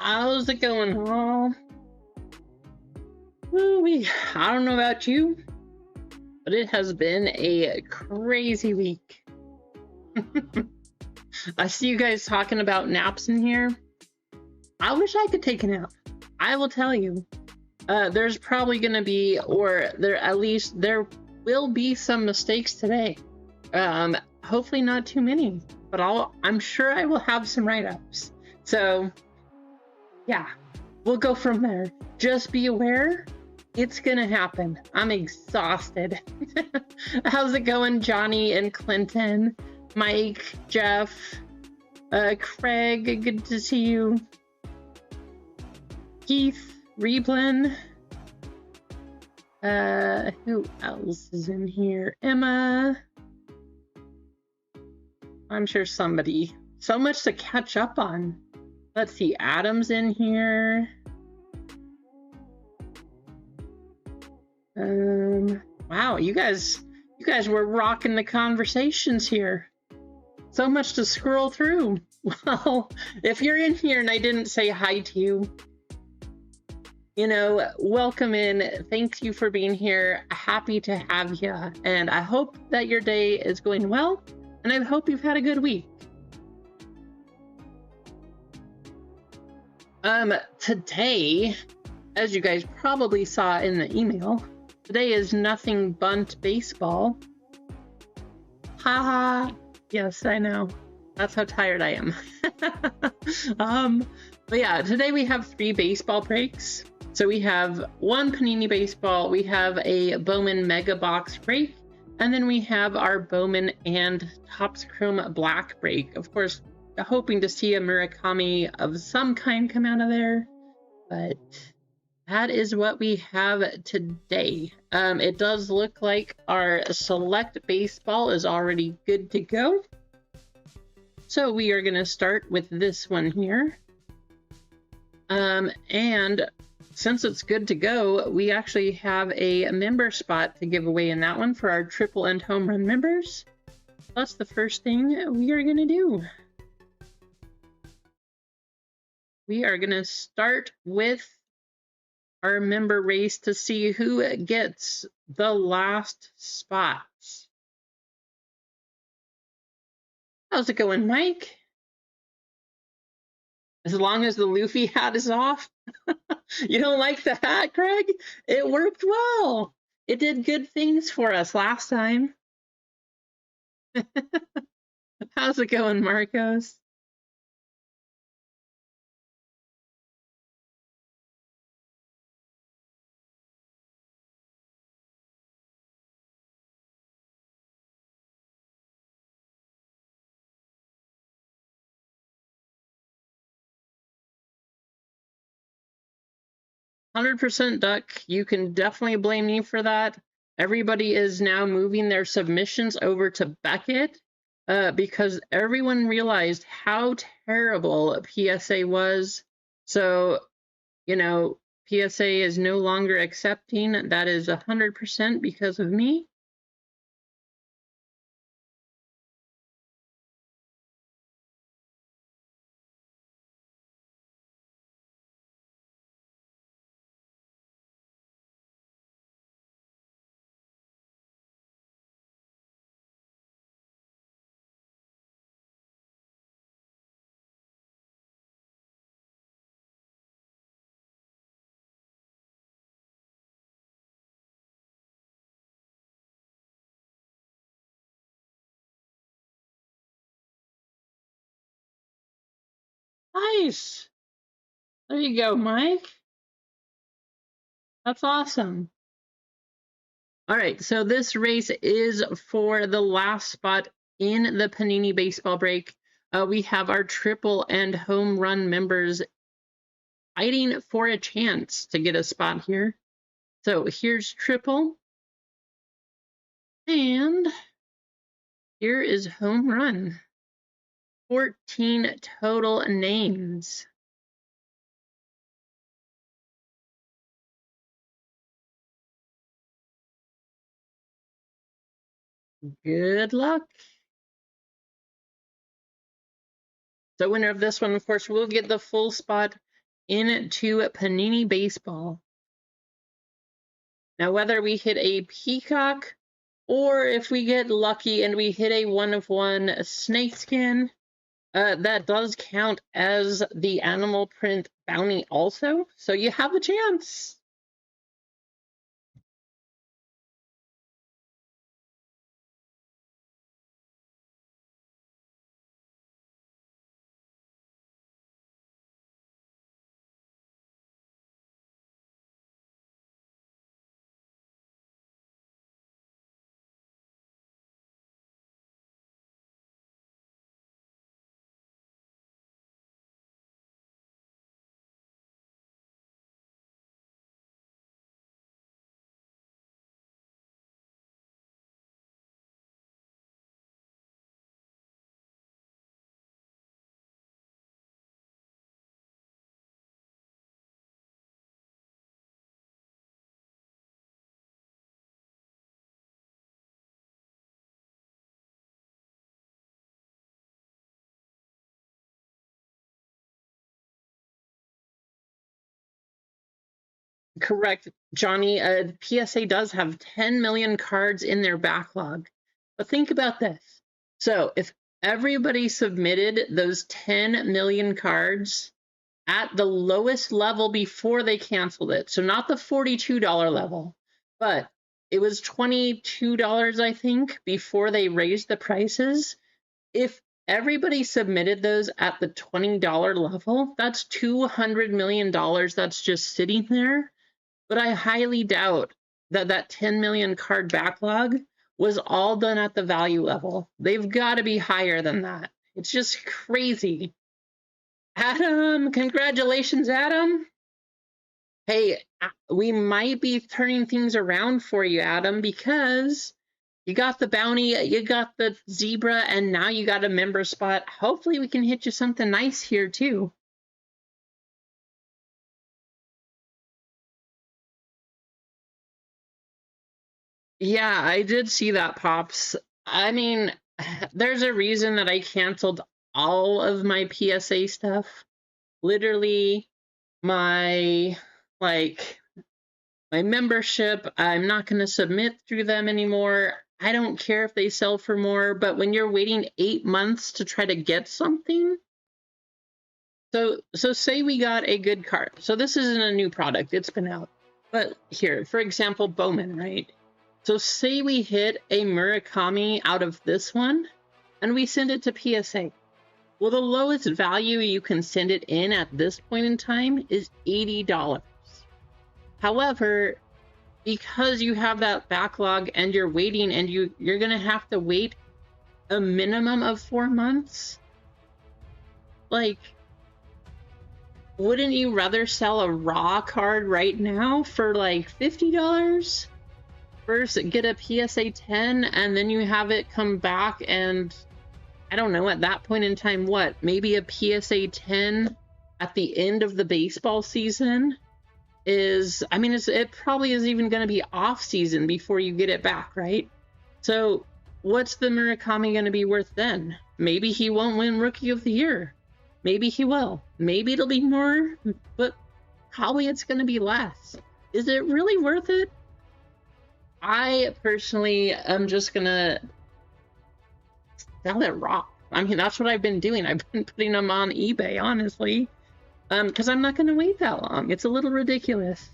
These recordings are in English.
How's it going, all? Woo-wee. I don't know about you, but it has been a crazy week. I see you guys talking about naps in here. I wish I could take a nap. I will tell you. There's probably going to be, or there will be some mistakes today. Hopefully not too many, but I'm sure I will have some write-ups. So, yeah, we'll go from there. Just be aware, it's gonna happen. I'm exhausted. How's it going, Johnny and Clinton? Mike, Jeff, Craig, good to see you. Keith, Reblin. Who else is in here? Emma. I'm sure somebody. So much to catch up on. Let's see, Adam's in here. Wow, you guys were rocking the conversations here. So much to scroll through. Well, if you're in here and I didn't say hi to you, you know, welcome in. Thank you for being here. Happy to have you. And I hope that your day is going well. And I hope you've had a good week. Today, as you guys probably saw in the email, today is nothing but baseball. Haha. Yes, I know. That's how tired I am. But yeah, today we have 3 baseball breaks. So we have 1 Panini baseball, we have a Bowman Mega Box break, and then we have our Bowman and Topps Chrome Black break. Of course, hoping to see a Murakami of some kind come out of there, but that is what we have today. It does look like our select baseball is already good to go. So we are going to start with this one here. And since it's good to go, we actually have a member spot to give away in that one for our triple and home run members. That's the first thing we are going to do. We are going to start with our member race to see who gets the last spots. How's it going, Mike? As long as the Luffy hat is off. You don't like the hat, Craig? It worked well. It did good things for us last time. How's it going, Marcos? "100% Duck, you can definitely blame me for that. Everybody is now moving their submissions over to Beckett because everyone realized how terrible PSA was. So, you know, PSA is no longer accepting. That is 100% because of me. Nice. There you go, Mike. That's awesome. All right, so this race is for the last spot in the Panini baseball break. We have our triple and home run members fighting for a chance to get a spot here. So here's triple. And here is home run. 14 total names. Good luck. The winner of this one, of course, will get the full spot into Panini Baseball. Now, whether we hit a Peacock or if we get lucky and we hit a 1/1 snakeskin, that does count as the animal print bounty also, so you have a chance. Correct, Johnny. PSA does have 10 million cards in their backlog. But think about this. So if everybody submitted those 10 million cards at the lowest level before they canceled it, so not the $42 level, but it was $22, I think, before they raised the prices. If everybody submitted those at the $20 level, that's $200 million that's just sitting there. But I highly doubt that that 10 million card backlog was all done at the value level. They've got to be higher than that. It's just crazy. Adam, congratulations, Adam. Hey, we might be turning things around for you, Adam, because you got the bounty, you got the zebra, and now you got a member spot. Hopefully we can hit you something nice here, too. Yeah, I did see that, Pops. I mean, there's a reason that I canceled all of my PSA stuff. Literally, my membership, I'm not going to submit through them anymore. I don't care if they sell for more, but when you're waiting 8 months to try to get something, so say we got a good card. So this isn't a new product, it's been out. But here, for example, Bowman, right? So say we hit a Murakami out of this one, and we send it to PSA. Well, the lowest value you can send it in at this point in time is $80. However, because you have that backlog and you're waiting, and you're going to have to wait a minimum of 4 months, like, wouldn't you rather sell a raw card right now for like $50? First, get a PSA 10, and then you have it come back, and I don't know, at that point in time, what? Maybe a PSA 10 at the end of the baseball season is, I mean, it probably is even going to be off season before you get it back, right? So what's the Murakami going to be worth then? Maybe he won't win Rookie of the Year. Maybe he will. Maybe it'll be more, but probably it's going to be less. Is it really worth it? I personally am just going to sell it raw. I mean, that's what I've been doing. I've been putting them on eBay, honestly, because I'm not going to wait that long. It's a little ridiculous.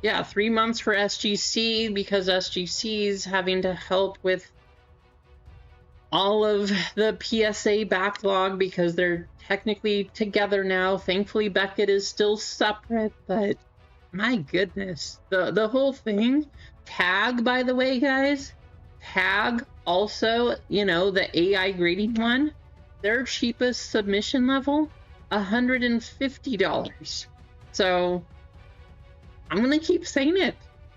Yeah, 3 months for SGC, because SGC's having to help with all of the PSA backlog because they're technically together now. Thankfully, Beckett is still separate, but my goodness, the whole thing. Tag, by the way, guys, Tag also, you know, the AI grading one, their cheapest submission level, $150. So I'm gonna keep saying it.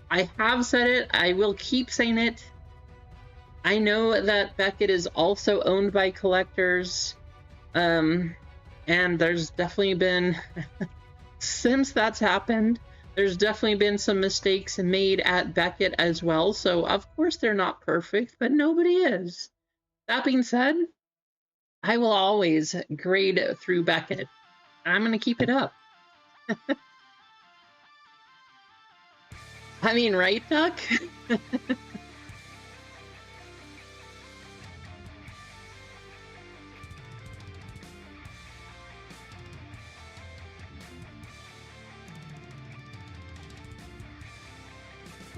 I have said it. I will keep saying it. I know that Beckett is also owned by collectors, and there's definitely been, since that's happened, There's definitely been some mistakes made at Beckett as well, so of course they're not perfect, but nobody is. That being said, I will always grade through Beckett. I'm going to keep it up. I mean, right, Duck?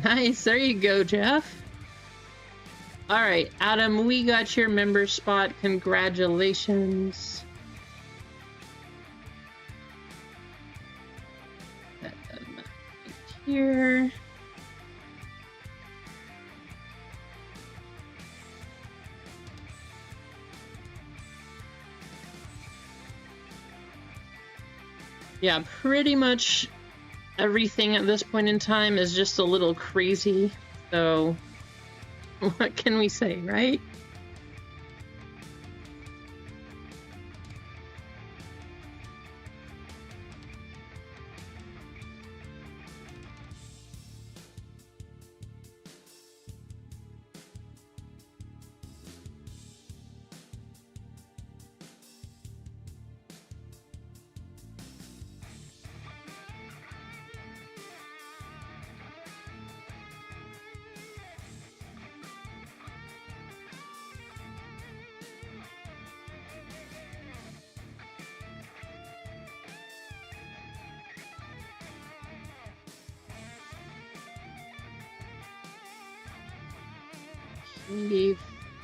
Nice, there you go, Jeff. All right, Adam, we got your member spot. Congratulations. Here. Yeah, pretty much everything at this point in time is just a little crazy. So what can we say, right?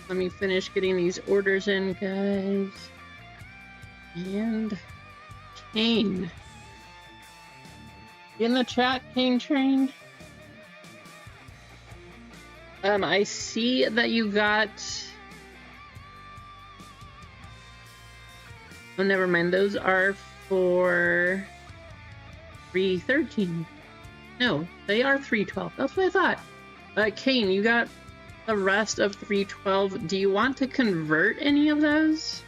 Let me finish getting these orders in, guys. And Kane. In the chat, Kane Train. I see that you got... Oh, never mind. Those are for 313. No, they are 312. That's what I thought. Kane, you got the rest of 312. Do you want to convert any of those?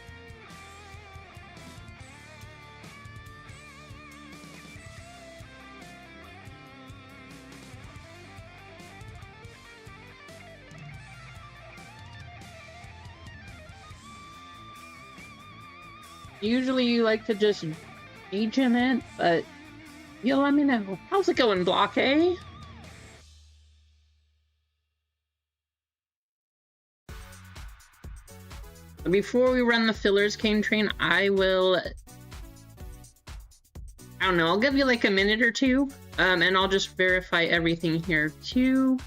Usually you like to just agent it, but you'll let me know. How's it going, Block A? Before we run the fillers, Cane Train, I don't know, I'll give you like a minute or two, and I'll just verify everything here too.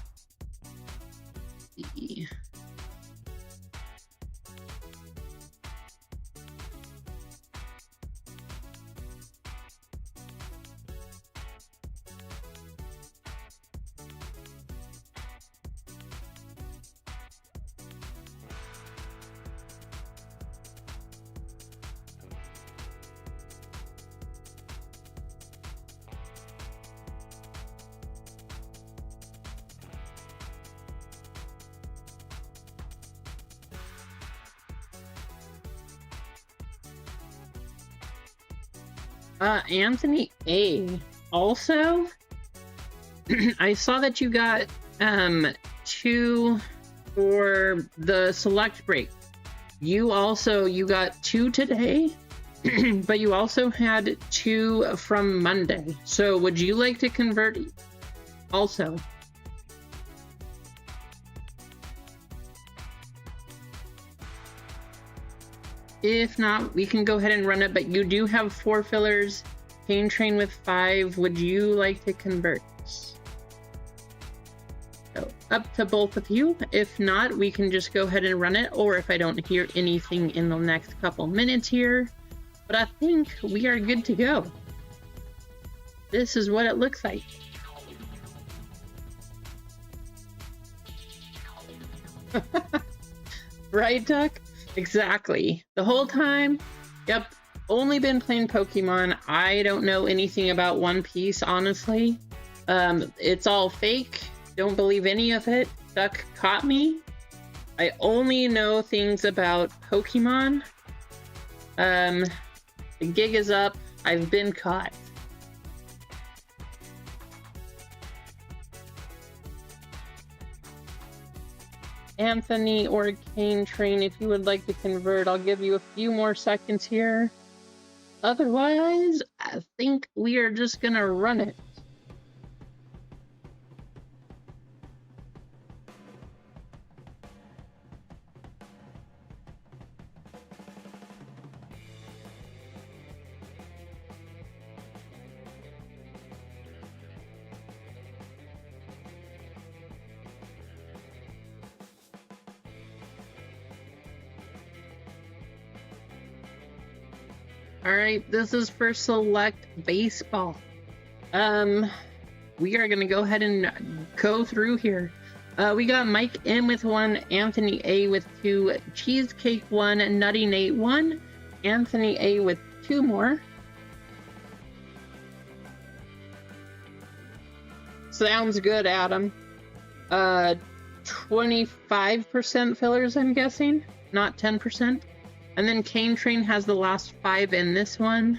Anthony A. Also, I saw that you got 2 for the select break. You got 2 today, but you also had 2 from Monday. So would you like to convert also? If not, we can go ahead and run it, but you do have 4 fillers. Cane Train with 5. Would you like to convert? So up to both of you. If not, we can just go ahead and run it, or if I don't hear anything in the next couple minutes here. But I think we are good to go. This is what it looks like. Right, Duck? Exactly. The whole time, yep, only been playing Pokemon. I don't know anything about One Piece, honestly. It's all fake. Don't believe any of it. Duck caught me. I only know things about Pokemon. The gig is up. I've been caught. Anthony or Kane Train, if you would like to convert, I'll give you a few more seconds here. Otherwise, I think we are just gonna run it. All right, this is for select baseball. We are gonna go ahead and go through here. We got Mike M with 1, Anthony A with 2, Cheesecake 1, Nutty Nate 1, Anthony A with 2 more. Sounds good, Adam. 25% fillers, I'm guessing, not 10%. And then Kane Train has the last 5 in this one.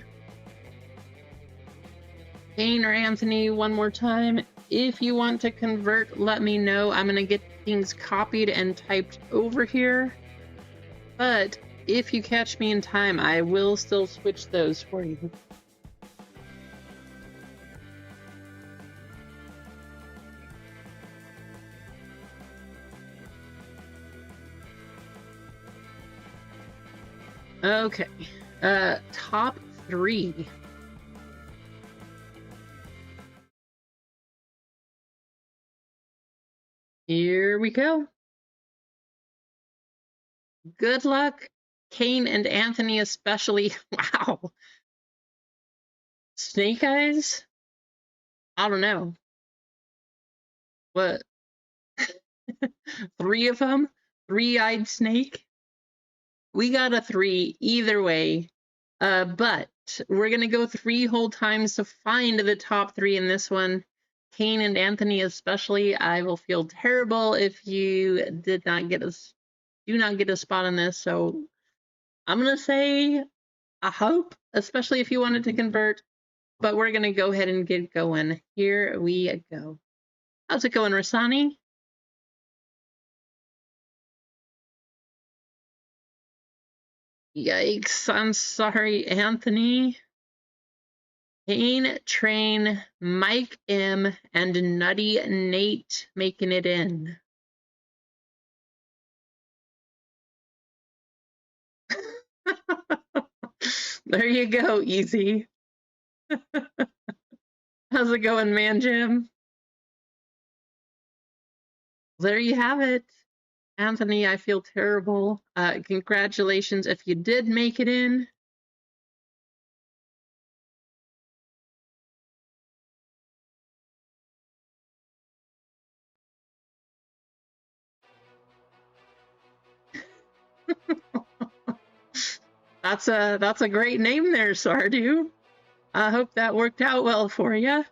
Kane or Anthony, one more time. If you want to convert, let me know. I'm gonna get things copied and typed over here. But if you catch me in time, I will still switch those for you. Okay, top 3. Here we go. Good luck, Kane and Anthony especially. Wow. Snake Eyes? I don't know. What? 3 of them? 3-eyed snake? We got a 3 either way, but we're gonna go 3 whole times to find the top 3 in this one. Kane and Anthony especially, I will feel terrible if you do not get a spot on this. So I'm gonna say I hope, especially if you wanted to convert, but we're gonna go ahead and get going. Here we go. How's it going, Rasani? Yikes, I'm sorry, Anthony. Kane Train, Mike M, and Nutty Nate making it in. There you go, easy. How's it going, Man Jim? There you have it. Anthony, I feel terrible. Congratulations if you did make it in. That's a great name there, Sardu. I hope that worked out well for you.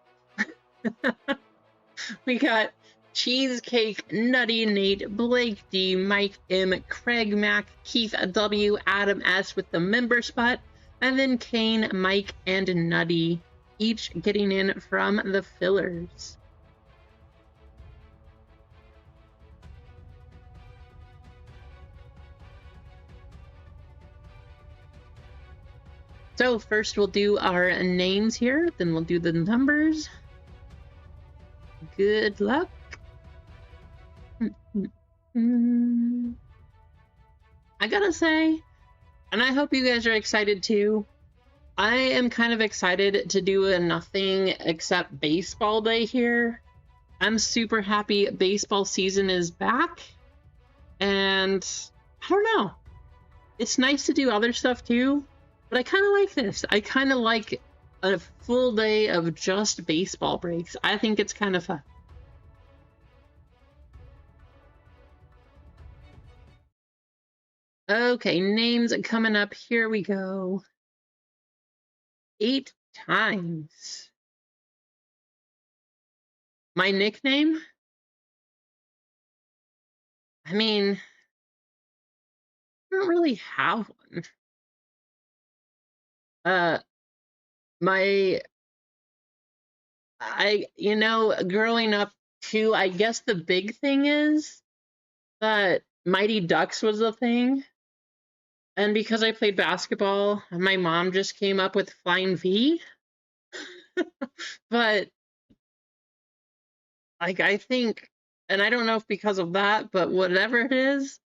We got Cheesecake, Nutty Nate, Blake D, Mike M, Craig Mac, Keith W, Adam S with the member spot, and then Kane, Mike, and Nutty, each getting in from the fillers. So first we'll do our names here, then we'll do the numbers. Good luck. I gotta say, and I hope you guys are excited too, I am kind of excited to do a nothing except baseball day here. I'm super happy baseball season is back, and I don't know. It's nice to do other stuff too, but I kind of like this. I kind of like a full day of just baseball breaks. I think it's kind of fun. Okay, names coming up. Here we go. 8 times. My nickname? I mean, I don't really have one. Growing up too, I guess the big thing is that Mighty Ducks was a thing. And because I played basketball, my mom just came up with Flying V. But like I think, and I don't know if because of that, but whatever it is,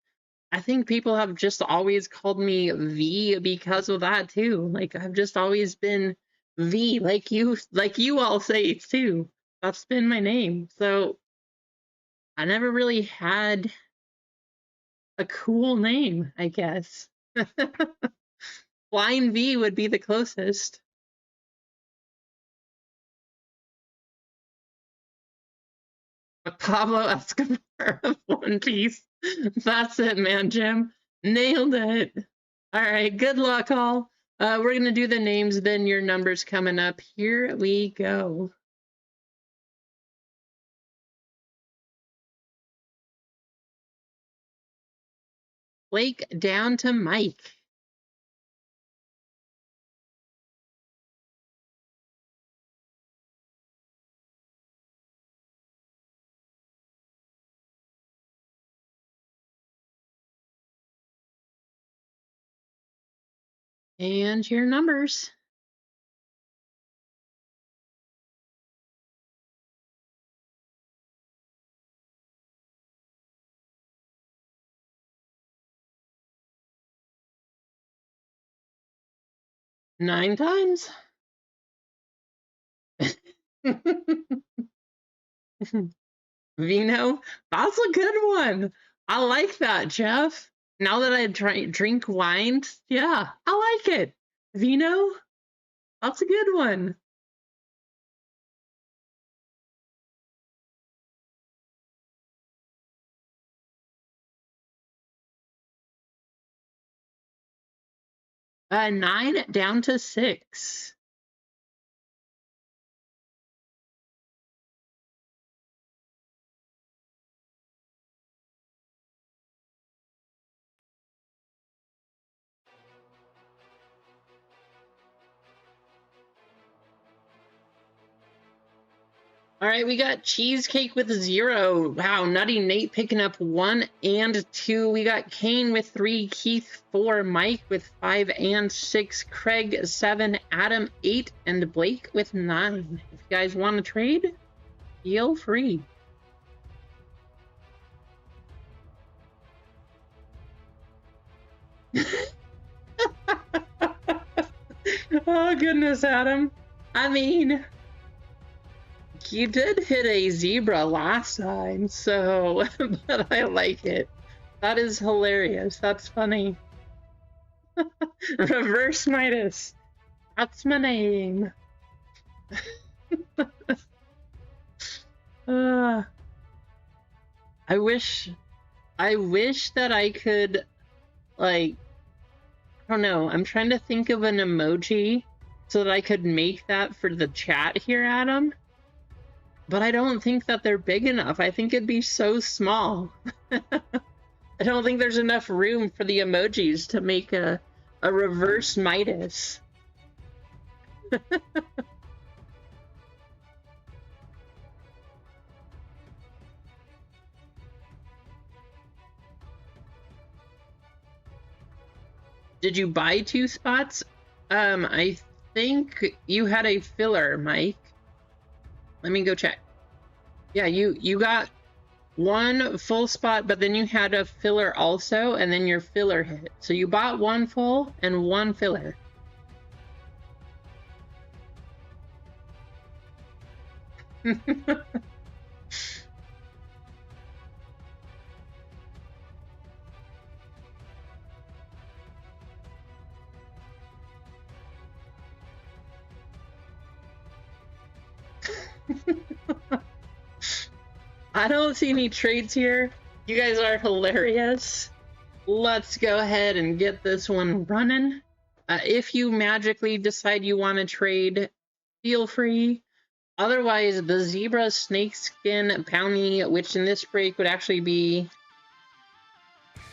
I think people have just always called me V because of that too. Like I've just always been V, like you all say too. That's been my name. So I never really had a cool name, I guess. Flying V would be the closest. Pablo Escobar of One Piece. That's it, man, Jim. Nailed it. All right, good luck, all. We're going to do the names, then your numbers coming up. Here we go. Blake down to Mike. And your numbers. Nine times. Vino, that's a good one. I like that, Jeff. Now that I drink wine, yeah, I like it. Vino, that's a good one. Nine down to six. All right, we got Cheesecake with 0. Wow, Nutty Nate picking up 1 and 2. We got Kane with 3, Keith 4, Mike with 5 and 6, Craig 7, Adam 8, and Blake with 9. If you guys want to trade, feel free. Oh, goodness, Adam. I mean, you did hit a zebra last time, so, but I like it. That is hilarious. That's funny. Reverse Midas. That's my name. I wish that I could, like, I don't know. I'm trying to think of an emoji so that I could make that for the chat here, Adam. But I don't think that they're big enough. I think it'd be so small. I don't think there's enough room for the emojis to make a reverse Midas. Did you buy 2 spots? I think you had a filler, Mike. Let me go check. Yeah, you got 1 full spot, but then you had a filler also, and then your filler hit. So you bought 1 full and 1 filler. I don't see any trades here. You guys are hilarious. Let's go ahead and get this one running. If you magically decide you want to trade, feel free. Otherwise, the Zebra Snakeskin Bounty, which in this break would actually be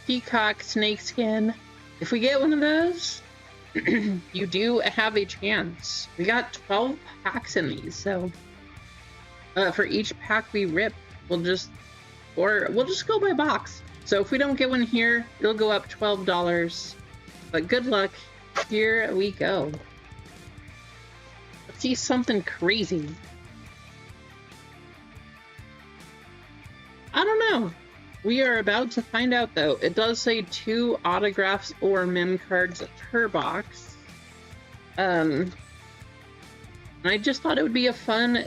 Peacock Snakeskin. If we get one of those, you do have a chance. We got 12 packs in these, so for each pack we rip, we'll just go by box. So if we don't get one here, it'll go up $12. But good luck. Here we go. Let's see something crazy. I don't know. We are about to find out, though. It does say 2 autographs or mem cards per box. And I just thought it would be a fun,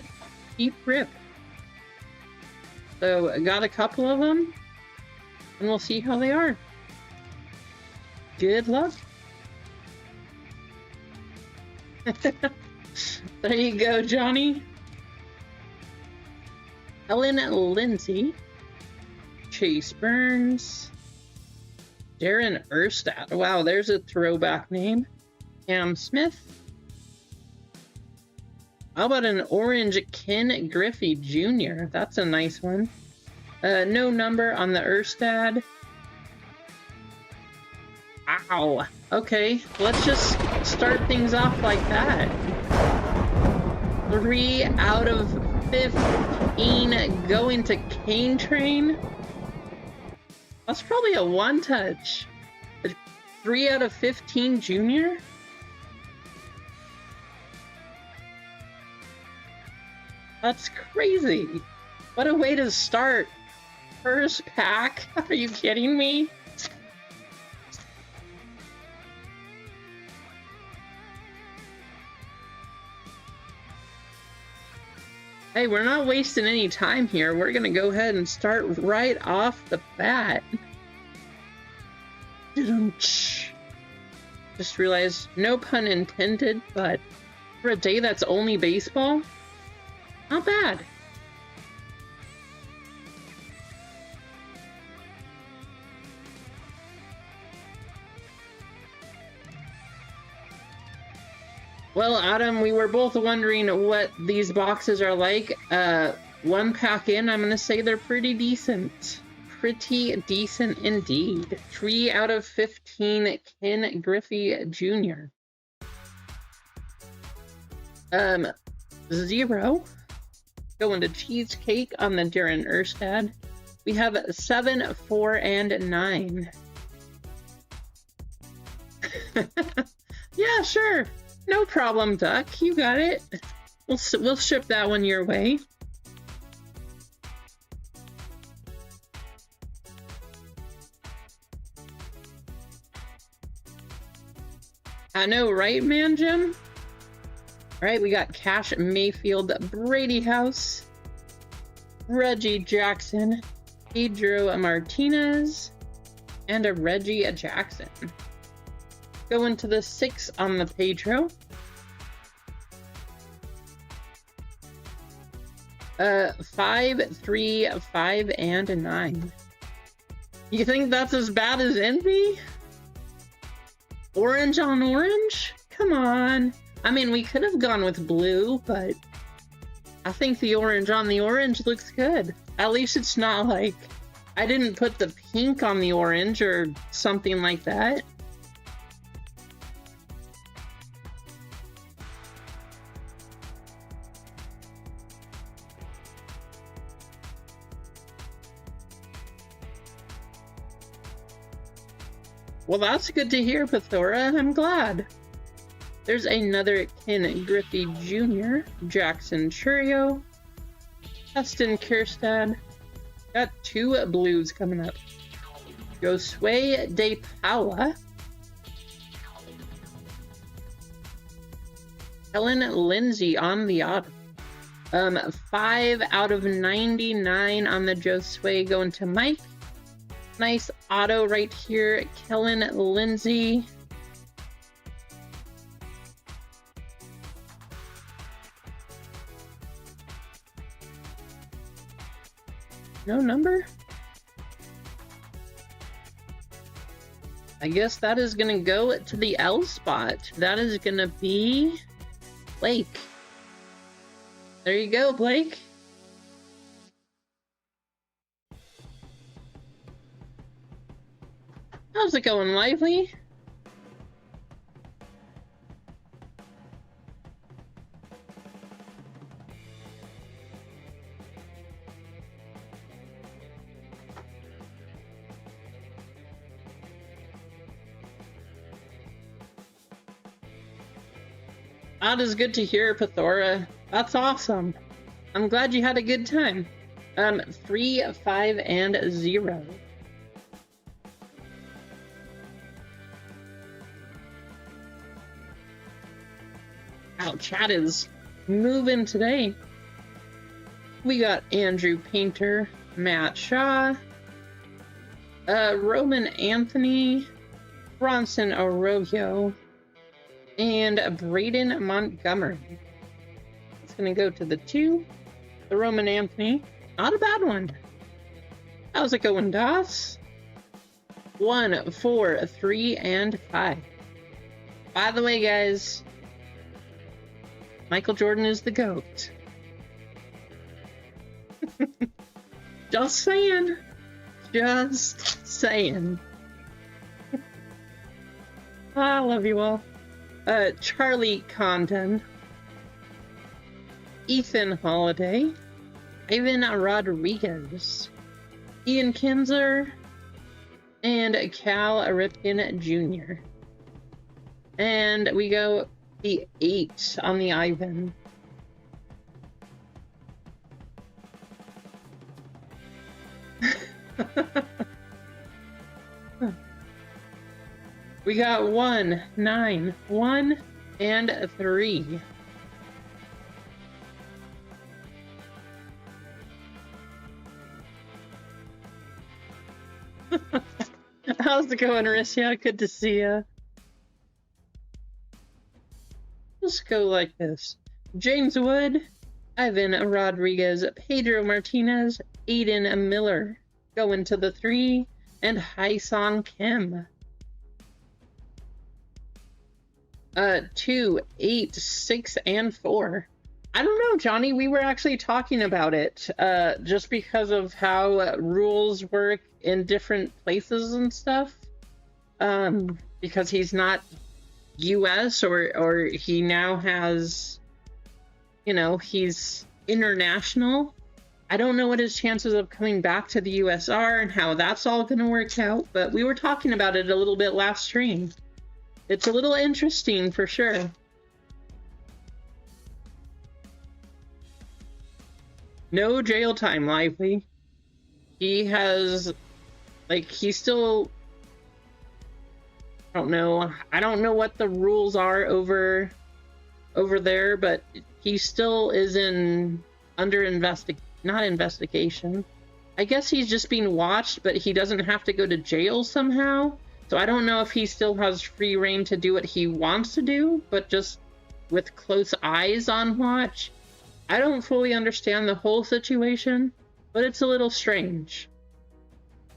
cheap rip. So I got a couple of them, and we'll see how they are. Good luck. There you go, Johnny. Helen Lindsay. Chase Burns. Darren Erstad. Wow, there's a throwback name. Cam Smith. How about an orange Ken Griffey Jr.? That's a nice one. No number on the Erstad. Ow. Okay, let's just start things off like that. 3 out of 15 going to Cane Train. That's probably a one-touch. 3 out of 15 junior? That's crazy. What a way to start. First pack? Are you kidding me? Hey, we're not wasting any time here. We're gonna go ahead and start right off the bat. Just realized, no pun intended, but for a day that's only baseball, not bad. Well, Adam, we were both wondering what these boxes are like. One pack in, I'm gonna say they're pretty decent. Pretty decent indeed. 3 out of 15 Ken Griffey Jr. 0. Going to Cheesecake on the Darren Erstad. We have 7, 4, and 9. Yeah, sure. No problem, Duck. You got it. We'll ship that one your way. I know, right, man, Jim? All right, we got Cash Mayfield, Brady House, Reggie Jackson, Pedro Martinez, and a Reggie Jackson. Going to the 6 on the Pedro. 5, 3, 5, and 9. You think that's as bad as Envy? Orange on orange? Come on. I mean, we could have gone with blue, but I think the orange on the orange looks good. At least it's not like I didn't put the pink on the orange or something like that. Well, that's good to hear, Pithora. I'm glad. There's another Ken Griffey Jr., Jackson Churio, Heston Kierstad. Got 2 blues coming up. Josue De Paula. Helen Lindsay on the auto. 5 out of 99 on the Josue going to Mike. Nice auto right here, Kellen Lindsay. No number? I guess that is gonna go to the L spot. That is gonna be Blake. There you go, Blake. How's it going, Lively? That is good to hear, Pithora. That's awesome. I'm glad you had a good time. 3, 5, and 0. Wow, chat is moving today. We got Andrew Painter, Matt Shaw, Roman Anthony, Bronson Arroyo, and Braden Montgomery. It's gonna go to the 2. The Roman Anthony. Not a bad one. How's it going, Doss? 1, 4, 3, and 5. By the way, guys, Michael Jordan is the GOAT. Just saying. Just saying. I love you all. Charlie Condon, Ethan Holiday, Ivan Rodriguez, Ian Kinzer, and Cal Ripken Jr. And we go the 8 on the Ivan. We got 1, 9, 1, and 3. How's it going, Rissia? Good to see ya. Let's go like this. James Wood, Ivan Rodriguez, Pedro Martinez, Aiden Miller, going to the 3, and Haesong Kim. 2, 8, 6, and 4. I don't know, Johnny. We were actually talking about it, just because of how rules work in different places and stuff. Because he's not U.S. or he now has, you know, he's international. I don't know what his chances of coming back to the U.S. are and how that's all going to work out, but we were talking about it a little bit last stream. It's a little interesting for sure. No jail time, Lively. He has, like, he's still, I don't know what the rules are over there, but he still is under not investigation. I guess he's just being watched, but he doesn't have to go to jail somehow. So I don't know if he still has free reign to do what he wants to do, but just with close eyes on watch. I don't fully understand the whole situation, but it's a little strange.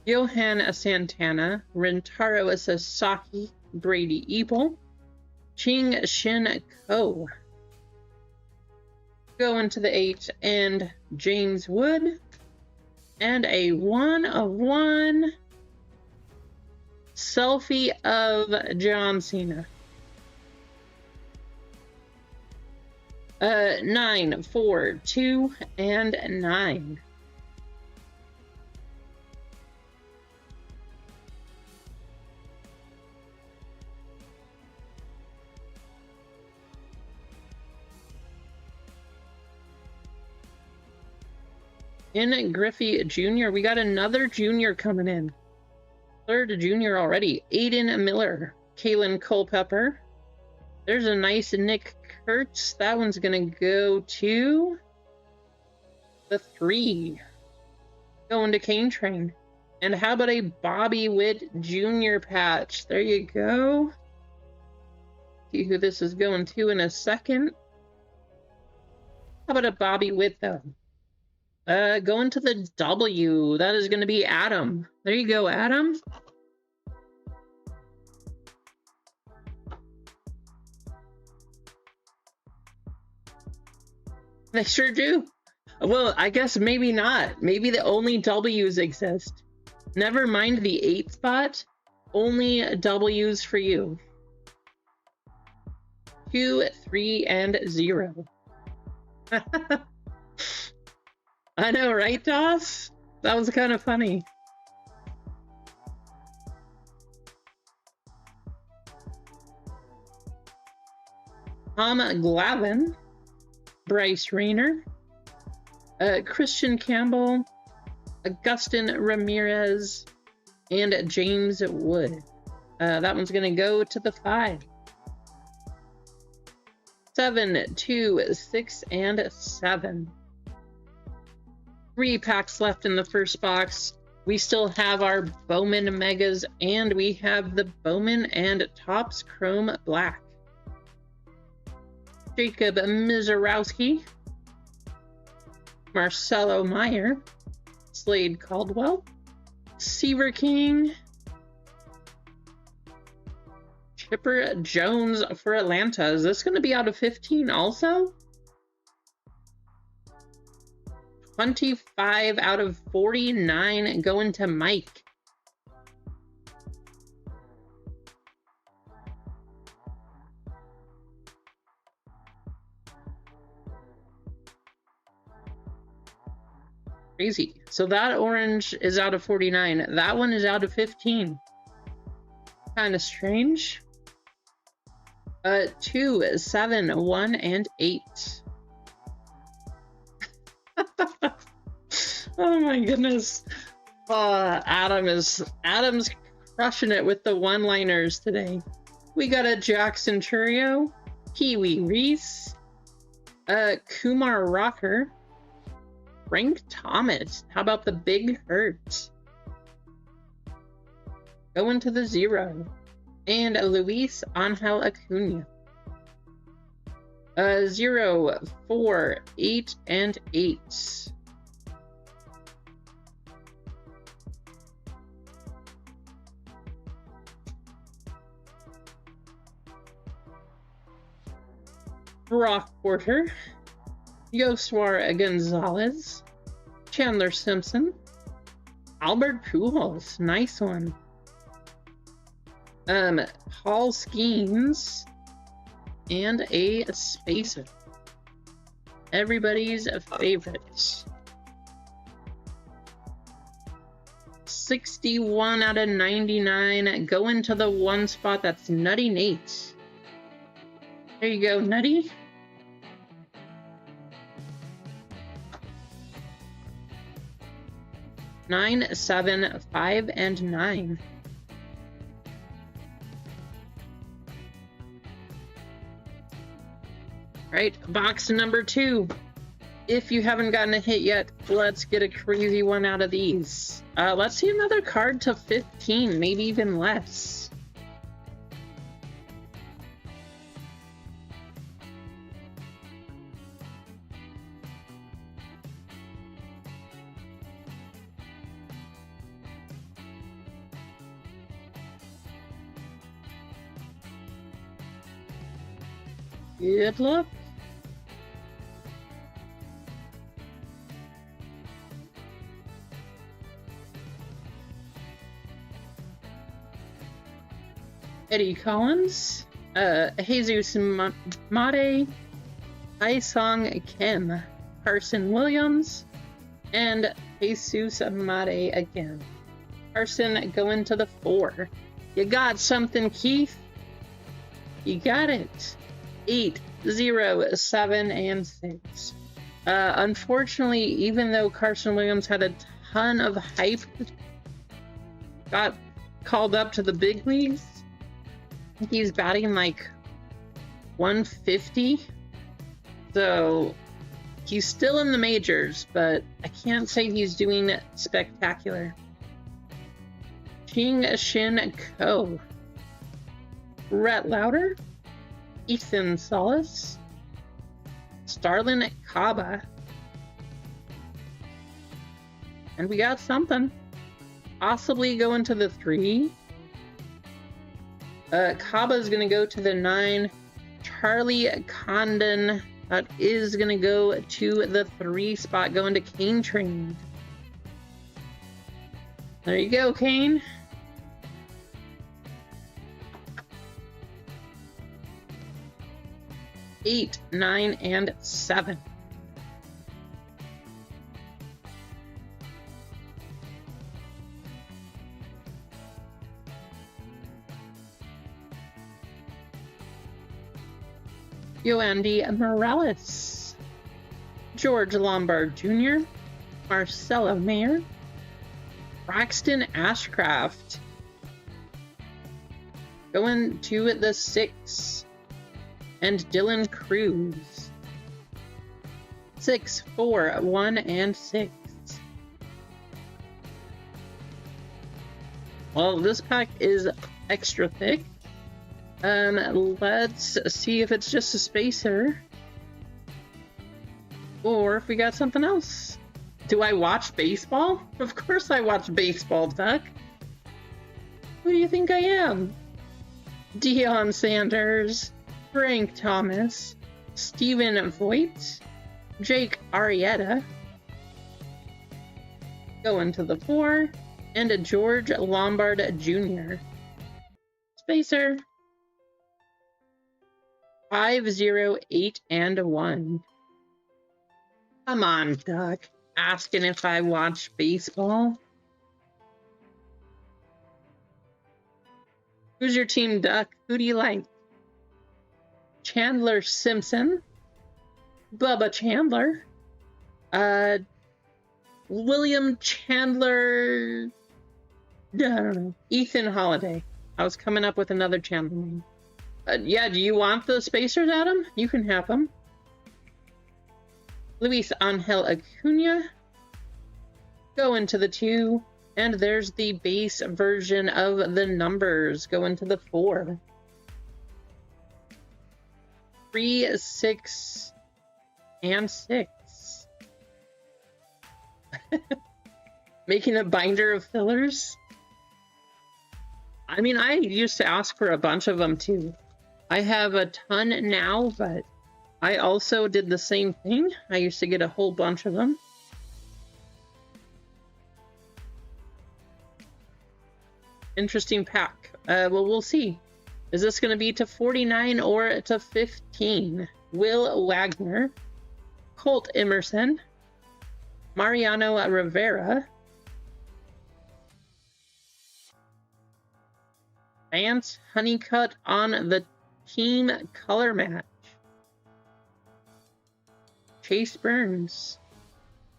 Johan Santana, Rentaro Sasaki, Brady Ebel, Ching Shin Ko. Going to the 8, and James Wood, and a 1 of 1 selfie of John Cena. 9, 4, 2, and 9. In Griffey Jr., we got another junior coming in. Third junior already. Aiden Miller, Kalen Culpepper. There's a nice Nick Kurtz. That one's gonna go to the 3. Going to Cane Train. And how about a Bobby Witt Jr. patch? There you go. See who this is going to in a second. How about a Bobby Witt, though? Going to the W. That is going to be Adam. There you go, Adam. They sure do. Well, I guess maybe not. Maybe the only W's exist. Never mind the 8 spot. Only W's for you. 2, 3, and 0. I know, right, Doss? That was kind of funny. Tom Glavine, Bryce Rayner, Christian Campbell, Augustin Ramirez, and James Wood. That one's going to go to the 5. 7, 2, 6, and 7. 3 packs left in the first box. We still have our Bowman Megas, and we have the Bowman and Topps Chrome Black. Jacob Mizorowski, Marcelo Meyer, Slade Caldwell, Seaver King, Chipper Jones for Atlanta. Is this going to be out of 15 also? 25 out of 49 going to Mike. Crazy. So that orange is out of 49. That one is out of 15. Kind of strange. 2, 7, 1, and 8. Oh my goodness. Adam's crushing it with the one-liners today. We got a Jackson Churio, Kiwi Reese, Kumar Rocker, Frank Thomas. How about the Big Hurt? Going to the 0. And Luis Angel Acuna. 0, 4, 8, and 8. Brock Porter, Yoswar Gonzalez, Chandler Simpson, Albert Pujols, nice one. Paul Skeens, and a Spacer. Everybody's favorite. 61 out of 99. Going to the 1 spot. That's Nutty Nate. There you go, Nutty. Nine, 7, 5, and 9. Right, box number 2. If you haven't gotten a hit yet, let's get a crazy one out of these. Let's see another card to 15, maybe even less. Good luck. Eddie Collins, Jesus Mate, Song Kim, Carson Williams, and Jesus Mate again. Carson going to the 4. You got something, Keith? You got it. 8, 0, 7, and 6. Unfortunately, even though Carson Williams had a ton of hype, got called up to the big leagues, he's batting like 150. So he's still in the majors, but I can't say he's doing spectacular. Ching Shin Ko, Rhett Lauder, Ethan Solis, Starlin Kaba, and we got something. Possibly going to the 3. Kaba is going to go to the 9. Charlie Condon, that is going to go to the 3 spot, going to Kane Train. There you go, Kane. Eight, 9, and 7. Yoandy Morales, George Lombard Jr., Marcelo Mayer, Braxton Ashcraft. Going to the 6. And Dylan Cruz. 6, 4, 1, and 6. Well, this pack is extra thick. Let's see if it's just a spacer. Or if we got something else. Do I watch baseball? Of course I watch baseball, Duck. Who do you think I am? Deion Sanders, Frank Thomas, Stephen Voigt, Jake Arrieta. Going to the 4. And a George Lombard Jr. Spacer. 5, 0, 8, and 1. Come on, Duck. Asking if I watch baseball. Who's your team, Duck? Who do you like? Chandler Simpson. Bubba Chandler. William Chandler. I don't know. Ethan Holiday. I was coming up with another Chandler name. Yeah, do you want the spacers, Adam? You can have them. Luis Angel Acuna. Going to the 2. And there's the base version of the numbers. Going to the 4. 3, 6, and 6. Making a binder of fillers. I mean, I used to ask for a bunch of them too. I have a ton now, but I also did the same thing. I used to get a whole bunch of them. Interesting pack. Well, we'll see. Is this going to be to 49 or to 15? Will Wagner, Colt Emerson, Mariano Rivera, Vance Honeycutt on the team color match. Chase Burns.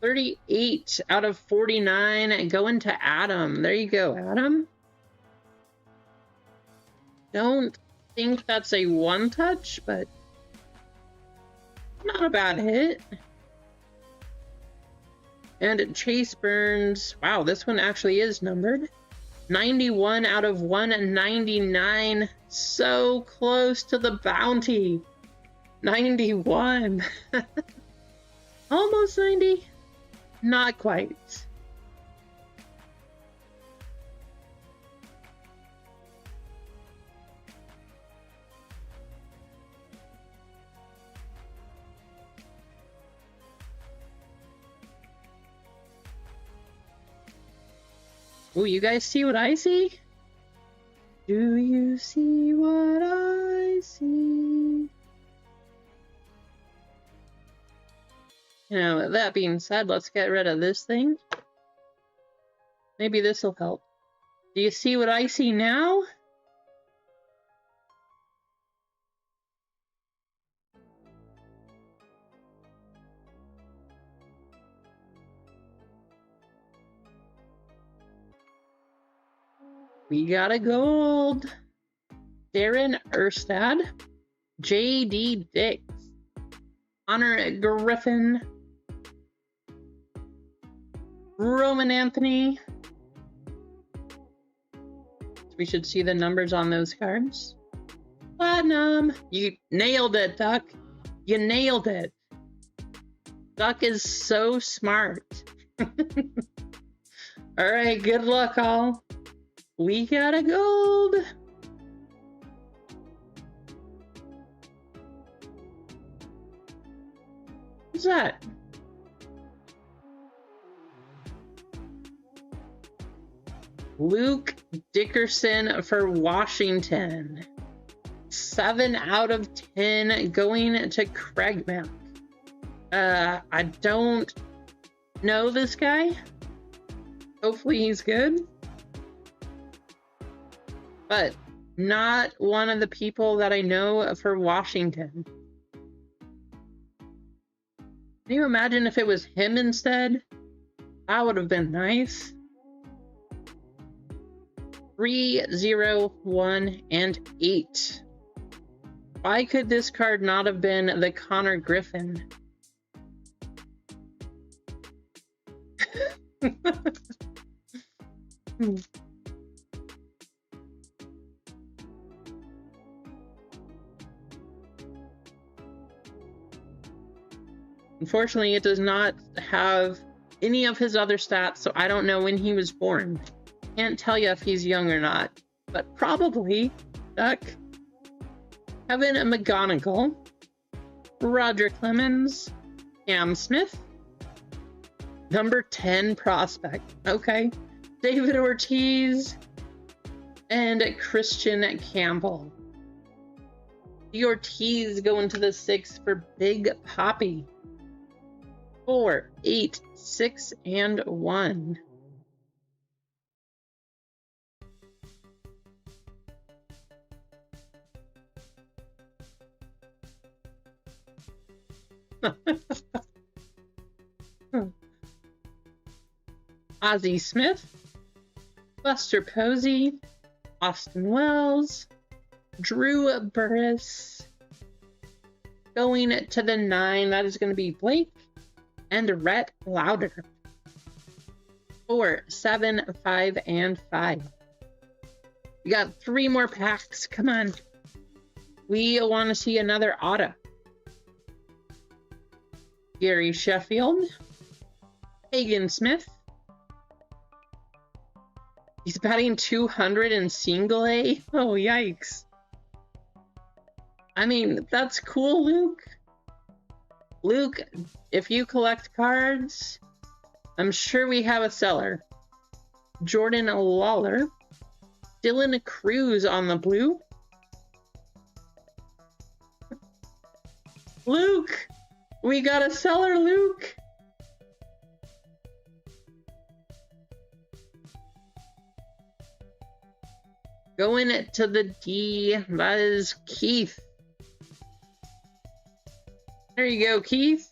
38 out of 49 going to Adam. There you go, Adam. Don't think that's a one touch, but not a bad hit. And Chase Burns. Wow, this one actually is numbered. 91 out of 199. So close to the bounty. 91. Almost 90. Not quite. Oh, you guys see what I see? Do you see what I see? Now, with that being said, let's get rid of this thing. Maybe this will help. Do you see what I see now? We got a gold. Darren Erstad, J.D. Dix, Connor Griffin, Roman Anthony. We should see the numbers on those cards. Platinum. You nailed it, Duck. You nailed it. Duck is so smart. All right, good luck, all. We got a gold. What's that? Luke Dickerson for Washington. 7 out of 10 going to Craig Mack. I don't know this guy. Hopefully he's good. But not one of the people that I know for Washington. Can you imagine if it was him instead? That would have been nice. 3, 0, 1, and 8. Why could this card not have been the Connor Griffin? Unfortunately, it does not have any of his other stats, so I don't know when he was born. Can't tell you if he's young or not, but probably Duck. Kevin McGonigal, Roger Clemens, Cam Smith, number 10 prospect, okay, David Ortiz, and Christian Campbell. The Ortiz going to the 6 for Big Poppy. 4, 8, 6, and 1. Ozzie Smith, Buster Posey, Austin Wells, Drew Burris. Going to the 9, that is going to be Blake and Rhett Lauder. 4, 7, 5, and 5. We got 3 more packs. Come on. We want to see another auto. Gary Sheffield, Hagen Smith. He's batting 200 in single A. Oh, yikes. I mean, that's cool, Luke. Luke, if you collect cards, I'm sure we have a seller. Jordan Lawler, Dylan Cruz on the blue. Luke, we got a seller, Luke. Going to the D, that is Keith. There you go, Keith.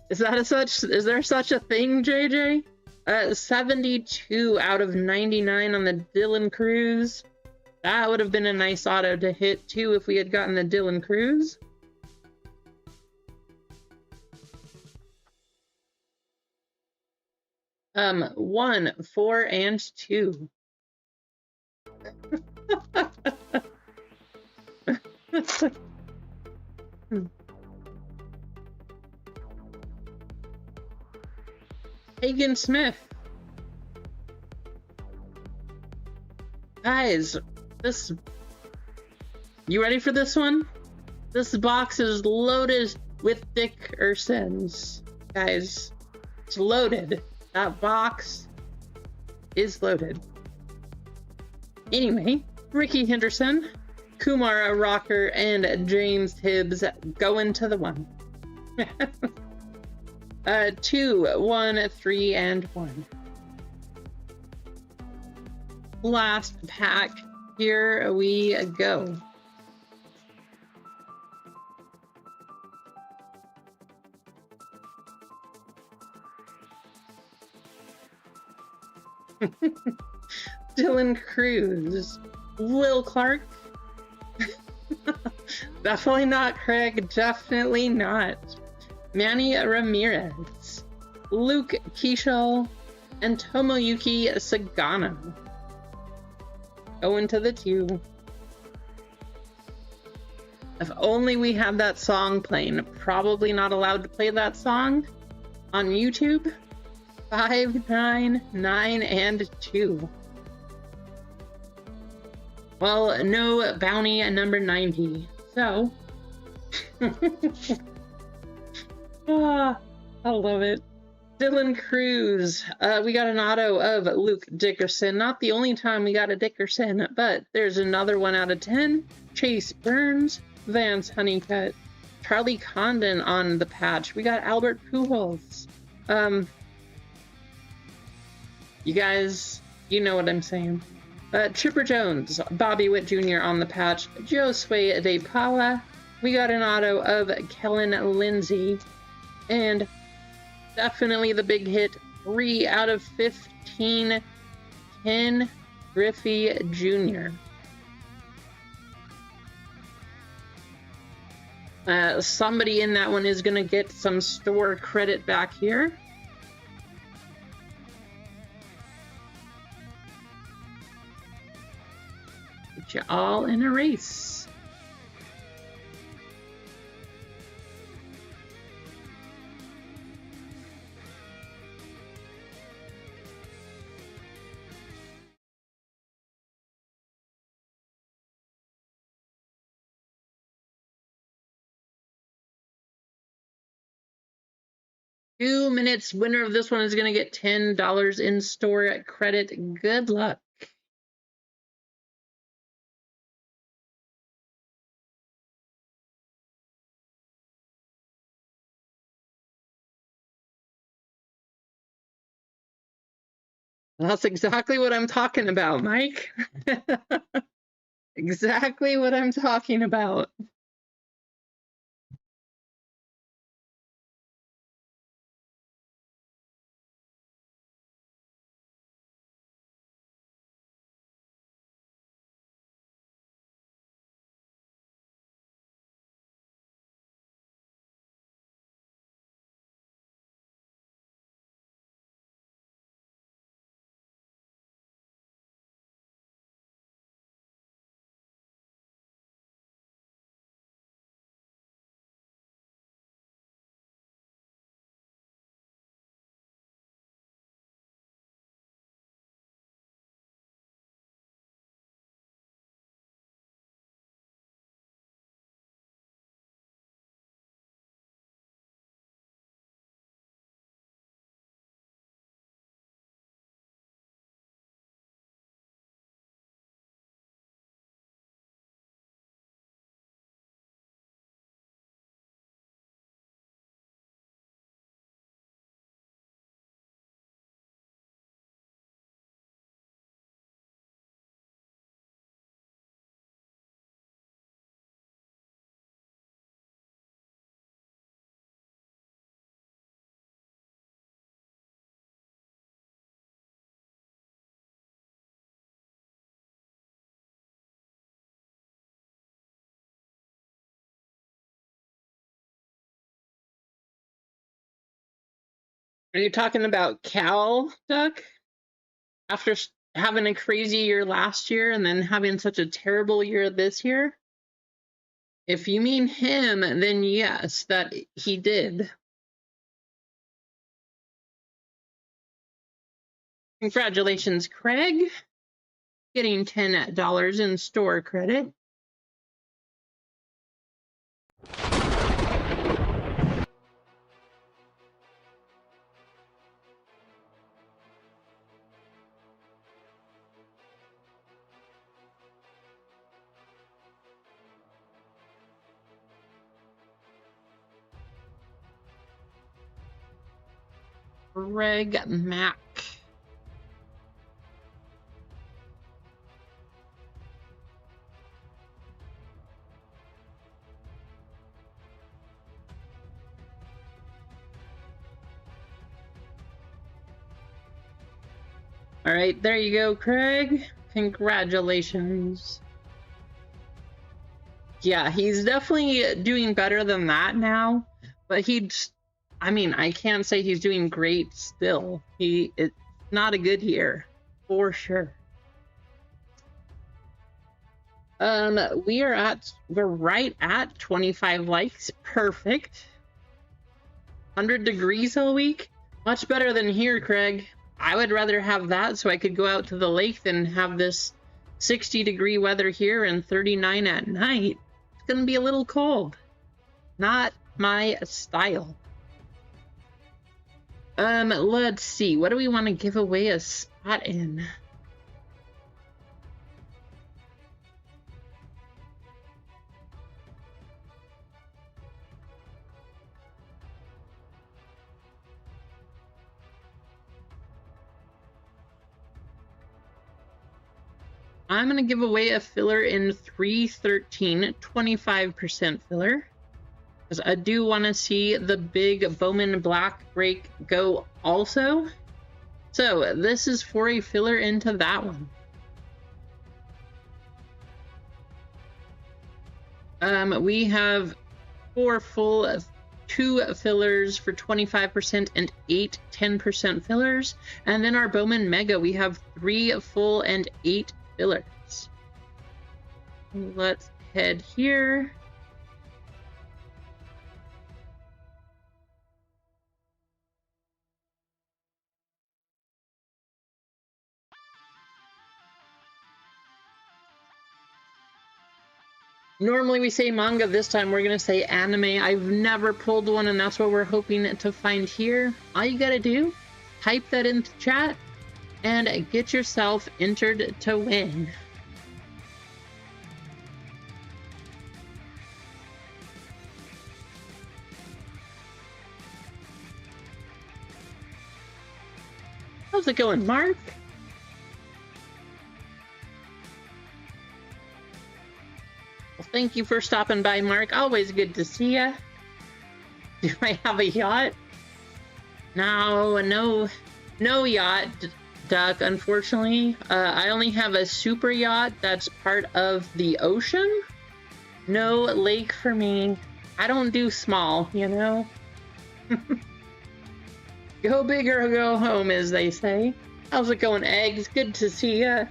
Is there such a thing, JJ? 72 out of 99 on the Dylan Cruz. That would have been a nice auto to hit too if we had gotten the Dylan Cruz. One, 4, and 2. Hagen Smith. Guys, you ready for this one? This box is loaded with Dickersons. Guys, it's loaded. That box is loaded. Anyway, Ricky Henderson, Kumar Rocker, and James Tibbs going to the 1. 2, 1, 3, and 1. Last pack. Here we go. Dylan Cruz, Will Clark. Definitely not Craig, definitely not. Manny Ramirez, Luke Keishel, and Tomoyuki Sagano. Going to the 2. If only we had that song playing. Probably not allowed to play that song on YouTube. 5, 9, 9, and 2. Well, no bounty at number 90. So, I love it. Dylan Cruz. We got an auto of Luke Dickerson. Not the only time we got a Dickerson, but there's another 1 out of 10. Chase Burns, Vance Honeycutt, Charlie Condon on the patch. We got Albert Pujols. You guys, you know what I'm saying. Chipper Jones, Bobby Witt Jr. on the patch, Josue De Paula. We got an auto of Kellen Lindsay. And definitely the big hit, 3 out of 15, Ken Griffey Jr. Somebody in that one is going to get some store credit back here. Get you all in a race. Two minutes. Winner of this one is going to get $10 in store credit. Good luck. That's exactly what I'm talking about, Mike. Exactly what I'm talking about. Are you talking about Cal, Duck? After having a crazy year last year and then having such a terrible year this year? If you mean him, then yes, that he did. Congratulations, Craig. Getting $10 in store credit. Greg Mack. All right, there you go, Craig. Congratulations. Yeah, he's definitely doing better than that now, but I mean, I can't say he's doing great still. It's not a good year, for sure. We're right at 25 likes. Perfect. 100 degrees all week. Much better than here, Craig. I would rather have that so I could go out to the lake than have this 60-degree weather here and 39 at night. It's gonna be a little cold. Not my style. Let's see. What do we want to give away a spot in? I'm going to give away a filler in 313, 25% filler. Because I do want to see the big Bowman Black break go also. So this is for a filler into that one. We have 4 full, 2 fillers for 25% and 8 10% fillers. And then our Bowman Mega, we have 3 full and 8 fillers. Let's head here. Normally we say manga, this time we're gonna say anime. I've never pulled one, and that's what we're hoping to find here. All you gotta do, type that into chat and get yourself entered to win. How's it going, Mark? Well, thank you for stopping by, Mark. Always good to see ya. Do I have a yacht? No yacht, Duck, unfortunately. I only have a super yacht that's part of the ocean. No lake for me. I don't do small, you know? Go big or go home, as they say. How's it going, Eggs? Good to see ya.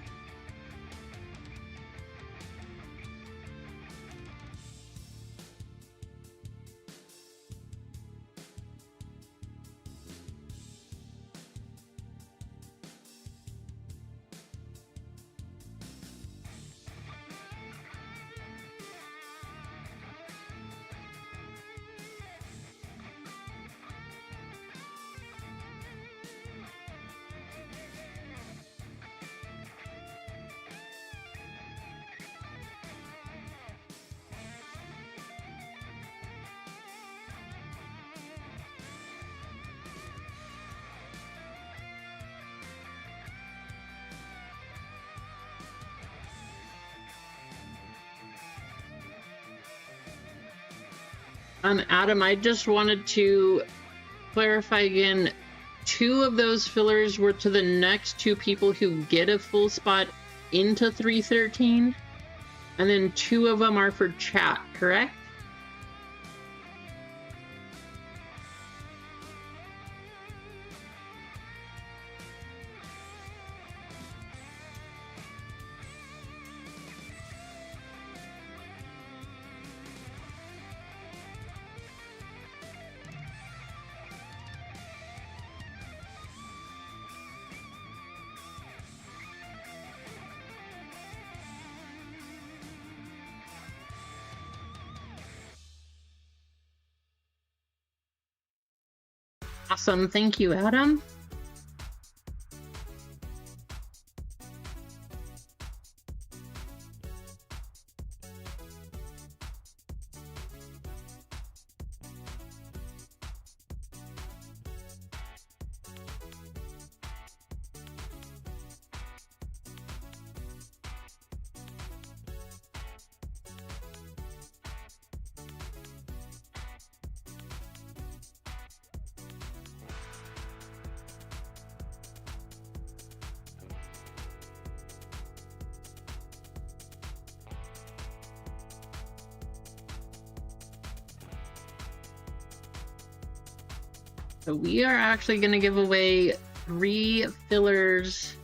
Adam, I just wanted to clarify again, 2 of those fillers were to the next 2 people who get a full spot into 313, and then 2 of them are for chat, correct? Awesome, thank you, Adam. So we are actually going to give away 3 fillers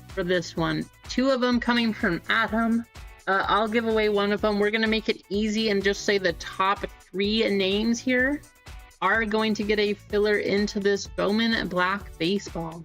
for this one. 2 of them coming from Adam. I'll give away 1 of them. We're going to make it easy and just say the top 3 names here are going to get a filler into this Bowman Black baseball.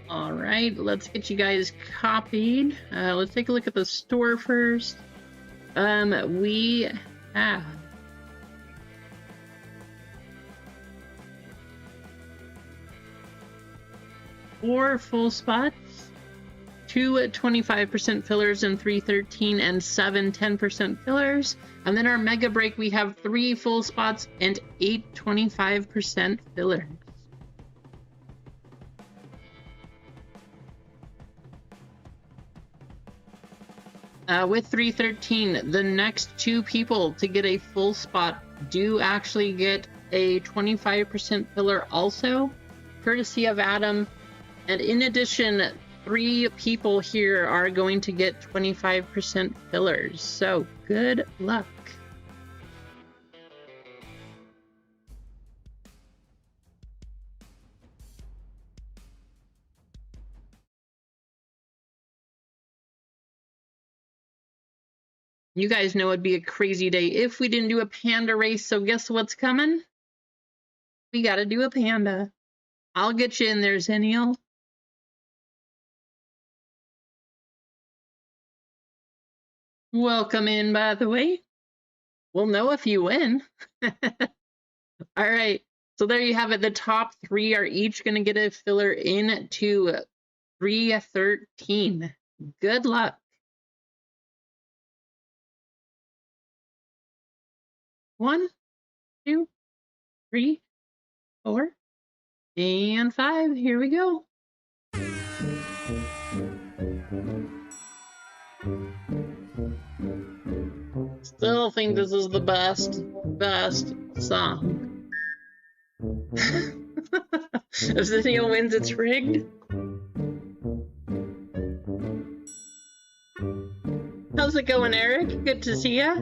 All right, let's get you guys copied. Let's take a look at the store first. We have 4 full spots, 2 25% fillers and 3 13 and 7 10% fillers. And then our mega break, we have 3 full spots and 8 25% fillers. With 313, the next 2 people to get a full spot do actually get a 25% filler also, courtesy of Adam. And in addition, 3 people here are going to get 25% fillers. So good luck. You guys know it'd be a crazy day if we didn't do a panda race, so guess what's coming? We gotta do a panda. I'll get you in there, Zennial. Welcome in, by the way. We'll know if you win. All right, so there you have it. The top 3 are each gonna get a filler into 313. Good luck. 1, 2, 3, 4, and 5. Here we go. Still think this is the best song. If Zennial wins, it's rigged. How's it going, Eric? Good to see ya.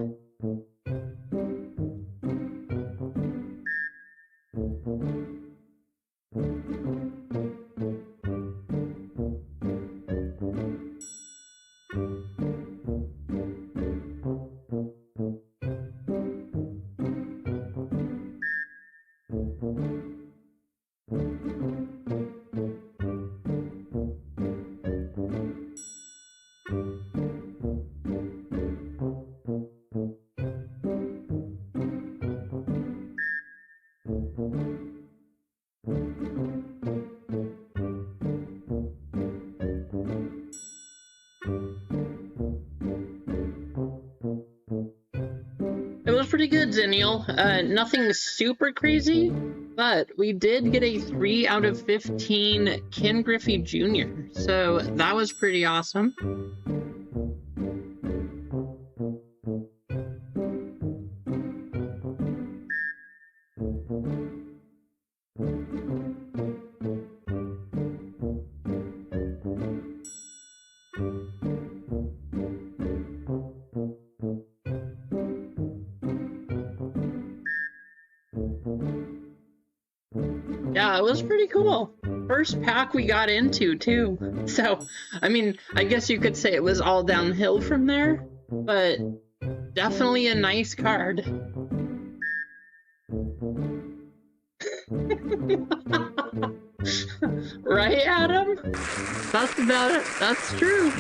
It was pretty good, Zennial. Nothing super crazy, but we did get a 3 out of 15 Ken Griffey Jr., so that was pretty awesome. Yeah, it was pretty cool. First pack we got into, too. So, I mean, I guess you could say it was all downhill from there, but definitely a nice card. Right, Adam? That's about it. That's true.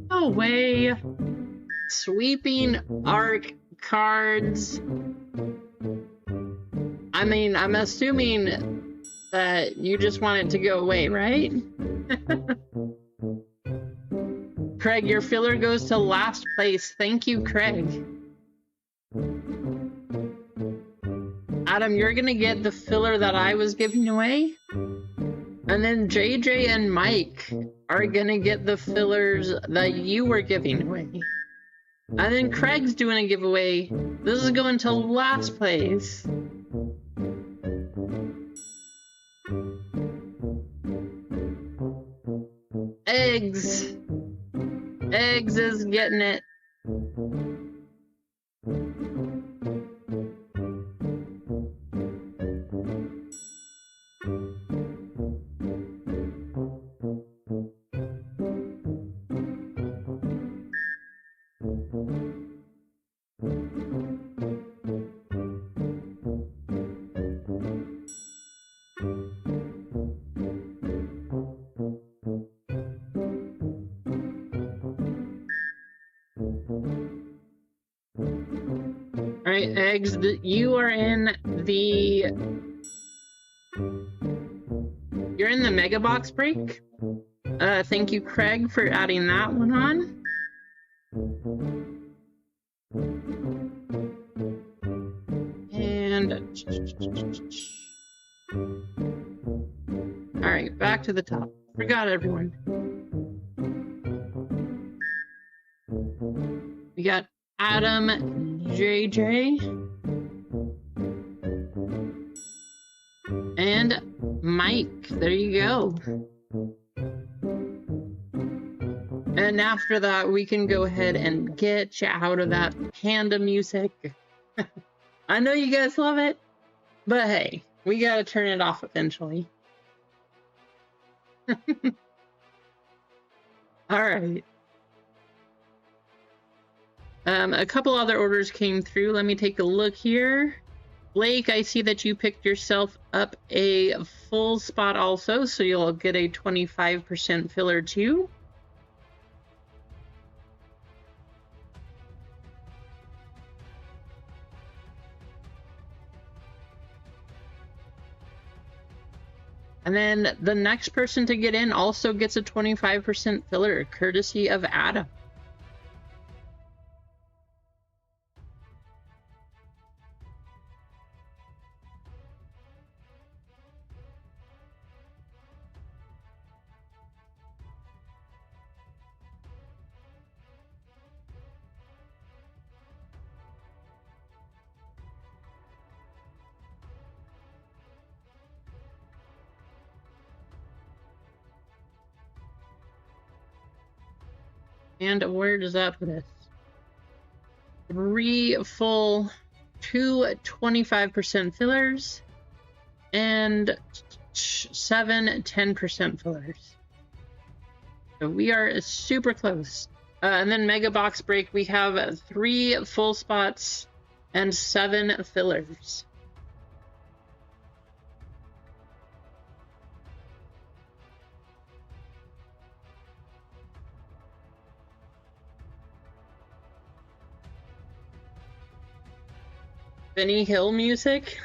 No way. Sweeping arc cards. I mean, I'm assuming that you just want it to go away, right? Craig, your filler goes to last place. Thank you, Craig. Adam, you're gonna get the filler that I was giving away. And then JJ and Mike are gonna get the fillers that you were giving away. And then Craig's doing a giveaway. This is going to last place. Eggs. Eggs is getting it. Eggs, you are in the... You're in the Mega Box break. Thank you, Craig, for adding that one on. And... Alright, back to the top. Forgot everyone. We got Adam, JJ, and Mike. There you go. And after that, we can go ahead and get you out of that panda music. I know you guys love it, but hey, we gotta turn it off eventually. All right. A couple other orders came through. Let me take a look here. Blake, I see that you picked yourself up a full spot also, so you'll get a 25% filler too. And then the next person to get in also gets a 25% filler, courtesy of Adam. And where does that put us? 3 full, 2 25% fillers, and 7 10% fillers. So we are super close. And then Mega Box Break, we have 3 full spots and 7 fillers. Benny Hill music.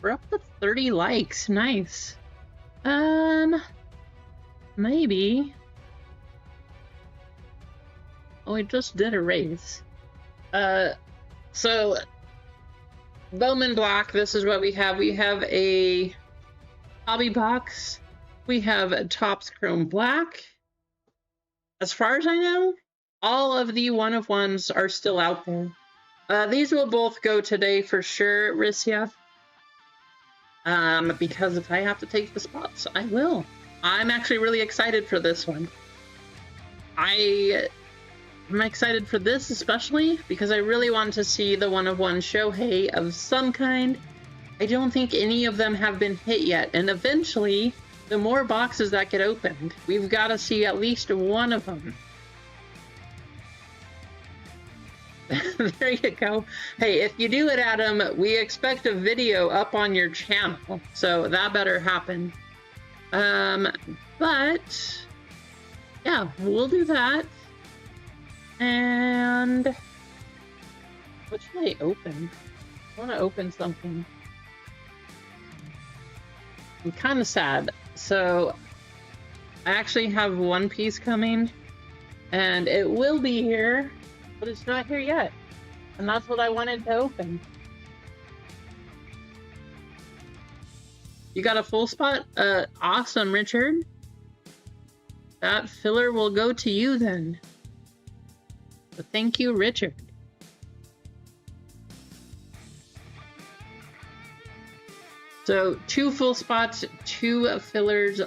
We're up to 30 likes. Nice. Maybe. Oh, we just did a race. So Bowman Black, this is what we have. We have a hobby box. We have a Topps Chrome Black. As far as I know, all of the one-of-ones are still out there. These will both go today for sure, Rissia. Because if I have to take the spots, I will. I'm actually really excited for this one. I'm excited for this especially because I really want to see the one-of-one Shohei of some kind. I don't think any of them have been hit yet, and eventually, the more boxes that get opened, we've got to see at least one of them. There you go. Hey, if you do it, Adam, we expect a video up on your channel, so that better happen. But yeah, we'll do that. And what should I open? I want to open something. I'm kind of sad. So I actually have One Piece coming, and it will be here, but it's not here yet. And that's what I wanted to open. You got a full spot? Awesome, Richard. That filler will go to you then. So thank you, Richard. So 2 full spots, 2 fillers,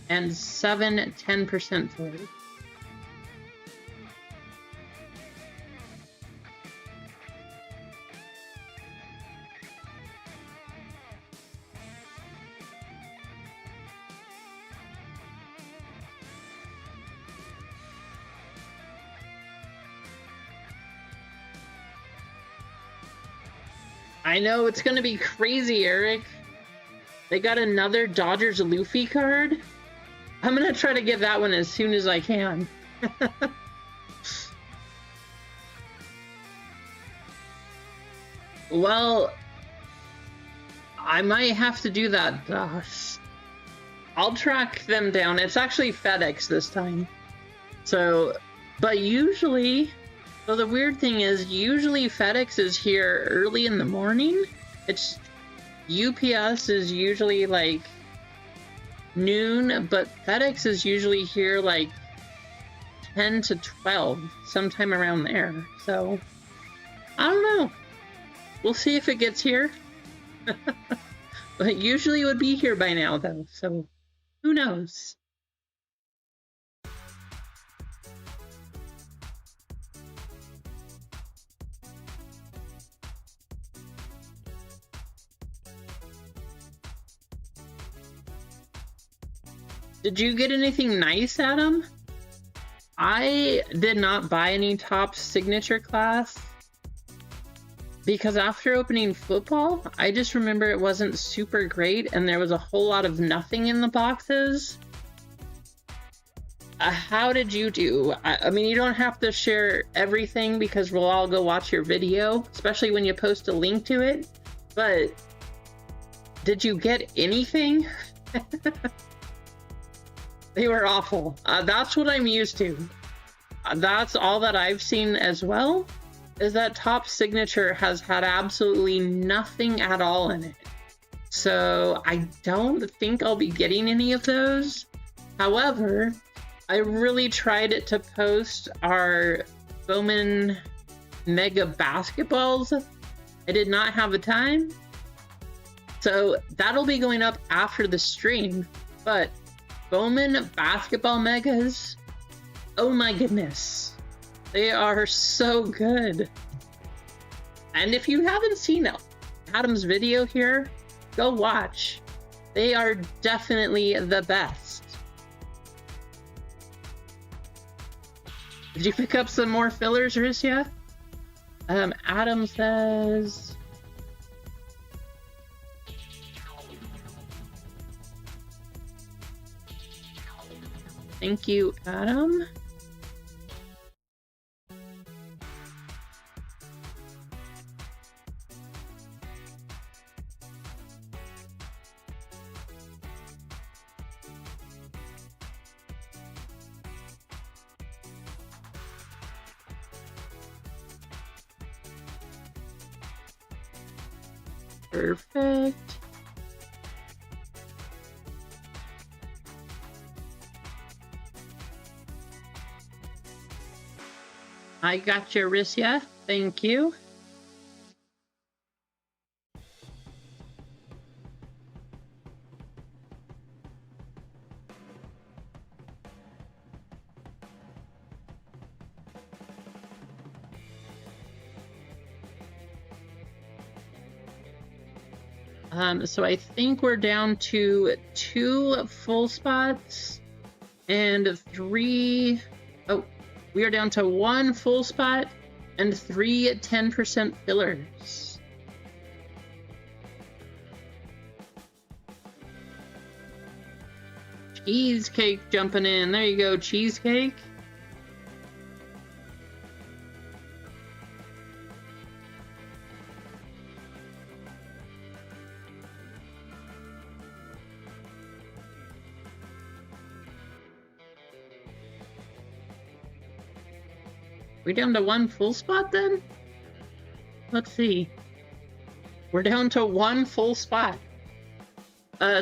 and 7 10% fillers. I know, it's gonna be crazy, Eric. They got another Dodgers Luffy card. I'm gonna try to get that one as soon as I can. Well, I might have to do that. I'll track them down. It's actually FedEx this time. So, but usually, so the weird thing is, usually FedEx is here early in the morning. It's UPS is usually like noon, but FedEx is usually here like 10 to 12, sometime around there. So, I don't know. We'll see if it gets here. But usually it would be here by now, though, so who knows? Did you get anything nice, Adam? I did not buy any top signature class because after opening football, I just remember it wasn't super great and there was a whole lot of nothing in the boxes. How did you do? I mean, you don't have to share everything because we'll all go watch your video, especially when you post a link to it. But did you get anything? They were awful. That's what I'm used to. That's all that I've seen as well, is that top signature has had absolutely nothing at all in it. So I don't think I'll be getting any of those. However, I really tried to post our Bowman Mega Basketballs. I did not have the time. So that'll be going up after the stream. But Bowman Basketball Megas, oh my goodness. They are so good. And if you haven't seen Adam's video here, go watch. They are definitely the best. Did you pick up some more fillers, Rissia? Adam says... Thank you, Adam. Perfect. I got your Rissia. Thank you. So I think we're down to 2 full spots and 3... Oh, we are down to 1 full spot and 3 10% fillers. Cheesecake jumping in. There you go, Cheesecake. We down to 1 full spot then? Let's see. We're down to 1 full spot.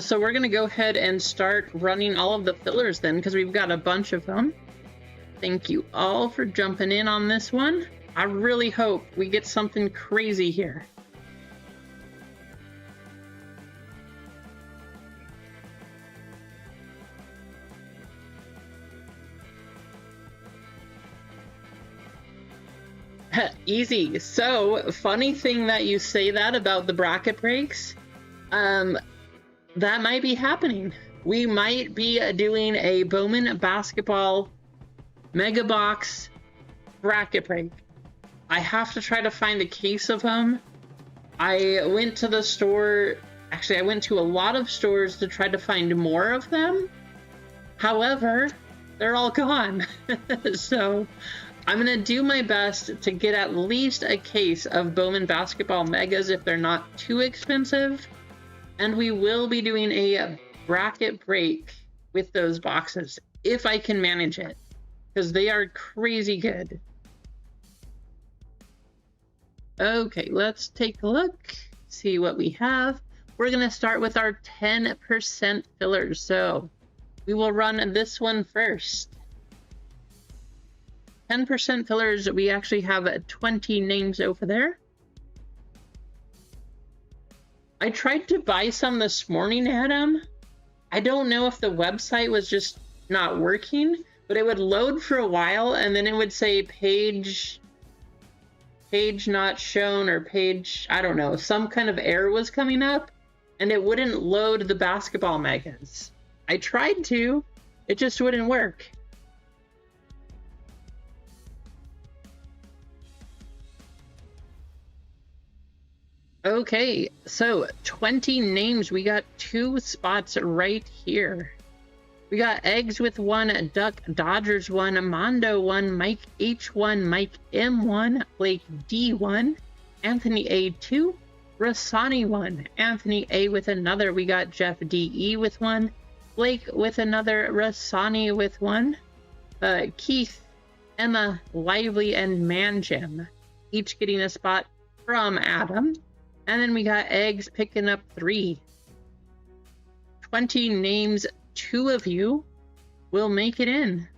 So we're gonna go ahead and start running all of the fillers then, because we've got a bunch of them. Thank you all for jumping in on this one. I really hope we get something crazy here. Easy. So, funny thing that you say that about the bracket breaks. That might be happening. We might be doing a Bowman Basketball Mega Box bracket break. I have to try to find a case of them. I went to the store. Actually, I went to a lot of stores to try to find more of them. However, they're all gone. So I'm going to do my best to get at least a case of Bowman Basketball Megas if they're not too expensive. And we will be doing a bracket break with those boxes if I can manage it, because they are crazy good. Okay, let's take a look, see what we have. We're going to start with our 10% fillers. So we will run this one first. 10% fillers, we actually have 20 names over there. I tried to buy some this morning, Adam. I don't know if the website was just not working, but it would load for a while and then it would say page not shown, or page, I don't know, some kind of error was coming up and it wouldn't load the basketball megas. I tried to, it just wouldn't work. Okay, so 20 names. We got 2 spots right here. We got Eggs with 1, Duck Dodgers 1, Mondo 1, Mike H1, Mike M1, Blake D1, Anthony A2, Rasani 1, Anthony A with another. We got Jeff DE with 1, Blake with another, Rasani with 1, Keith, Emma, Lively, and Manjim, each getting a spot from Adam. And then we got Eggs picking up 3. 20 names, 2 of you will make it in.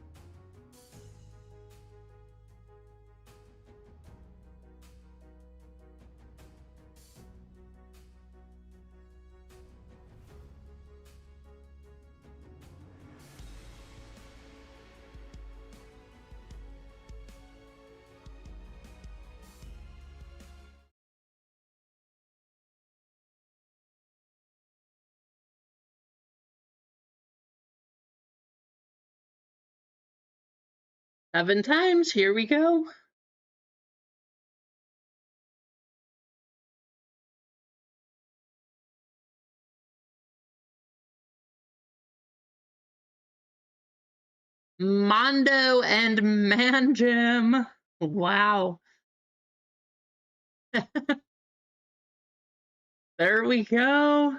Seven times, here we go. Mondo and Manjim. Wow. There we go.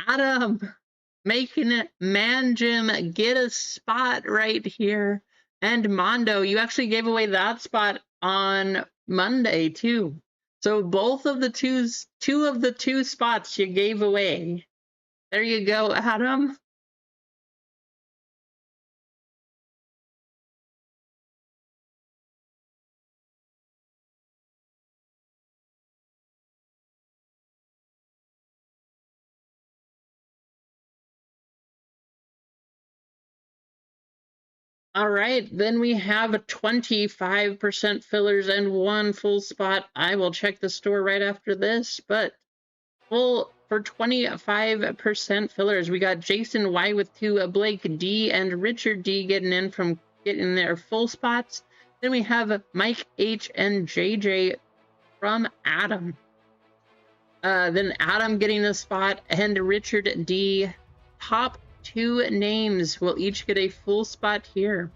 Adam making it. Manjim get a spot right here. And Mondo, you actually gave away that spot on Monday too. So both of the two of the 2 spots you gave away. There you go, Adam. All right, then we have 25% fillers and 1 full spot. I will check the store right after this, but full for 25% fillers, we got Jason Y with 2, Blake D, and Richard D getting their full spots. Then we have Mike H and JJ from Adam. Then Adam getting a spot, and Richard D. Top 2 names will each get a full spot here.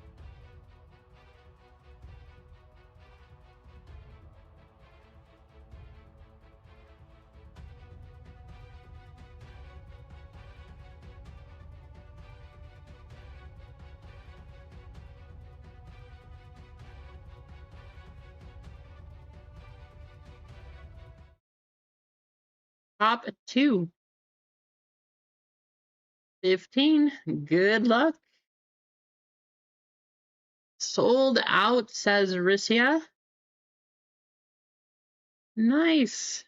Top 2. 15. Good luck. Sold out, says Rissia. Nice.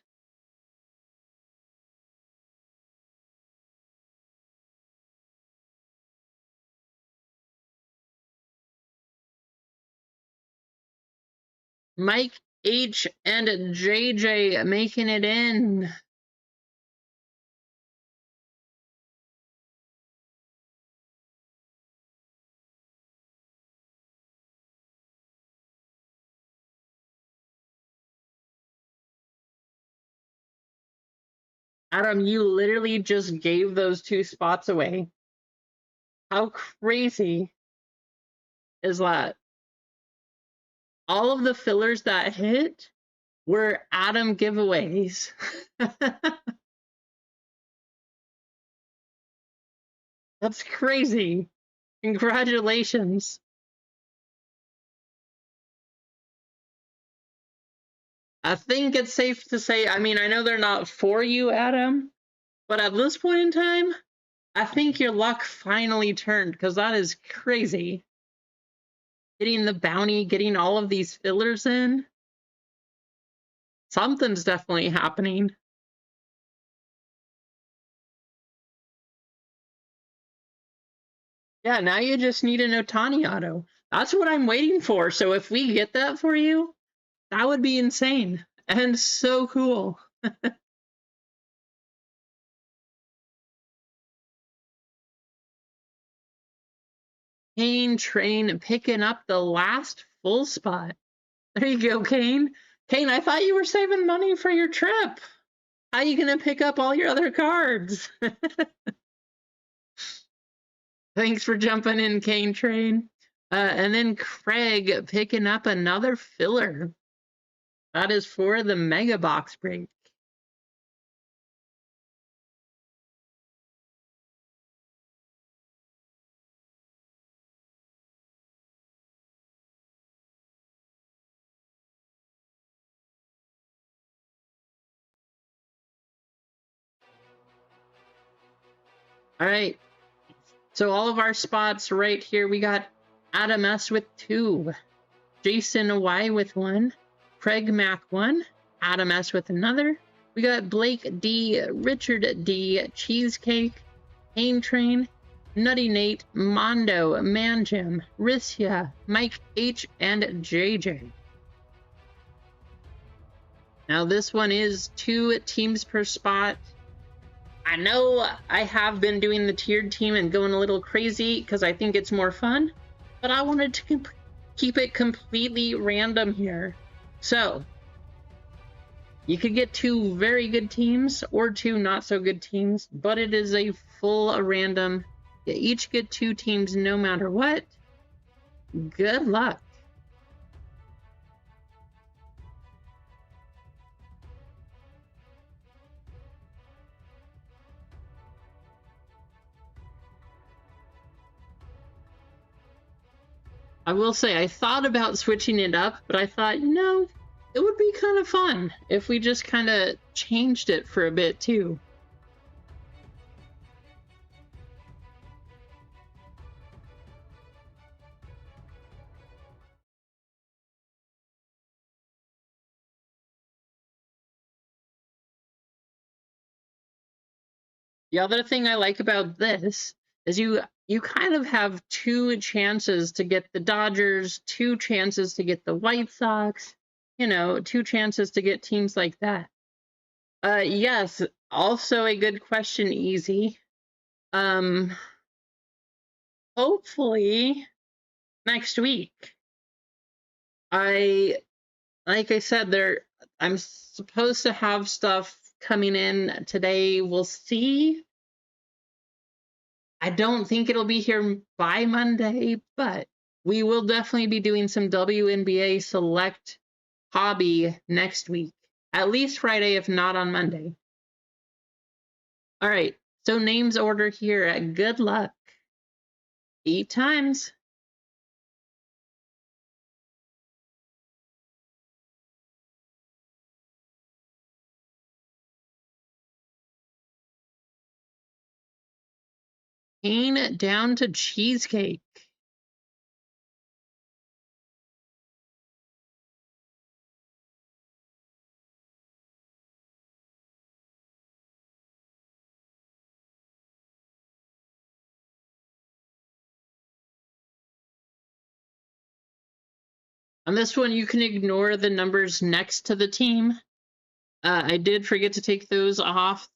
Mike H and JJ making it in. Adam, you literally just gave those 2 spots away. How crazy is that? All of the fillers that hit were Adam giveaways. That's crazy. Congratulations. I think it's safe to say, I mean, I know they're not for you, Adam, but at this point in time, I think your luck finally turned because that is crazy. Getting the bounty, getting all of these fillers in. Something's definitely happening. Yeah, now you just need an Otani auto. That's what I'm waiting for. So if we get that for you, that would be insane and so cool. Kane Train picking up the last full spot. There you go, Kane. Kane, I thought you were saving money for your trip. How are you going to pick up all your other cards? Thanks for jumping in, Kane Train. And then Craig picking up another filler. That is for the Mega Box break. All right. So all of our spots right here, we got Adam S with 2, Jason Y with 1, Craig Mac 1, Adam S with another. We got Blake D, Richard D, Cheesecake, Pain Train, Nutty Nate, Mondo, Manjim, Rissia, Mike H, and JJ. Now this one is 2 teams per spot. I know I have been doing the tiered team and going a little crazy because I think it's more fun, but I wanted to keep it completely random here. So you could get 2 very good teams or 2 not so good teams, but it is a full random. You each get 2 teams no matter what. Good luck. I will say, I thought about switching it up, but I thought, no, it would be kind of fun if we just kind of changed it for a bit too. The other thing I like about this is you kind of have 2 chances to get the Dodgers, 2 chances to get the White Sox, 2 chances to get teams like that. Yes, also a good question, Easy. Hopefully next week. Like I said, I'm supposed to have stuff coming in today. We'll see. I don't think it'll be here by Monday, but we will definitely be doing some WNBA Select hobby next week. At least Friday, if not on Monday. All right, so names order here. Good luck. 8 times. Cane down to Cheesecake. On this one, you can ignore the numbers next to the team. I did forget to take those off.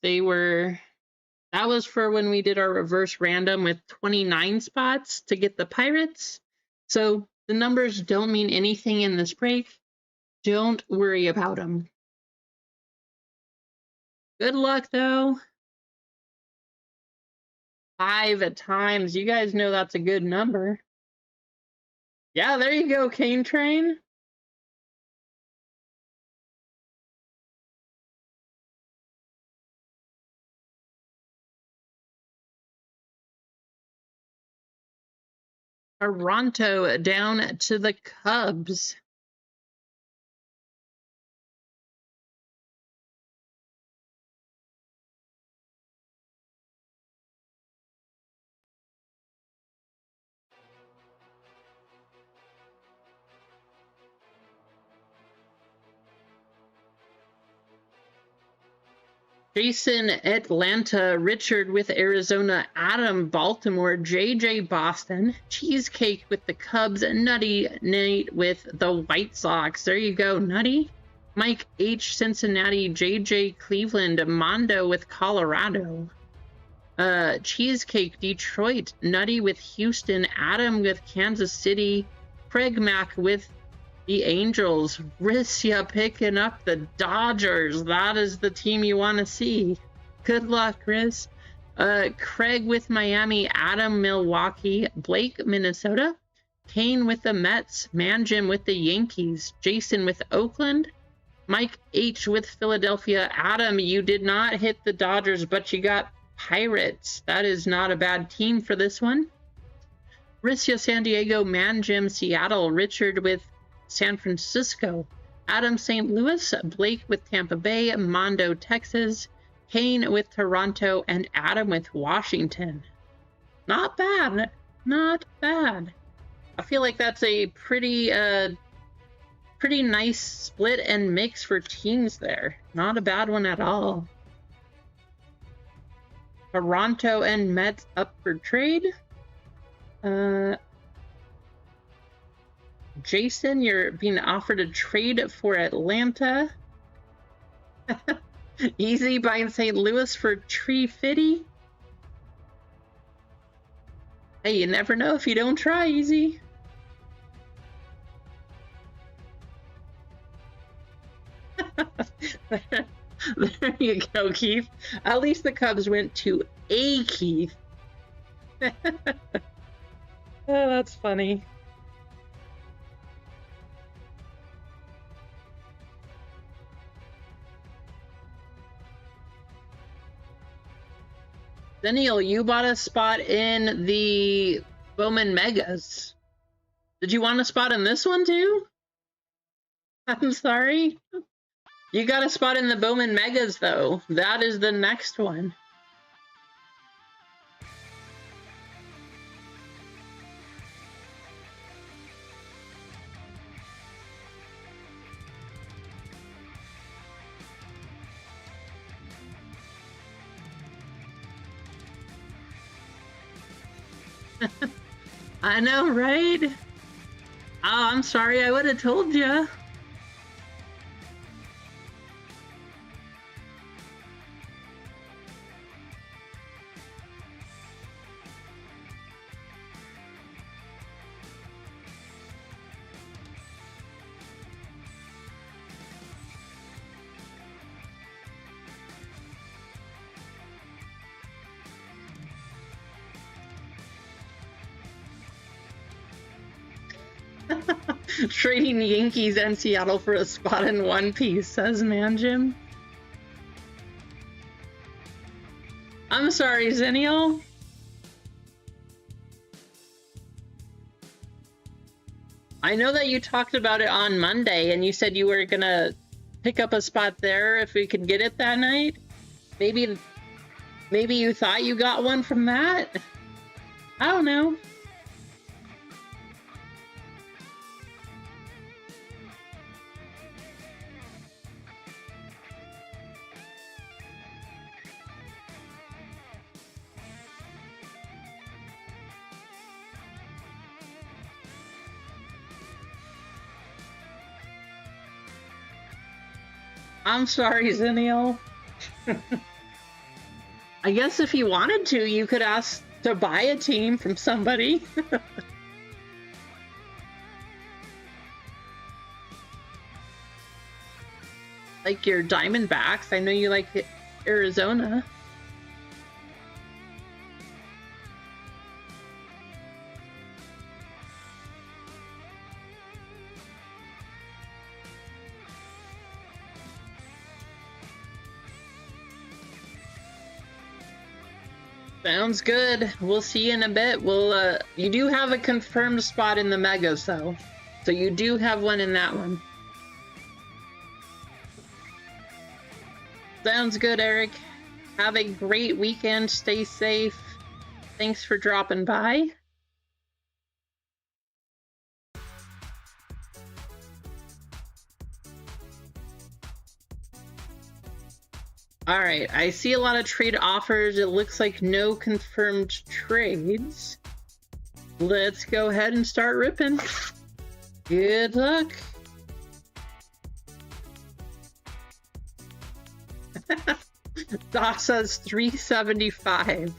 That was for when we did our reverse random with 29 spots to get the Pirates. So the numbers don't mean anything in this break. Don't worry about them. Good luck, though. 5 times. You guys know that's a good number. Yeah, there you go, Cane Train. Toronto down to the Cubs. Jason, Atlanta, Richard with Arizona, Adam, Baltimore, JJ, Boston, Cheesecake with the Cubs, Nutty, Nate with the White Sox. There you go, Nutty. Mike H, Cincinnati, JJ, Cleveland, Mondo with Colorado. Cheesecake, Detroit, Nutty with Houston, Adam with Kansas City, Craig Mack with the Angels. Rissia picking up the Dodgers. That is the team you want to see. Good luck, Chris. Craig with Miami, Adam, Milwaukee, Blake, Minnesota, Kane with the Mets, Manjim with the Yankees, Jason with Oakland, Mike H with Philadelphia. Adam, you did not hit the Dodgers, but you got Pirates. That is not a bad team for this one. Rissia, San Diego, Manjim, Seattle, Richard with San Francisco, Adam, St. Louis, Blake with Tampa Bay, Mondo, Texas, Kane with Toronto, and Adam with Washington. Not bad. Not bad. I feel like that's a pretty nice split and mix for teams there. Not a bad one at all. Toronto and Mets up for trade. Jason, you're being offered a trade for Atlanta. Easy buying St. Louis for Tree Fitty. Hey, you never know if you don't try, Easy. There you go, Keith. At least the Cubs went to a Keith. Oh, that's funny. Daniel, you bought a spot in the Bowman Megas. Did you want a spot in this one too? I'm sorry. You got a spot in the Bowman Megas though. That is the next one. I know, right? Oh, I'm sorry, I would have told you. Trading Yankees and Seattle for a spot in One Piece, says Manjim. I'm sorry, Zennial. I know that you talked about it on Monday, and you said you were gonna pick up a spot there if we could get it that night. Maybe you thought you got one from that? I don't know. I'm sorry, Zennial. I guess if you wanted to, you could ask to buy a team from somebody. Like your Diamondbacks. I know you like Arizona. Sounds good. We'll see you in a bit. You do have a confirmed spot in the Megas, though. So you do have one in that one. Sounds good, Eric. Have a great weekend. Stay safe. Thanks for dropping by. All right, I see a lot of trade offers. It looks like no confirmed trades. Let's go ahead and start ripping. Good luck. Doc says 375.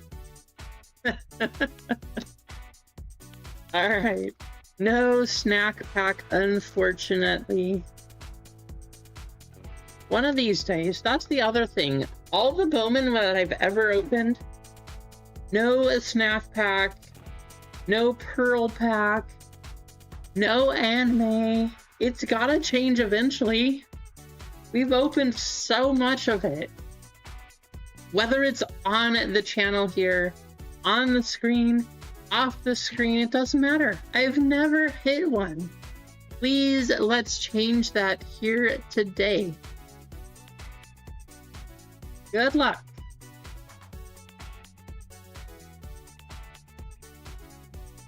All right, no snack pack, unfortunately. One of these days, that's the other thing. All the Bowman that I've ever opened, no snack pack, no pearl pack, no anime. It's gotta change eventually. We've opened so much of it. Whether it's on the channel here, on the screen, off the screen, it doesn't matter. I've never hit one. Please, let's change that here today. Good luck.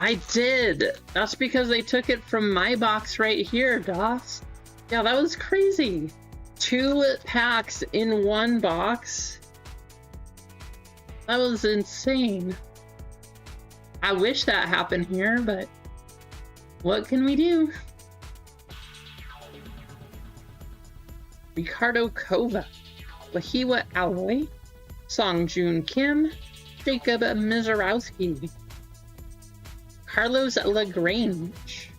I did. That's because they took it from my box right here, DOS. Yeah, that was crazy. 2 packs in 1 box. That was insane. I wish that happened here, but what can we do? Ricardo Kova, Wahiwa Alloy, Song Joon Kim, Jacob Mizorowski, Carlos Lagrange,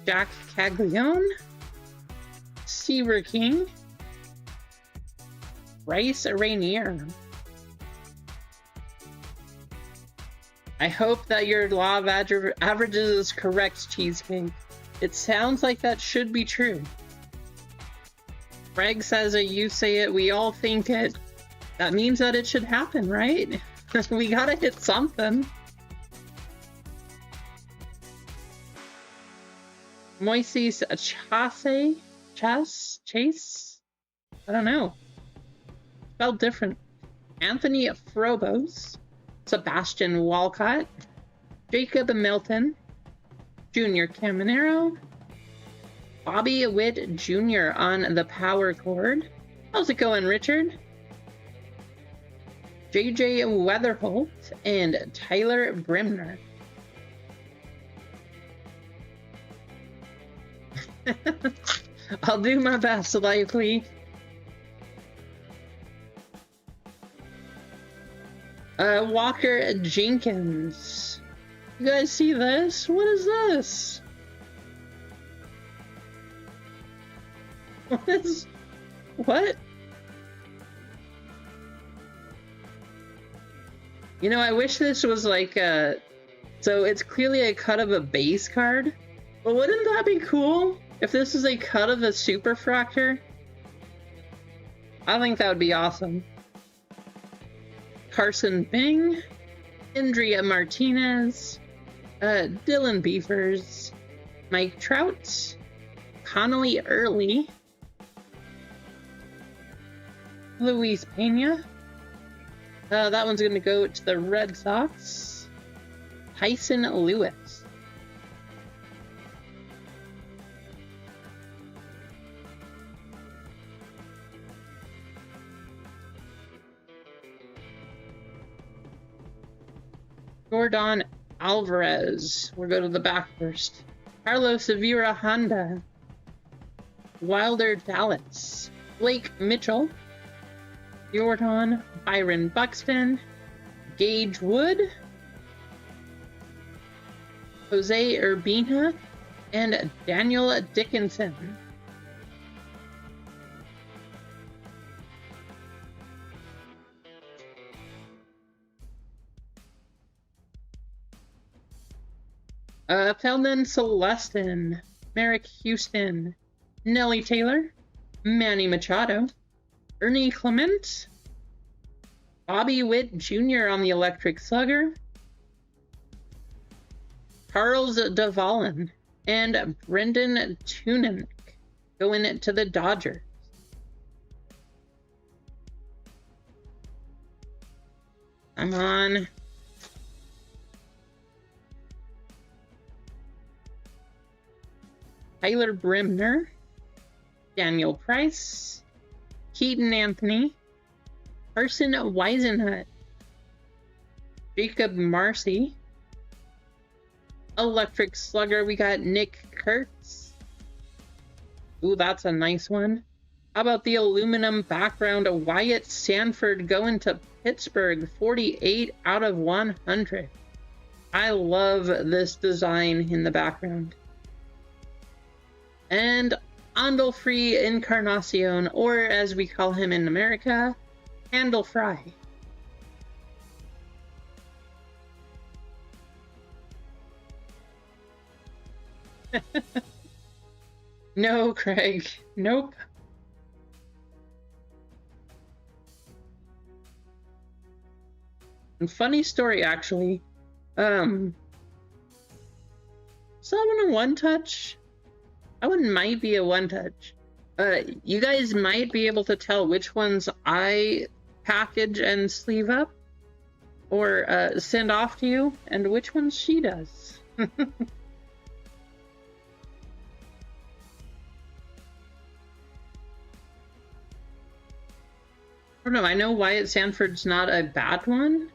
Jack Caglione, Seaver King, Rice Rainier. I hope that your law of averages is correct, Cheesecake. It sounds like that should be true. Greg says that you say it, we all think it. That means that it should happen, right? We gotta hit something. Moises Chase? I don't know. Spelled different. Anthony Frobos, Sebastian Walcott, Jacob Milton, Junior Caminero, Bobby Witt Jr. on the power chord. How's it going, Richard? JJ Weatherholt and Tyler Brimner. I'll do my best, likely. Walker Jenkins. You guys see this? What is this? What? You know, I wish this was like so it's clearly a cut of a base card. But wouldn't that be cool if this is a cut of a superfractor? I think that would be awesome. Carson Bing, Andrea Martinez, Dylan Beavers, Mike Trout, Connolly Early, Luis Pena. That one's going to go to the Red Sox. Tyson Lewis. Jordan Alvarez. We'll go to the back first. Carlos Severa Honda. Wilder Dallas. Blake Mitchell. Jordan Byron Buxton. Gage Wood. Jose Urbina. And Daniel Dickinson. Feldman Celestin, Merrick Houston, Nellie Taylor, Manny Machado, Ernie Clement, Bobby Witt Jr. on the Electric Slugger. Charles Duvallin and Brendan Tunin going to the Dodgers. Come on. Tyler Brimner, Daniel Price, Keaton Anthony, Carson Weisenhut, Jacob Marcy. Electric Slugger, we got Nick Kurtz. Ooh, that's a nice one. How about the aluminum background of Wyatt Sanford going to Pittsburgh, 48 out of 100. I love this design in the background. And Andalfree Encarnacion, or as we call him in America, Handle Fry. No, Craig. Nope. And funny story, actually. Someone a one-touch? That one might be a one-touch. You guys might be able to tell which ones I package and sleeve up or send off to you, and which ones she does. I don't know, I know Wyatt Sanford's not a bad one.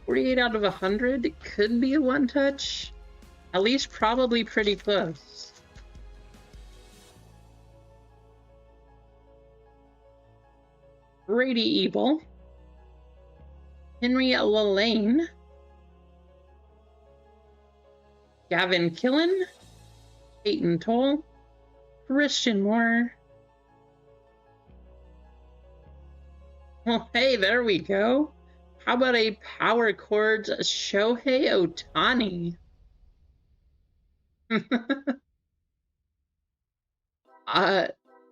48 out of 100, it could be a one-touch. At least probably pretty close. Brady Ebel. Henry Lalane. Gavin Killen. Peyton Toll. Christian Moore. Well, hey, there we go. How about a Power Chords Shohei Ohtani?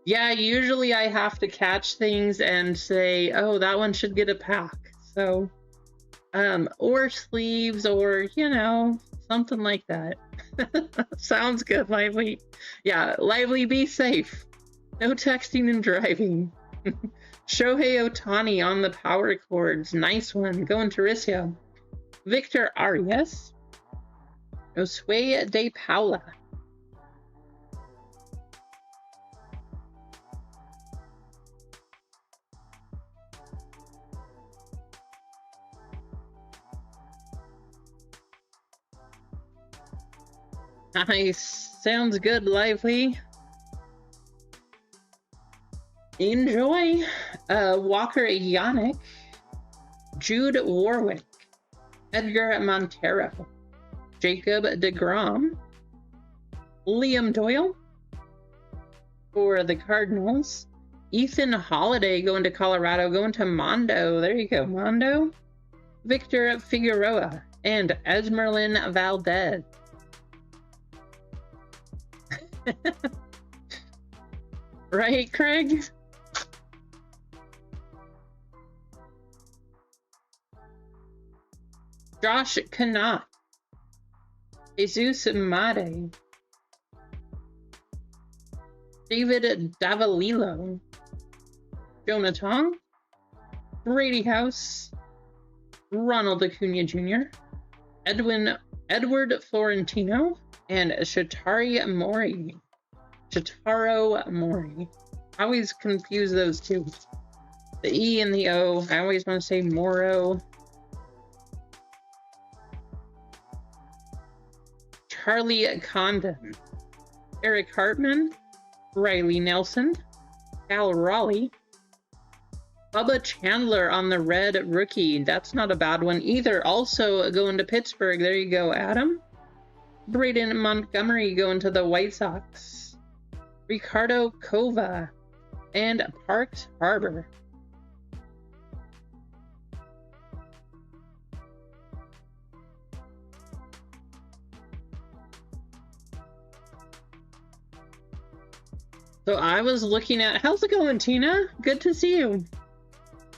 Yeah, usually I have to catch things and say, oh, that one should get a pack. So, or sleeves, or, you know, something like that. Sounds good, Lively. Yeah, Lively, be safe. No texting and driving. Shohei Ohtani on the Power Chords. Nice one. Going to Rissia. Victor Arias. Josue De Paula. Nice. Sounds good, Lively. Enjoy. Walker Yannick. Jude Warwick. Edgar Montero. Jacob DeGrom. Liam Doyle. For the Cardinals. Ethan Holiday going to Colorado, going to Mondo. There you go, Mondo. Victor Figueroa. And Esmeralyn Valdez. Right, Craig? Josh Kanat. Jesus Made. David Davalilo. Jonah Tong. Brady House. Ronald Acuna Jr. Edward Florentino. And Shatari Mori. Shataro Mori. I always confuse those two. The E and the O. I always want to say Moro. Charlie Condon. Eric Hartman. Riley Nelson. Cal Raleigh. Bubba Chandler on the red rookie. That's not a bad one either. Also going to Pittsburgh. There you go, Adam. Braden Montgomery going to the White Sox. Ricardo Cova. And Parks Harbor. So I was looking at, how's it going, Tina? Good to see you.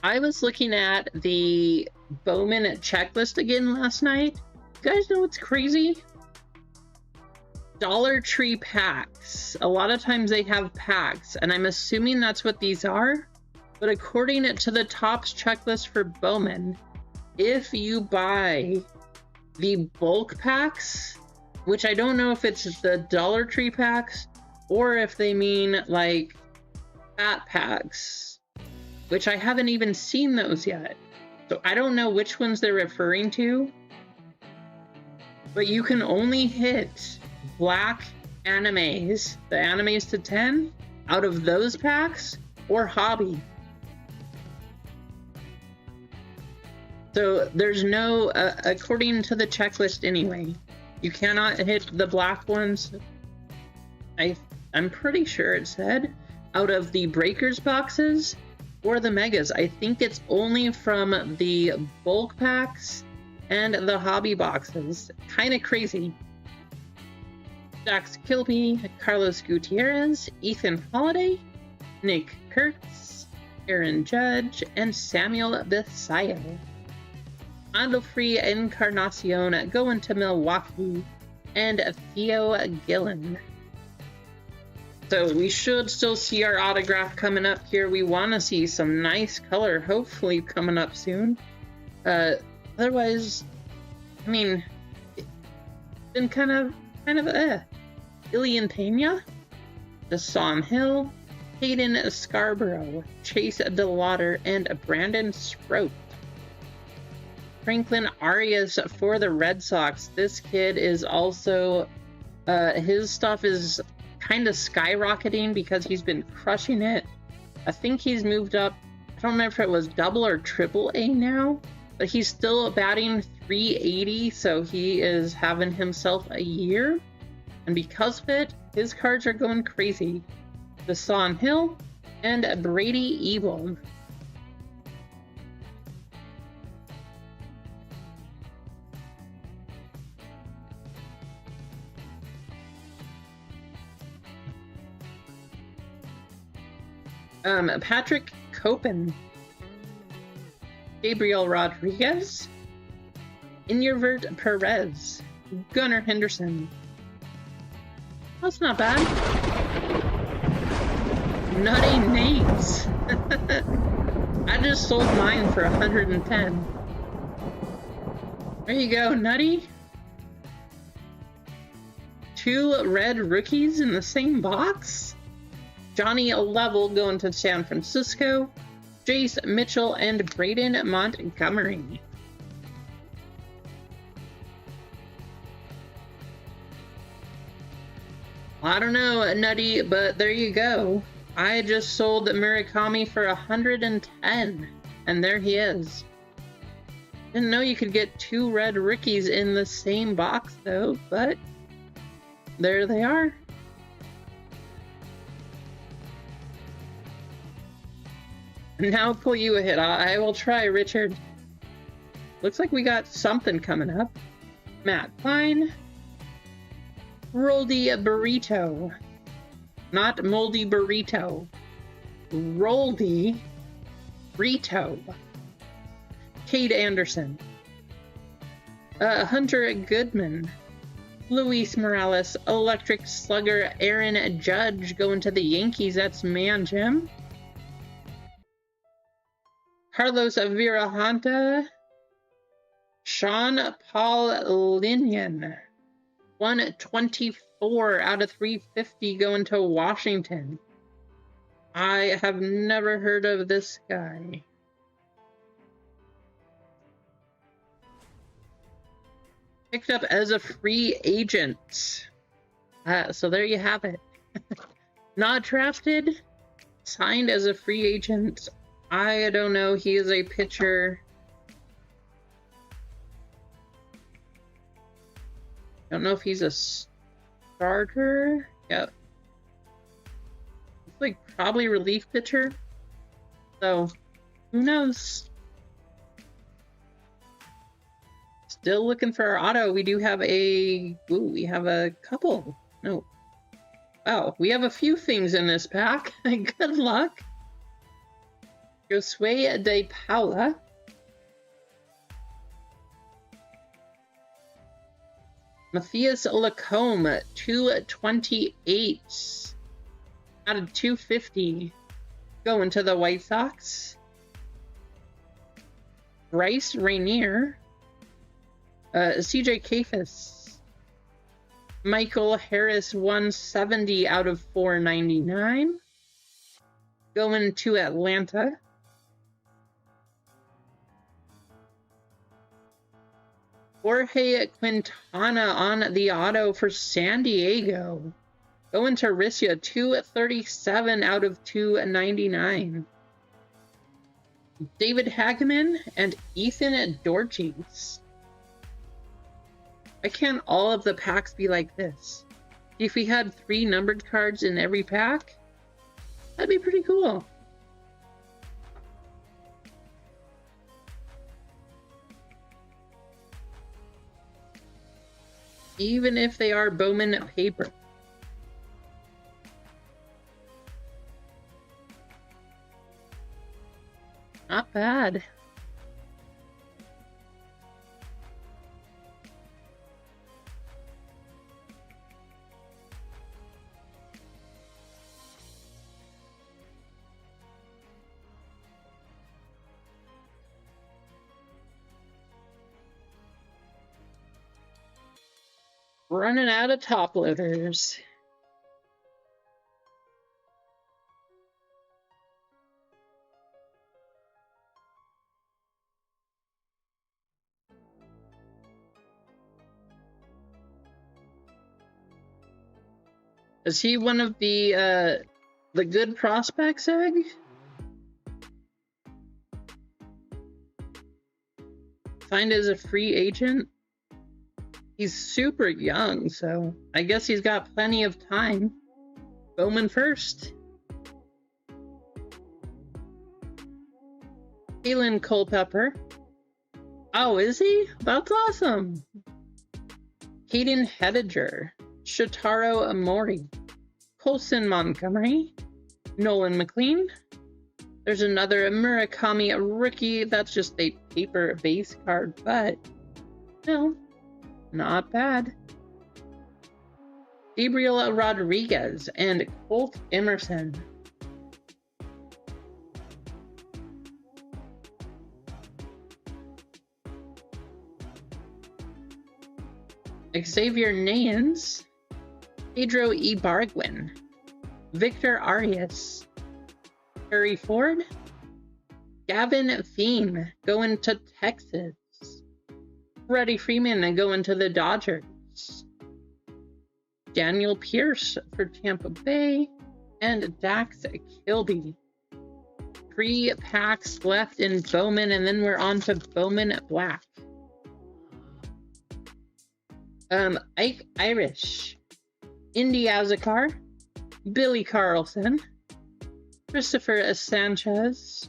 I was looking at the Bowman checklist again last night. You guys know what's crazy? Dollar Tree packs. A lot of times they have packs, and I'm assuming that's what these are. But according to the Topps checklist for Bowman, if you buy the bulk packs, which I don't know if it's the Dollar Tree packs or if they mean like fat packs, which I haven't even seen those yet. So I don't know which ones they're referring to, but you can only hit black animes, the animes to 10, out of those packs or hobby. So there's no, according to the checklist anyway, you cannot hit the black ones. I'm pretty sure it said out of the breakers boxes or the megas. I think it's only from the bulk packs and the hobby boxes. Kind of crazy. Dax Kilby, Carlos Gutierrez, Ethan Holiday, Nick Kurtz, Aaron Judge, and Samuel Bisayo. Free Encarnacion going to Milwaukee, and Theo Gillen. So we should still see our autograph coming up here. We want to see some nice color, hopefully coming up soon. Otherwise, I mean, it's been kind of Ilian Pena, Deshaun Hill, Hayden Scarborough, Chase DeLauder, and Brandon Sproat. Franklin Arias for the Red Sox. This kid is also, his stuff is kind of skyrocketing because he's been crushing it. I think he's moved up, I don't remember if it was double or triple A now, but he's still batting .380, so he is having himself a year. And because of it, his cards are going crazy. Deshaun Hill and Brady Evil. Patrick Copen, Gabriel Rodriguez, Inyvert Perez, Gunnar Henderson. That's not bad. Nutty Nates. I just sold mine for 110. There you go, Nutty. 2 red rookies in the same box? Johnny Level going to San Francisco, Jace Mitchell, and Braden Montgomery. I don't know, Nutty, but there you go. I just sold Murakami for 110, and there he is. Didn't know you could get 2 red rookies in the same box, though, but there they are. Now pull you a hit. I will try, Richard. Looks like we got something coming up. Matt Klein. Roldy Burrito. Not Moldy Burrito. Roldy Burrito. Cade Anderson. Hunter Goodman. Luis Morales. Electric Slugger. Aaron Judge going to the Yankees. That's Man Jim. Carlos Virahanta, Sean Paul Linian, 124 out of 350 going to Washington. I have never heard of this guy. Picked up as a free agent. So there you have it. Not drafted, signed as a free agent. I don't know, he is a pitcher. Don't know if he's a starter. Yep. It's like probably relief pitcher. So, who knows? Still looking for our auto. We do have we have a couple. No. Oh, we have a few things in this pack. Good luck. Josue de Paula. Matthias Lacombe, 228 out of 250. Going to the White Sox. Bryce Rainier. CJ Kafis. Michael Harris, 170 out of 499. Going to Atlanta. Jorge Quintana on the auto for San Diego. Going to Rissia, 237 out of 299. David Hageman and Ethan Dorjes. Why can't all of the packs be like this? If we had 3 numbered cards in every pack, that'd be pretty cool. Even if they are Bowman paper. Not bad. Running out of top loaders. Is he one of the good prospects, Egg? Signed as a free agent? He's super young, so I guess he's got plenty of time. Bowman first. Kalen Culpepper. Oh, is he? That's awesome. Hayden Hediger. Shotaro Amori. Colson Montgomery. Nolan McLean. There's another Murakami rookie. That's just a paper base card, but no. Not bad. Gabriel Rodriguez and Colt Emerson. Xavier Nayans. Pedro Ibargüen. Victor Arias. Harry Ford. Gavin Feem going to Texas. Freddie Freeman going to the Dodgers. Daniel Pierce for Tampa Bay. And Dax Kilby. 3 packs left in Bowman, and then we're on to Bowman Black. Ike Irish. Indy Azakar. Billy Carlson. Christopher Sanchez.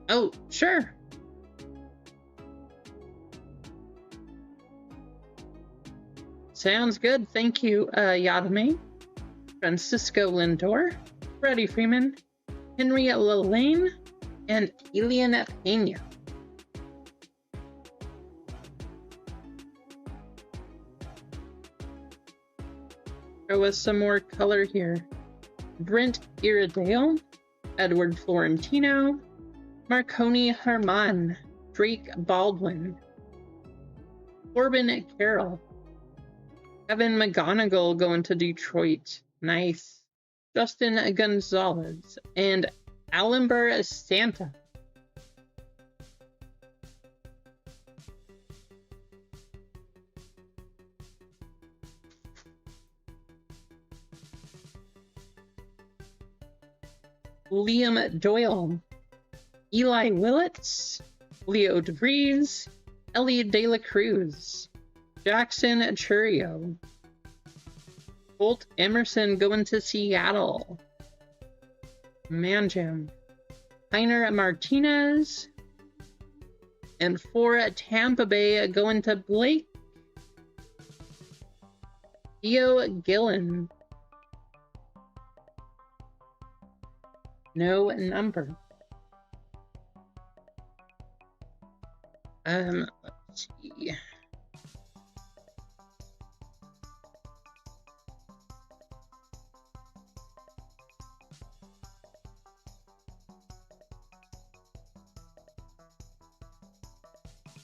Oh, sure. Sounds good. Thank you, Yadame. Francisco Lindor. Freddie Freeman. Henry Lillane. And Elian Pena. Throw us some more color here. Brent Iredale. Edward Florentino. Marconi Herman. Drake Baldwin. Corbin Carroll. Evan McGonigal going to Detroit. Nice. Justin Gonzalez. And Alimber Santa. Liam Doyle. Eli Willits. Leo DeVries. Elliot De La Cruz. Jackson Churio. Colt Emerson going to Seattle. Manjam. Heiner Martinez. And for Tampa Bay going to Blake. Theo Gillen. No number. Let's see.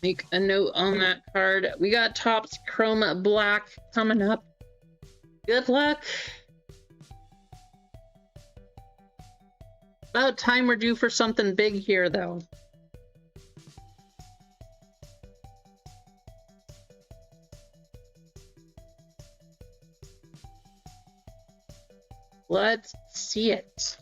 Make a note on that card. We got Topps Chrome Black coming up. Good luck. About time we're due for something big here, though. Let's see it.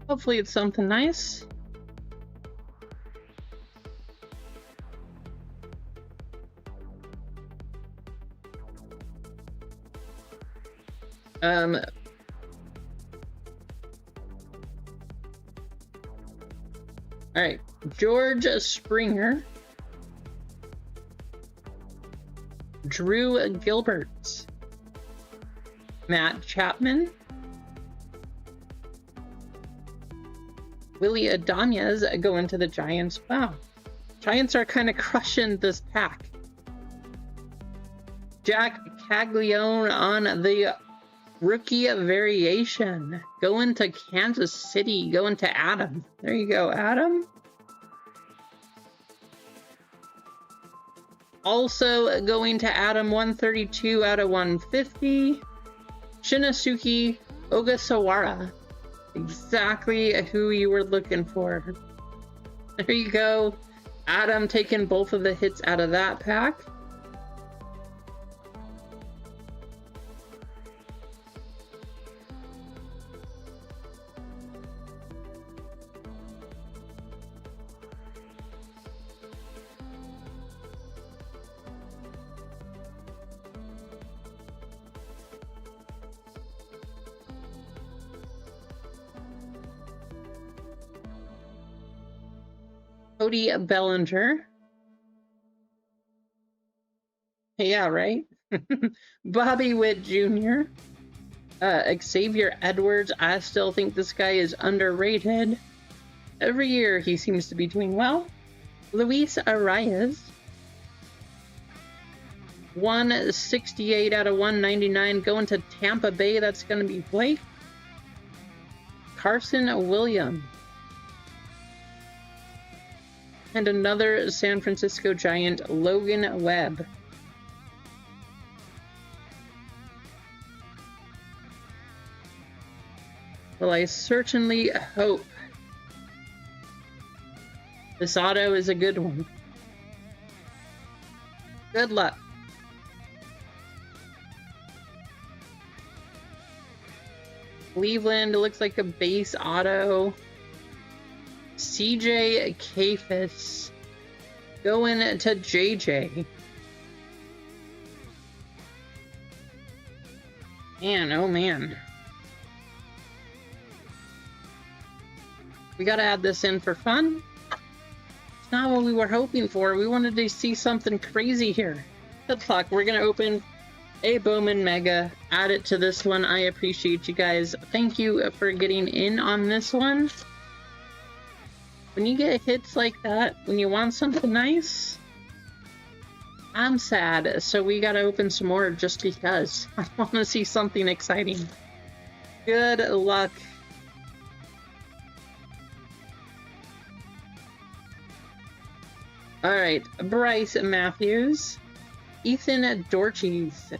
Hopefully it's something nice. All right, George Springer, Drew Gilbert, Matt Chapman, Willie Adamias going to the Giants. Wow, Giants are kind of crushing this pack. Jack Caglione on the rookie variation. Going to Kansas City. Going to Adam. There you go, Adam. Also going to Adam, 132 out of 150. Shinosuke Ogasawara. Exactly who you were looking for. There you go. Adam taking both of the hits out of that pack. Cody Bellinger. Yeah, right? Bobby Witt Jr. Xavier Edwards. I still think this guy is underrated. Every year he seems to be doing well. Luis Arias. 168 out of 199 going to Tampa Bay. That's going to be Blake. Carson Williams. And another San Francisco Giant, Logan Webb. Well, I certainly hope this auto is a good one. Good luck. Cleveland, it looks like a base auto. CJ Kafis going to JJ. Man, oh man. We gotta add this in for fun. It's not what we were hoping for. We wanted to see something crazy here. Good luck. We're gonna open a Bowman Mega. Add it to this one. I appreciate you guys. Thank you for getting in on this one. When you get hits like that, when you want something nice, I'm sad. So we gotta open some more just because. I want to see something exciting. Good luck. All right, Bryce Matthews, Ethan Dorches,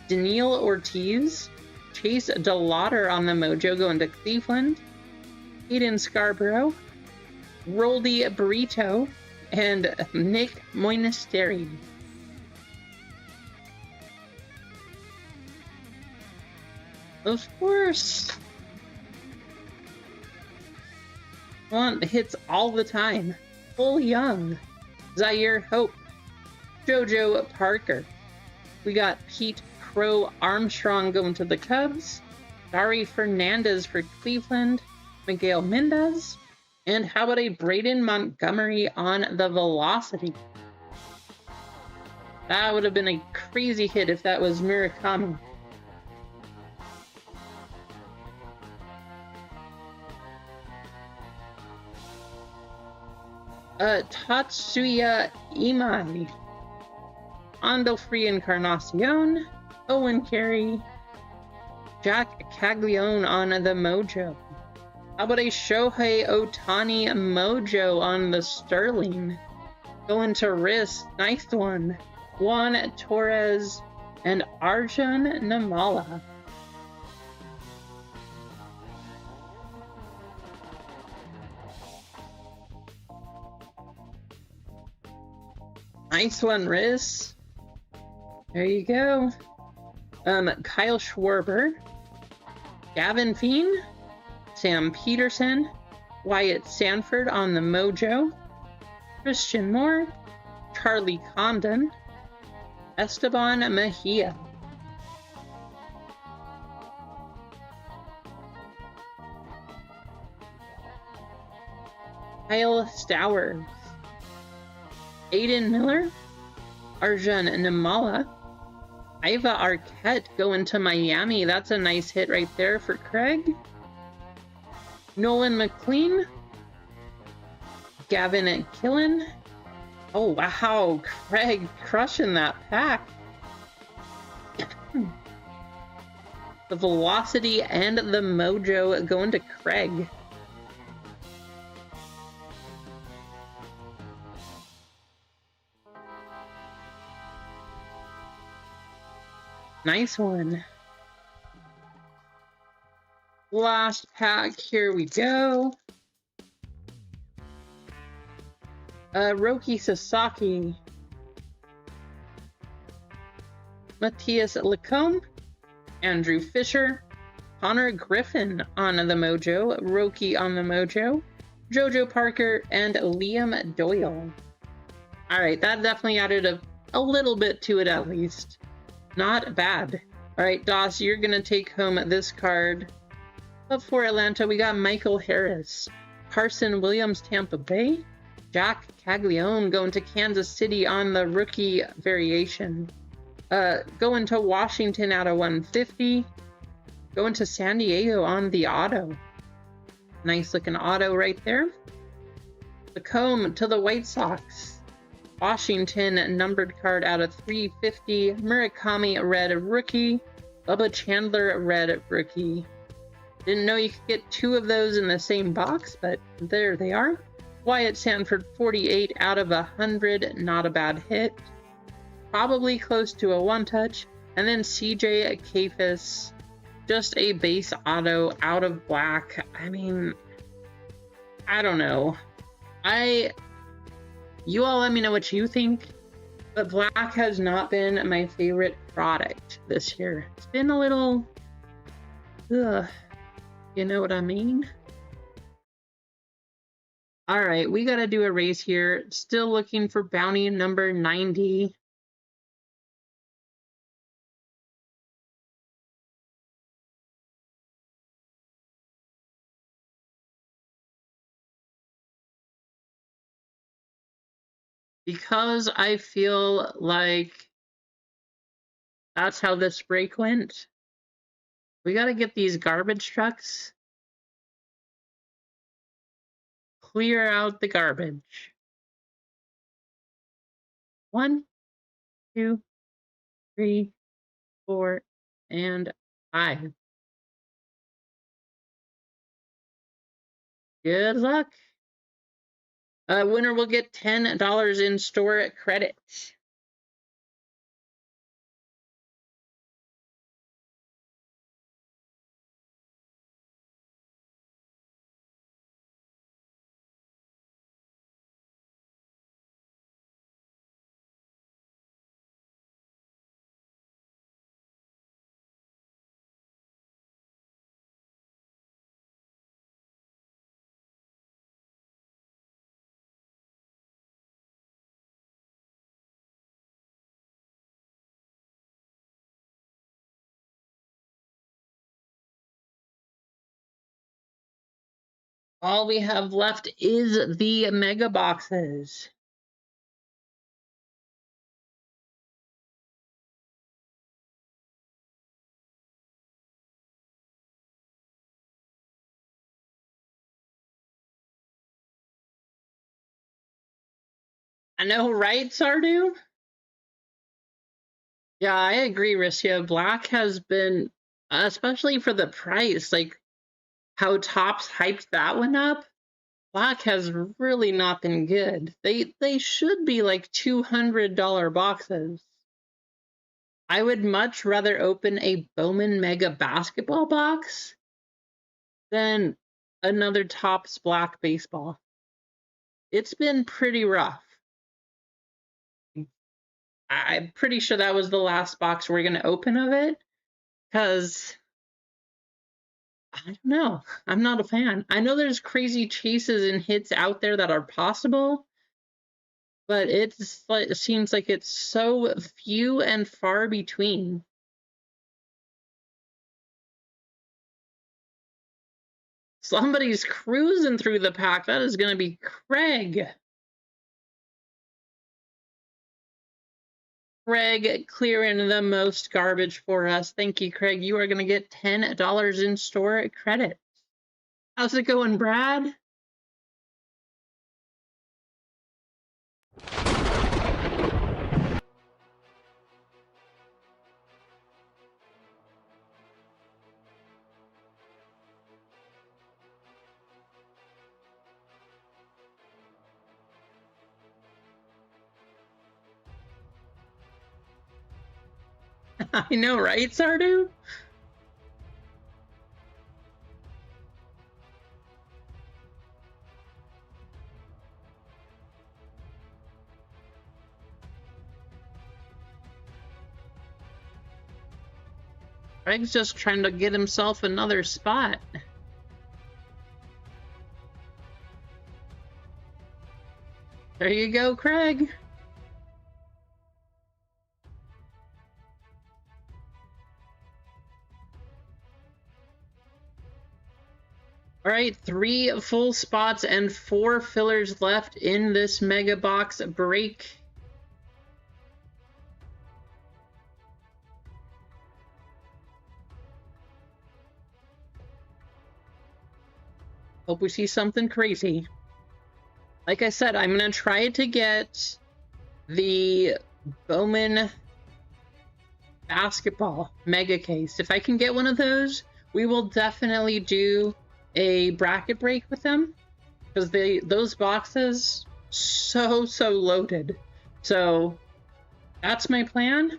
Daniil Ortiz, Chase DeLauder on the Mojo going to Cleveland, Aiden Scarborough, Roldy Burrito, and Nick Moinesteri. Of course. Want hits all the time. Full Young, Zaire Hope, JoJo Parker. We got Pete Crow Armstrong going to the Cubs, Dari Fernandez for Cleveland, Miguel Mendez, and how about a Braden Montgomery on the Velocity? That would have been a crazy hit if that was Murakami. Tatsuya Imai, Ando Free Encarnacion, Owen Carey, Jack Caglione on the Mojo. How about a Shohei Ohtani Mojo on the Sterling? Going to Riss, nice one. Juan Torres and Arjun Namala. Nice one, Riz. There you go. Kyle Schwarber, Gavin Feen, Sam Peterson, Wyatt Sanford on the Mojo, Christian Moore, Charlie Condon, Esteban Mejia. Kyle Stowers, Aiden Miller, Arjun Namala, Iva Arquette going to Miami. That's a nice hit right there for Craig. Nolan McLean, Gavin Killen. Oh, wow, Craig crushing that pack. The Velocity and the Mojo going to Craig. Nice one. Last pack, here we go. Roki Sasaki, Matthias Lacombe, Andrew Fisher, Connor Griffin on the Mojo, Roki on the Mojo, JoJo Parker, and Liam Doyle. All right, that definitely added a little bit to it at least. Not bad. All right, Doss, you're going to take home this card. But for Atlanta, we got Michael Harris, Carson Williams, Tampa Bay, Jack Caglione going to Kansas City on the rookie variation. Going to Washington out of 150. Going to San Diego on the auto. Nice looking auto right there. The comb to the White Sox. Washington numbered card out of 350. Murakami red rookie. Bubba Chandler red rookie. Didn't know you could get two of those in the same box, but there they are. Wyatt Sanford 48 out of 100. Not a bad hit. Probably close to a one-touch. And then CJ Kafis. Just a base auto out of black. I mean, I don't know. You all let me know what you think, but black has not been my favorite product this year. It's been a little, ugh, you know what I mean? All right, we got to do a race here. Still looking for bounty number 90. Because I feel like that's how this break went. We got to get these garbage trucks. Clear out the garbage. 1, 2, 3, 4, and 5. Good luck. Winner will get $10 in store credit. All we have left is the mega boxes. I know, right, Sardu? Yeah, I agree, Rissia. Black has been, especially for the price, like how Topps hyped that one up. Black has really not been good. They should be like $200 boxes. I would much rather open a Bowman Mega basketball box than another Topps Black baseball. It's been pretty rough. I'm pretty sure that was the last box we're going to open of it, because I don't know. I'm not a fan. I know there's crazy chases and hits out there that are possible, but it seems like it's so few and far between. Somebody's cruising through the pack. That is going to be Craig. Craig clearing the most garbage for us. Thank you, Craig. You are going to get $10 in store credit. How's it going, Brad? I know, right, Sardu? Craig's just trying to get himself another spot. There you go, Craig. All right, 3 full spots and 4 fillers left in this mega box break. Hope we see something crazy. Like I said, I'm going to try to get the Bowman basketball mega case. If I can get one of those, we will definitely do a bracket break with them, because those boxes so loaded. So that's my plan.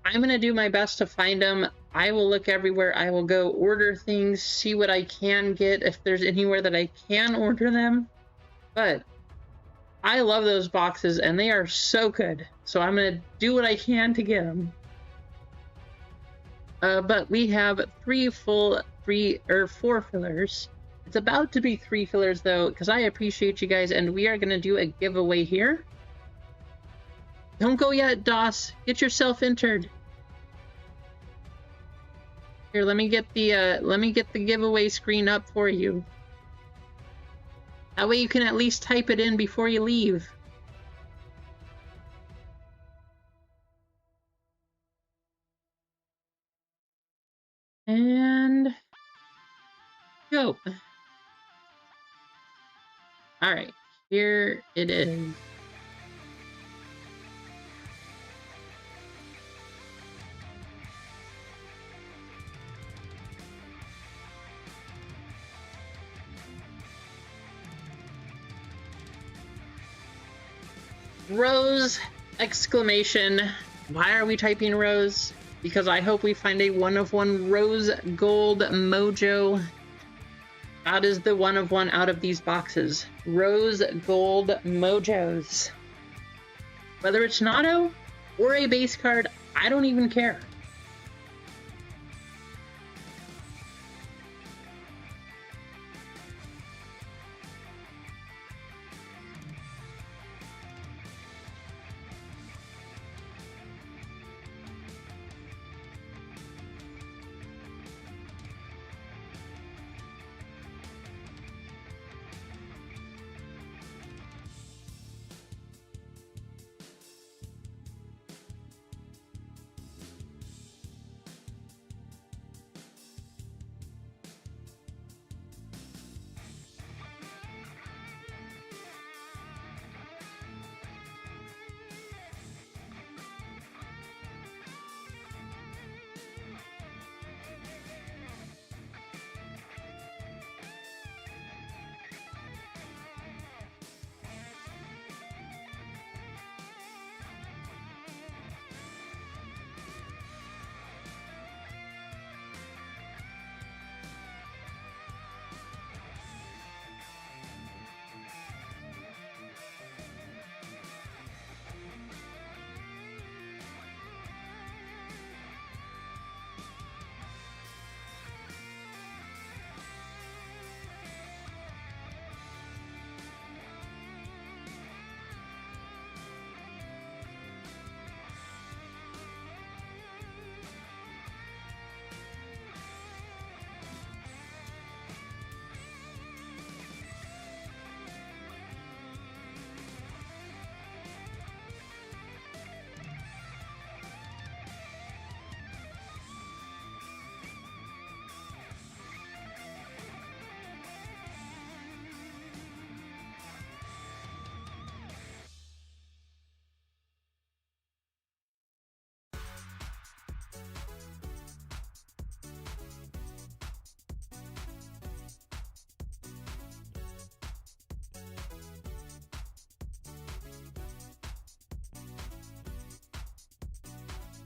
I'm gonna do my best to find them. I will look everywhere. I will go order things, see what I can get, if there's anywhere that I can order them. But I love those boxes and they are so good. So I'm gonna do what I can to get them. But we have 4 fillers. It's about to be 3 fillers though, because I appreciate you guys, and we are gonna do a giveaway here. Don't go yet, Doss. Get yourself entered. Here, let me get the giveaway screen up for you. That way you can at least type it in before you leave. And go. All right, here it is. Rose! Exclamation. Why are we typing Rose? Because I hope we find a 1-of-1 Rose Gold Mojo. That is the 1-of-1 out of these boxes. Rose Gold Mojos. Whether it's an auto or a base card, I don't even care.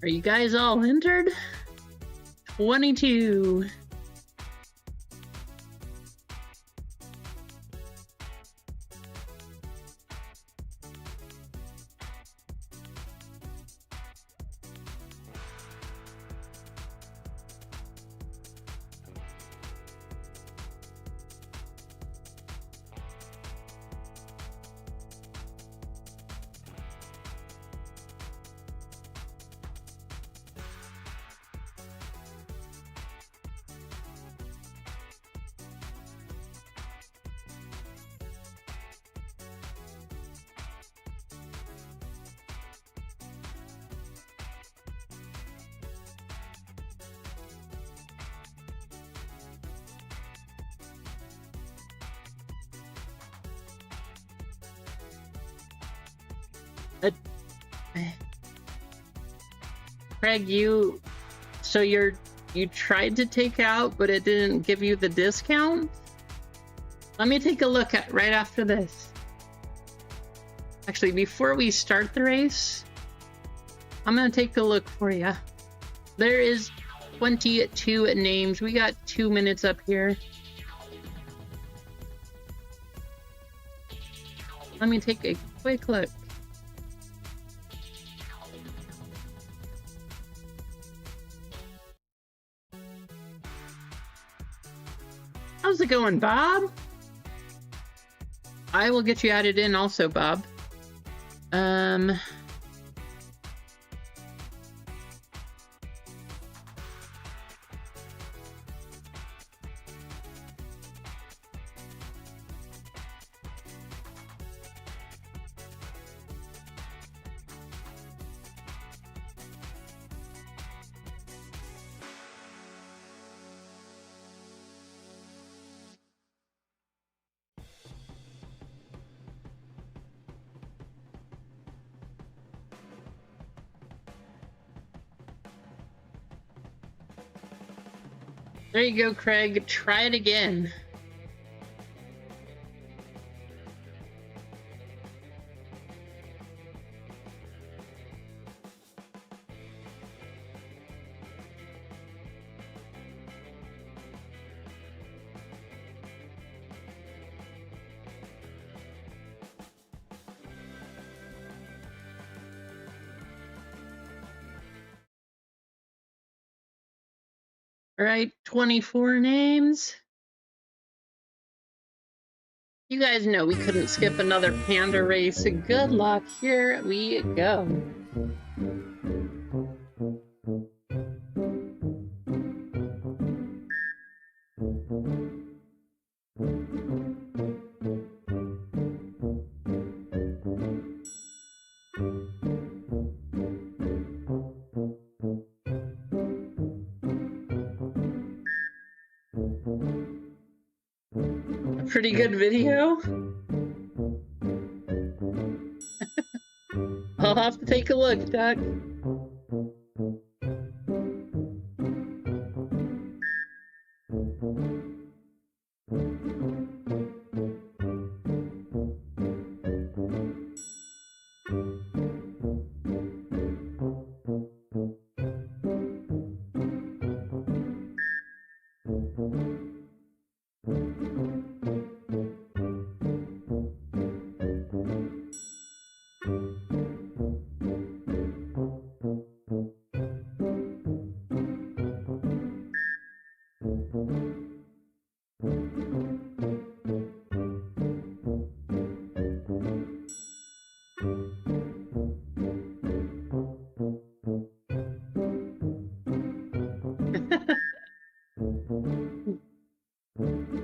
Are you guys all entered? 22. Craig, you tried to take out, but it didn't give you the discount? Let me take a look at right after this. Actually, before we start the race, I'm gonna take a look for you. There is 22 names. We got 2 minutes up here. Let me take a quick look. How's it going, Bob? I will get you added in also, Bob. There you go, Craig. Try it again. All right, 24 names. You guys know we couldn't skip another panda race. Good luck. Here we go. Pretty good video. I'll have to take a look, Doc.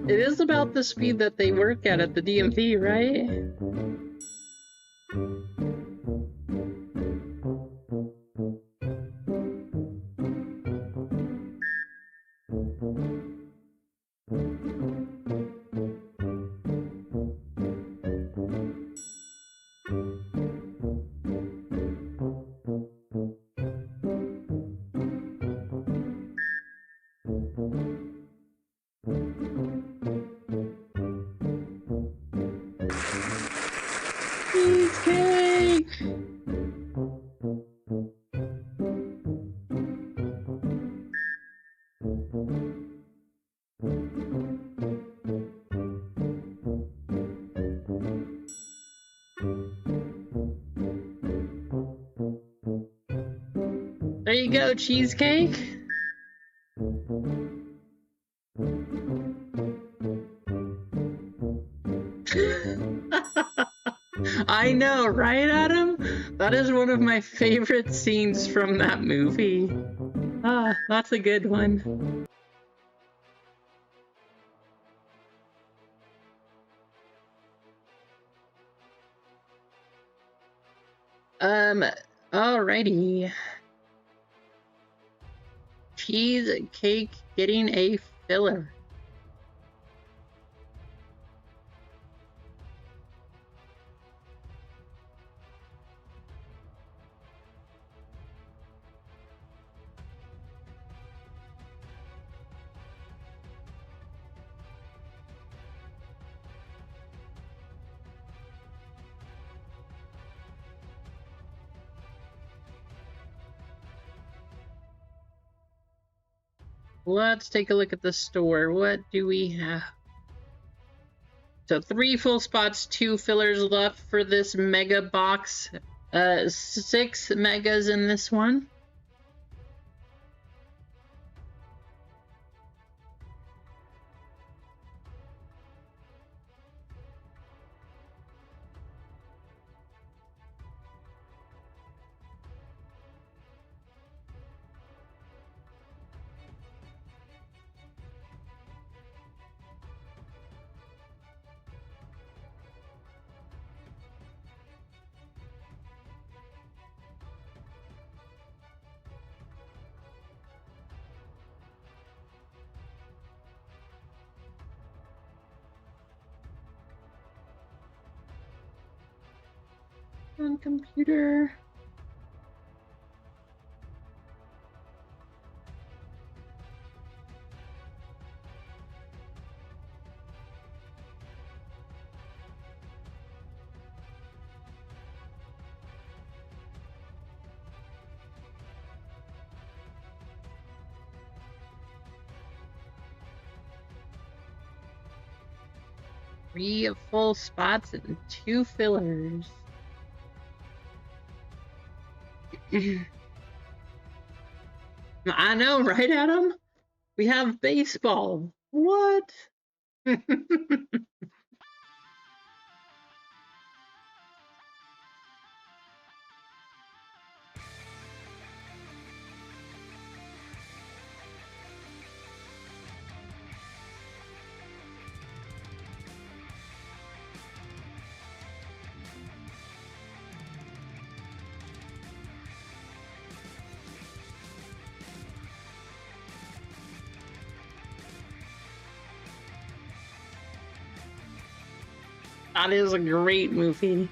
It is about the speed that they work at the DMV, right? Cheesecake! There you go, cheesecake. I know, right, Adam? That is one of my favorite scenes from that movie. Ah, that's a good one. Alrighty. Cheesecake getting a filler. Let's take a look at the store. What do we have? So 3 full spots, 2 fillers left for this mega box. 6 megas in this one. On computer. Three full spots and 2 fillers. I know, right, Adam? We have baseball. What? That is a great movie.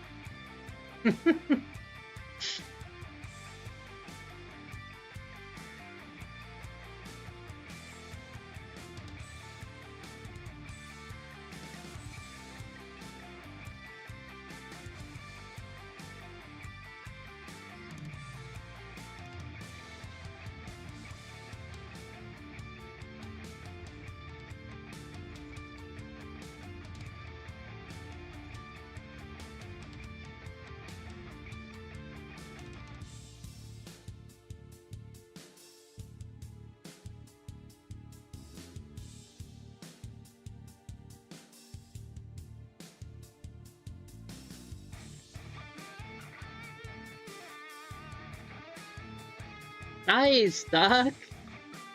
Nice, Doc.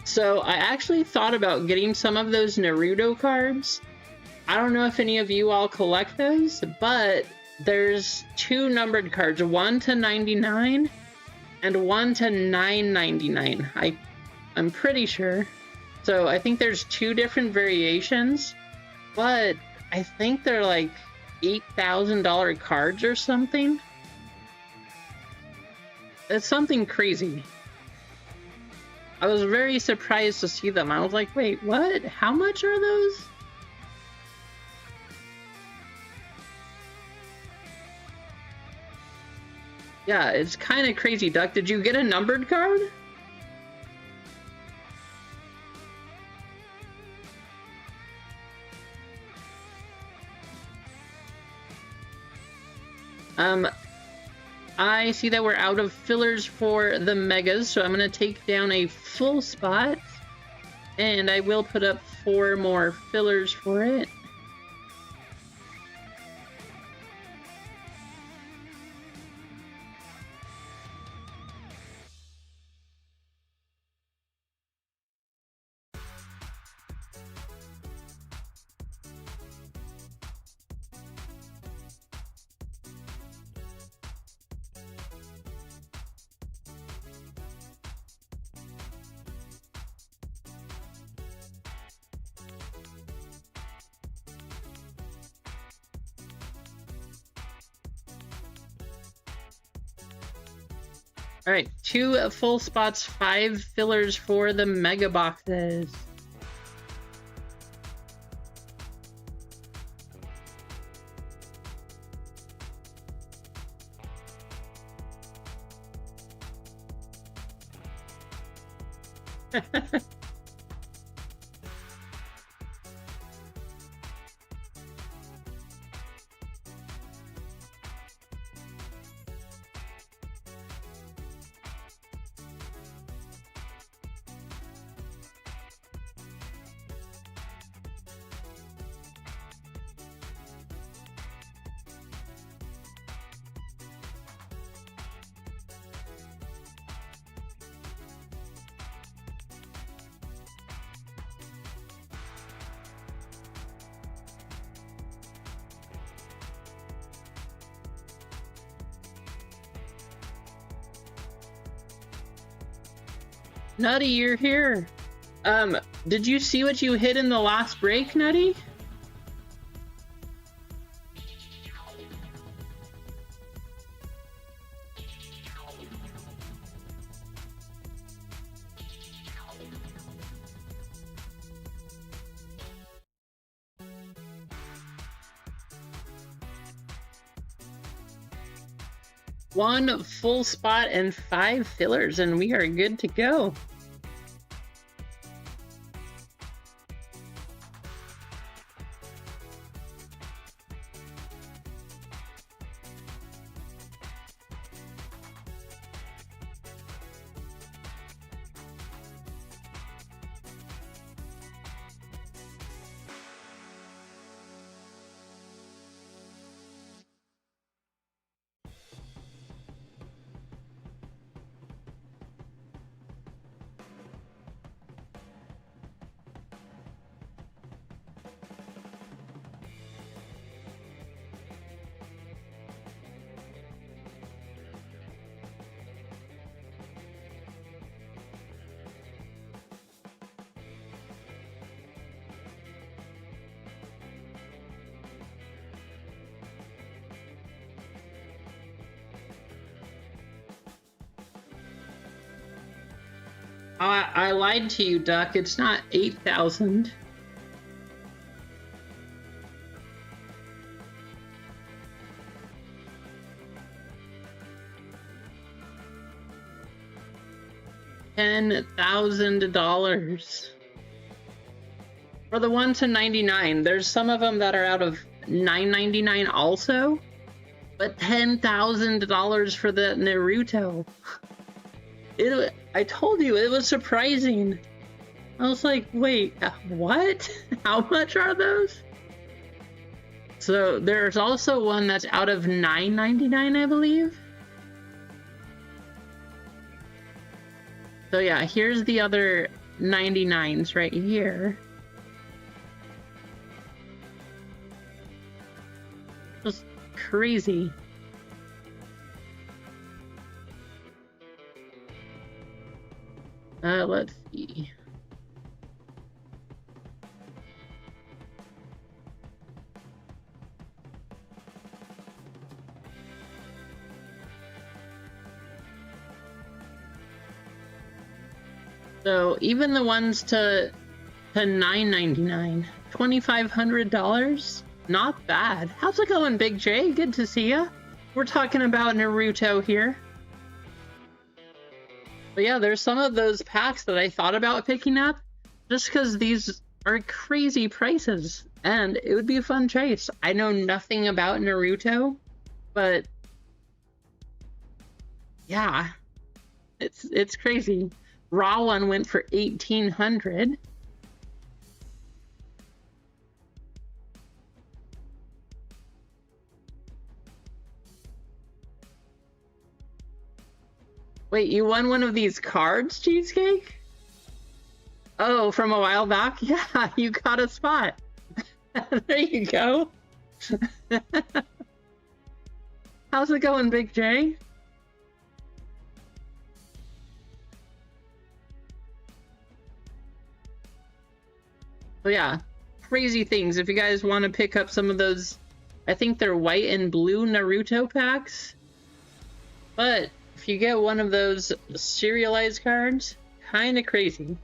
So I actually thought about getting some of those Naruto cards. I don't know if any of you all collect those, but there's 2 numbered cards, 1 to 99 and 1 to 999. I'm pretty sure. So I think there's 2 different variations, but I think they're like $8,000 cards or something. It's something crazy. I was very surprised to see them. I was like, wait, what? How much are those? Yeah, it's kind of crazy, Duck. Did you get a numbered card? I see that we're out of fillers for the megas, so I'm going to take down a full spot, and I will put up 4 more fillers for it. All right, 2 full spots, 5 fillers for the mega boxes. Nutty, you're here. Did you see what you hit in the last break, Nutty? One full spot and 5 fillers, and we are good to go. I lied to you, Duck. It's not 8,000. $10,000 for the 1 to 99. There's some of them that are out of $9.99 also, but $10,000 for the Naruto. I told you, it was surprising. I was like, wait, what? How much are those? So there's also one that's out of $9.99, I believe. So yeah, here's the other 99s right here. Just crazy. Let's see. So even the ones to $9.99, $2,500, not bad. How's it going, Big J? Good to see ya. We're talking about Naruto here. But yeah, there's some of those packs that I thought about picking up just because these are crazy prices and it would be a fun chase. I know nothing about Naruto, but Yeah, it's crazy. Raw one went for 1,800. Wait, you won one of these cards, Cheesecake? Oh, from a while back? Yeah, you got a spot. There you go. How's it going, Big J? So yeah, crazy things. If you guys want to pick up some of those, I think they're white and blue Naruto packs. But if you get one of those serialized cards, kind of crazy.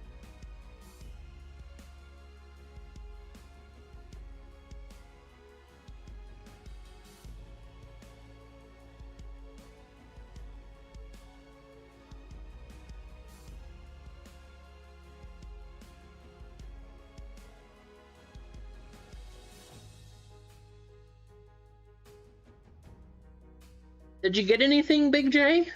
Did you get anything, Big J?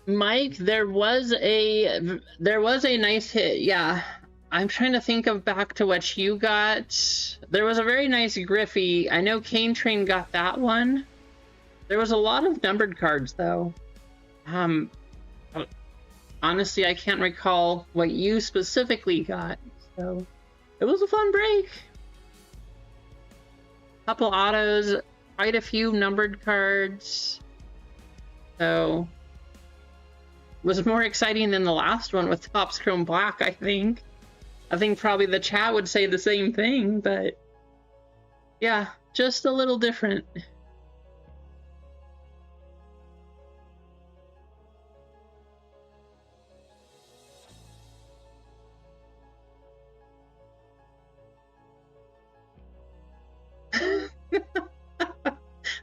Mike, there was a nice hit. Yeah, I'm trying to think of back to what you got. There was a very nice Griffey. I know Cane Train got that one. There was a lot of numbered cards though. Honestly, I can't recall what you specifically got. So it was a fun break. Couple autos, quite a few numbered cards. So it was more exciting than the last one with Topps Chrome Black, I think. I think probably the chat would say the same thing, but yeah, just a little different.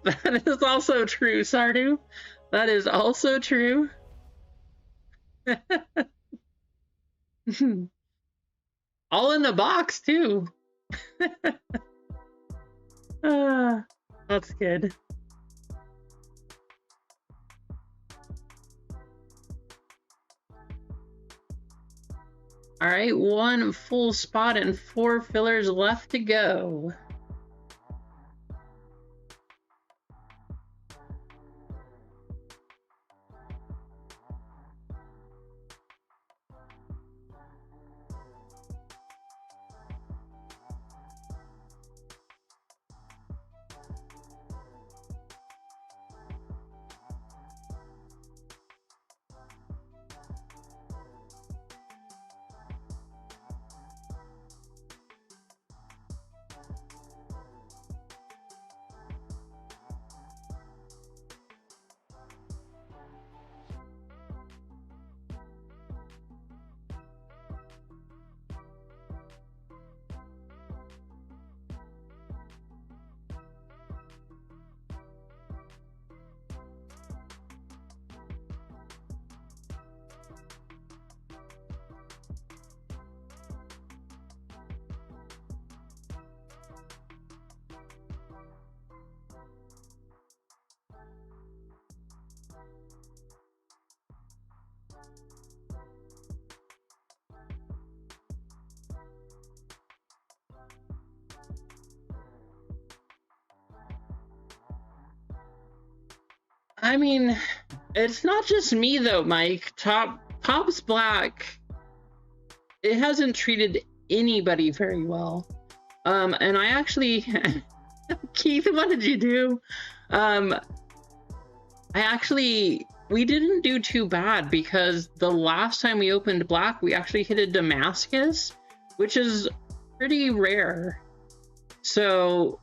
That is also true, Sardu. That is also true. All in the box, too. That's good. All right, one full spot and 4 fillers left to go. I mean, it's not just me though, Mike. Topps Black, it hasn't treated anybody very well. And I actually, Keith, what did you do? We didn't do too bad because the last time we opened Black, we actually hit a Damascus, which is pretty rare. So,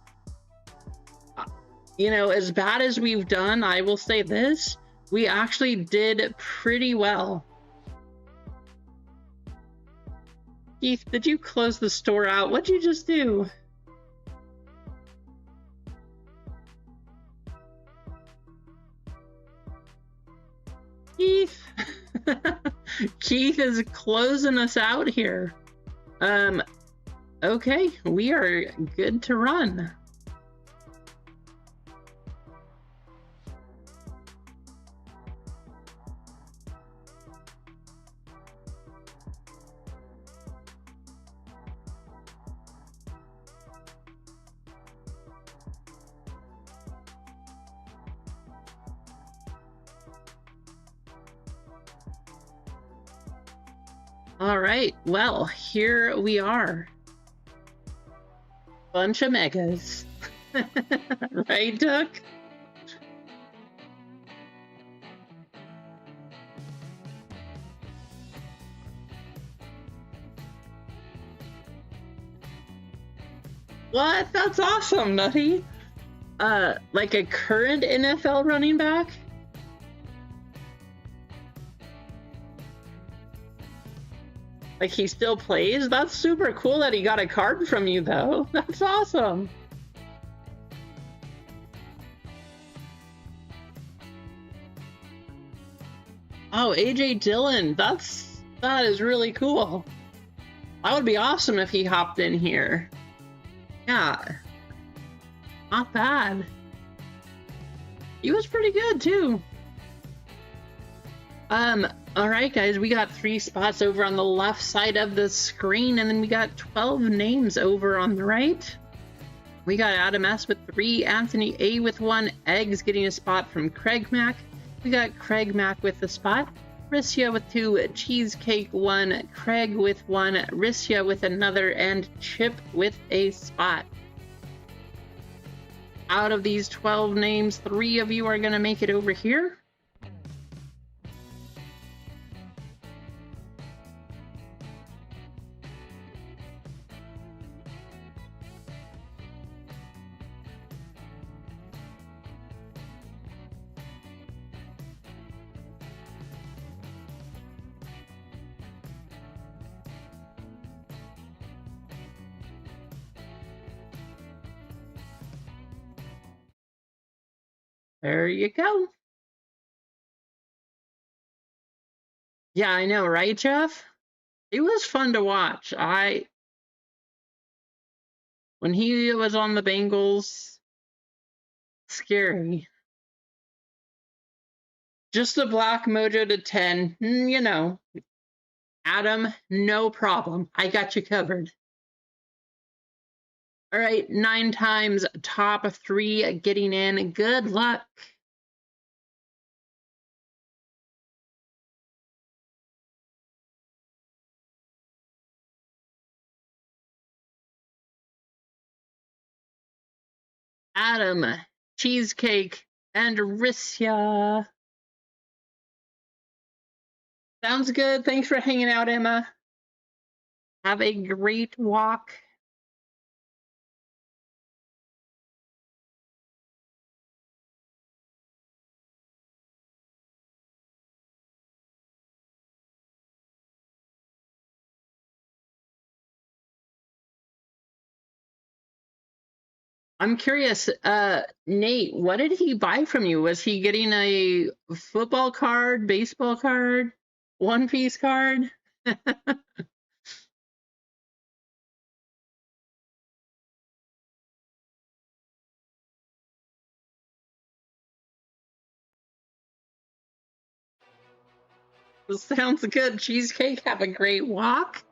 you know, as bad as we've done, I will say this, we actually did pretty well. Keith, did you close the store out? What'd you just do? Keith. Keith is closing us out here. Okay, we are good to run. All right, well, here we are. Bunch of megas. Right, Duck? What? That's awesome, Nutty. Like a current NFL running back? Like he still plays? That's super cool that he got a card from you, though. That's awesome. Oh, AJ Dillon. That is really cool. That would be awesome if he hopped in here. Yeah. Not bad. He was pretty good too. All right, guys, we got 3 spots over on the left side of the screen, and then we got 12 names over on the right. We got Adam S with 3, Anthony A with 1, Eggs getting a spot from Craig Mack. We got Craig Mack with a spot, Rissia with 2, Cheesecake 1, Craig with 1, Rissia with another, and Chip with a spot. Out of these 12 names, 3 of you are going to make it over here. There you go. Yeah, I know, right, Jeff? It was fun to watch. When he was on the Bengals, scary. Just a black mojo to 10, you know. Adam, no problem. I got you covered. All right, 9 times, top 3 getting in. Good luck. Adam, Cheesecake, and Rissia. Sounds good. Thanks for hanging out, Emma. Have a great walk. I'm curious, Nate, what did he buy from you? Was he getting a football card, baseball card, One Piece card? Sounds good. Cheesecake, have a great walk.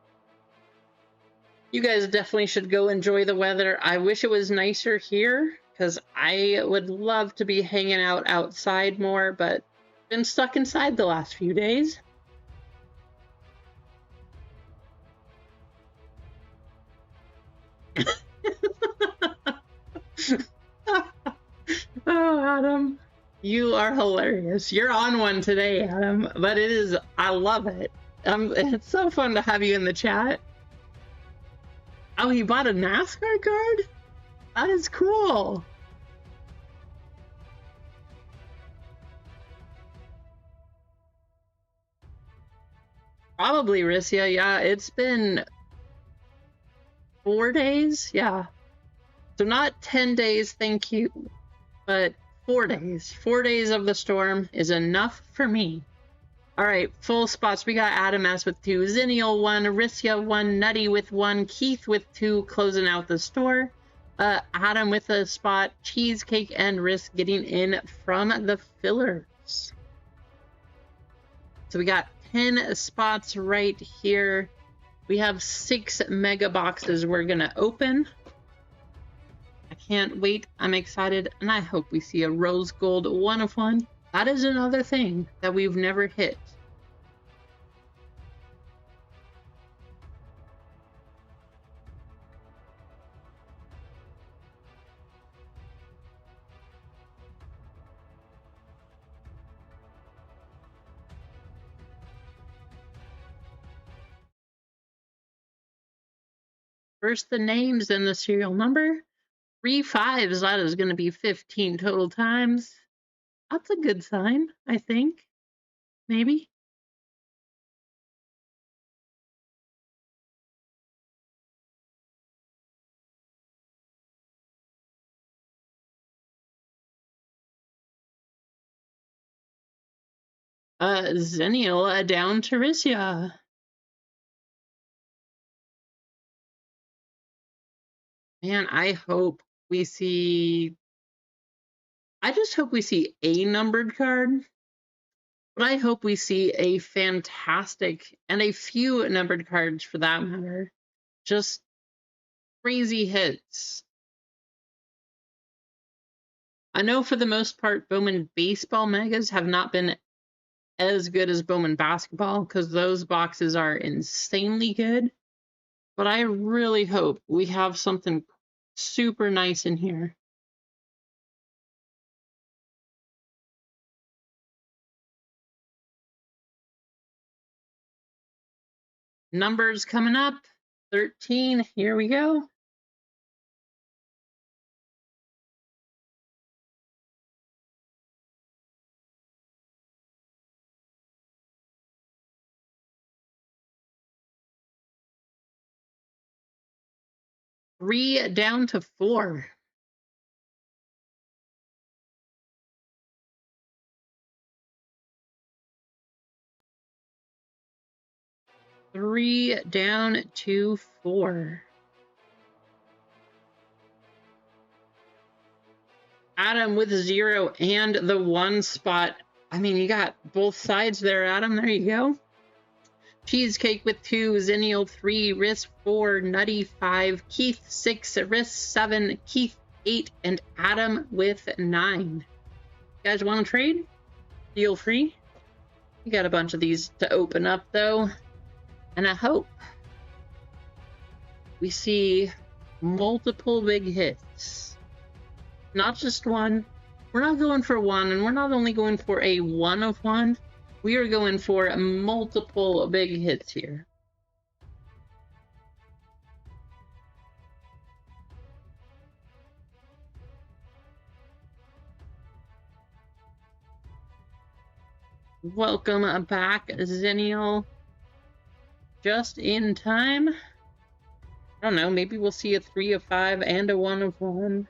You guys definitely should go enjoy the weather. I wish it was nicer here because I would love to be hanging out outside more, but been stuck inside the last few days. Oh, Adam, you are hilarious. You're on one today, Adam, but I love it. It's so fun to have you in the chat. Oh, he bought a NASCAR card? That is cool. Probably, Rissia. Yeah, it's been 4 days. Yeah. So not 10 days, thank you, but 4 days. 4 days of the storm is enough for me. All right, full spots. We got Adam S with 2, Zennial 1, Rissia 1, Nutty with 1, Keith with 2, closing out the store. Adam with a spot, Cheesecake and Risk getting in from the fillers. So we got 10 spots right here. We have 6 mega boxes we're gonna open. I can't wait. I'm excited, and I hope we see a rose gold 1 of 1. That is another thing that we've never hit. First the names, then the serial number. 3 5s, that is going to be 15 total times. That's a good sign, I think. Maybe. Zennial down to Rissia. Man, I hope we see... I just hope we see a numbered card. But I hope we see a fantastic, and a few numbered cards for that matter. Just crazy hits. I know for the most part, Bowman Baseball Megas have not been as good as Bowman Basketball because those boxes are insanely good. But I really hope we have something super nice in here. Numbers coming up. 13, here we go. Three down to 4. Three down to 4. Adam with 0 and the 1 spot. I mean, you got both sides there, Adam. There you go. Cheesecake with 2, Zennial 3, Risk 4, Nutty 5, Keith 6, Risk 7, Keith 8, and Adam with 9. You guys want to trade? Feel free. You got a bunch of these to open up, though. And I hope we see multiple big hits. Not just one. We're not going for one, and we're not only going for a 1 of 1. We are going for multiple big hits here. Welcome back, Zennial. Just in time. I don't know, maybe we'll see a 3 of 5 and a 1 of 1.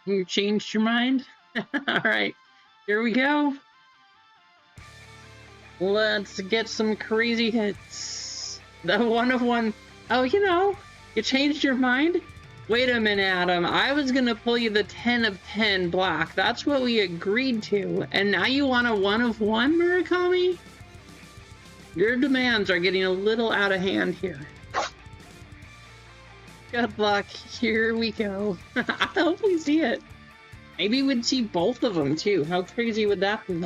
You changed your mind? All right, here we go. Let's get some crazy hits. The 1 of 1. Oh, you know, you changed your mind? Wait a minute, Adam. I was gonna pull you the 10 of 10 black. That's what we agreed to. And now you want a 1 of 1, Murakami? Your demands are getting a little out of hand here. Good luck. Here we go. I hope we see it. Maybe we'd see both of them, too. How crazy would that be?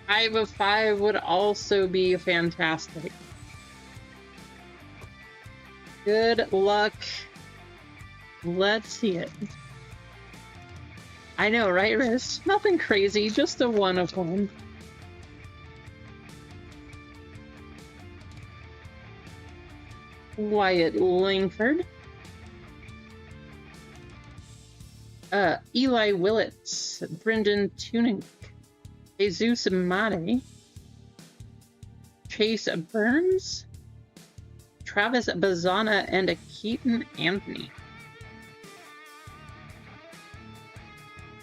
5 of 5 would also be fantastic. Good luck. Let's see it. I know, right, Riz? Nothing crazy, just a 1 of 1. Wyatt Langford. Eli Willits. Brendan Tunick. Jesus Mate. Chase Burns. Travis Bazana and Keaton Anthony.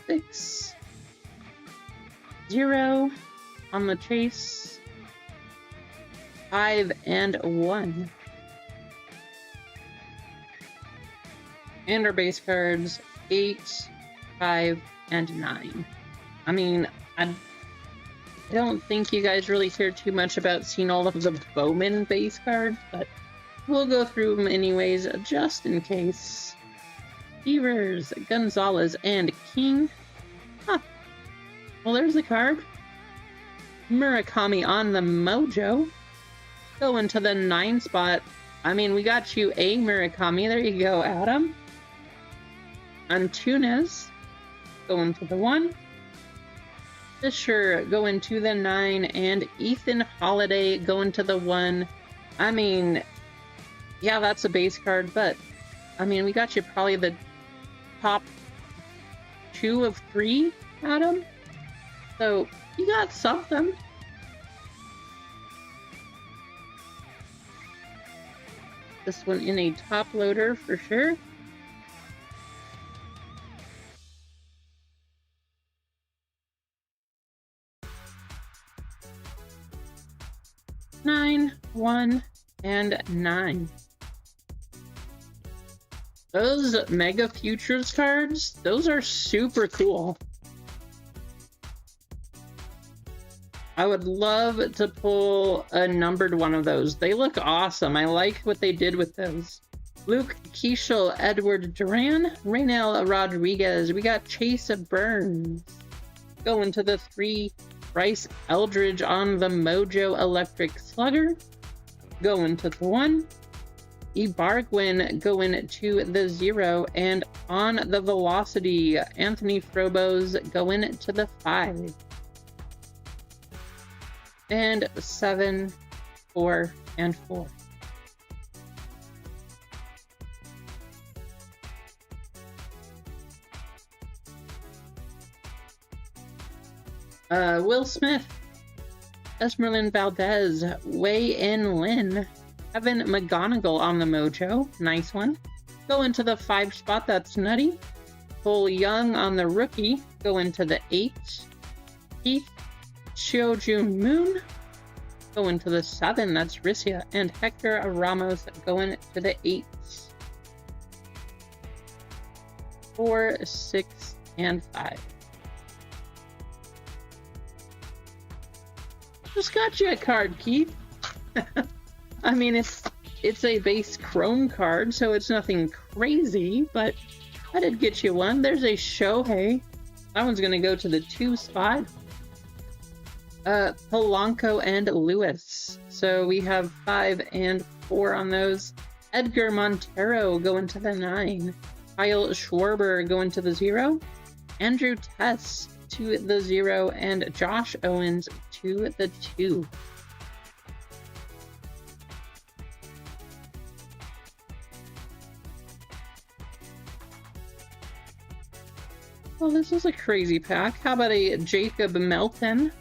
6. 0 on the chase. 5 and 1. And our base cards 8, 5, and 9. I mean, I don't think you guys really care too much about seeing all of the Bowman base cards, but we'll go through them anyways, just in case. Beavers, Gonzalez, and King. Huh. Well, there's the card. Murakami on the Mojo. Going to the 9 spot. I mean, we got you a Murakami. There you go, Adam. Antunes. Going to the 1. Fisher going to the 9. And Ethan Holiday going to the 1. I mean, yeah, that's a base card, but I mean, we got you probably the top 2 of 3, Adam. So you got something. This one in a top loader for sure. Nine, 1, and 9. Those Mega Futures cards, those are super cool. I would love to pull a numbered one of those. They look awesome. I like what they did with those. Luke Keishel, Edward Duran, Raynel Rodriguez. We got Chase Burns. Going to the 3. Bryce Eldridge on the Mojo Electric Slugger. Going to the 1. Ibargwin going to the 0. And on the Velocity, Anthony Frobos going to the 5. And 7, 4, and 4. Will Smith, Esmeralyn Valdez, Wei-In Lin, Evan McGonigal on the Mojo, nice one. Go into the 5 spot, that's nutty. Cole Young on the Rookie, go into the 8. Keith Chiojun Moon, go into the 7, that's Rissia. And Hector Ramos going to the 8. 4, 6, and 5. Just got you a card, Keith. I mean, it's a base Chrome card, so it's nothing crazy, but I did get you one. There's a Shohei. That one's gonna go to the 2 spot. Polanco and Lewis. So we have 5 and 4 on those. Edgar Montero going to the 9. Kyle Schwarber going to the 0. Andrew Tess to the 0. And Josh Owens to the 2. Well, this is a crazy pack. How about a Jacob Melton?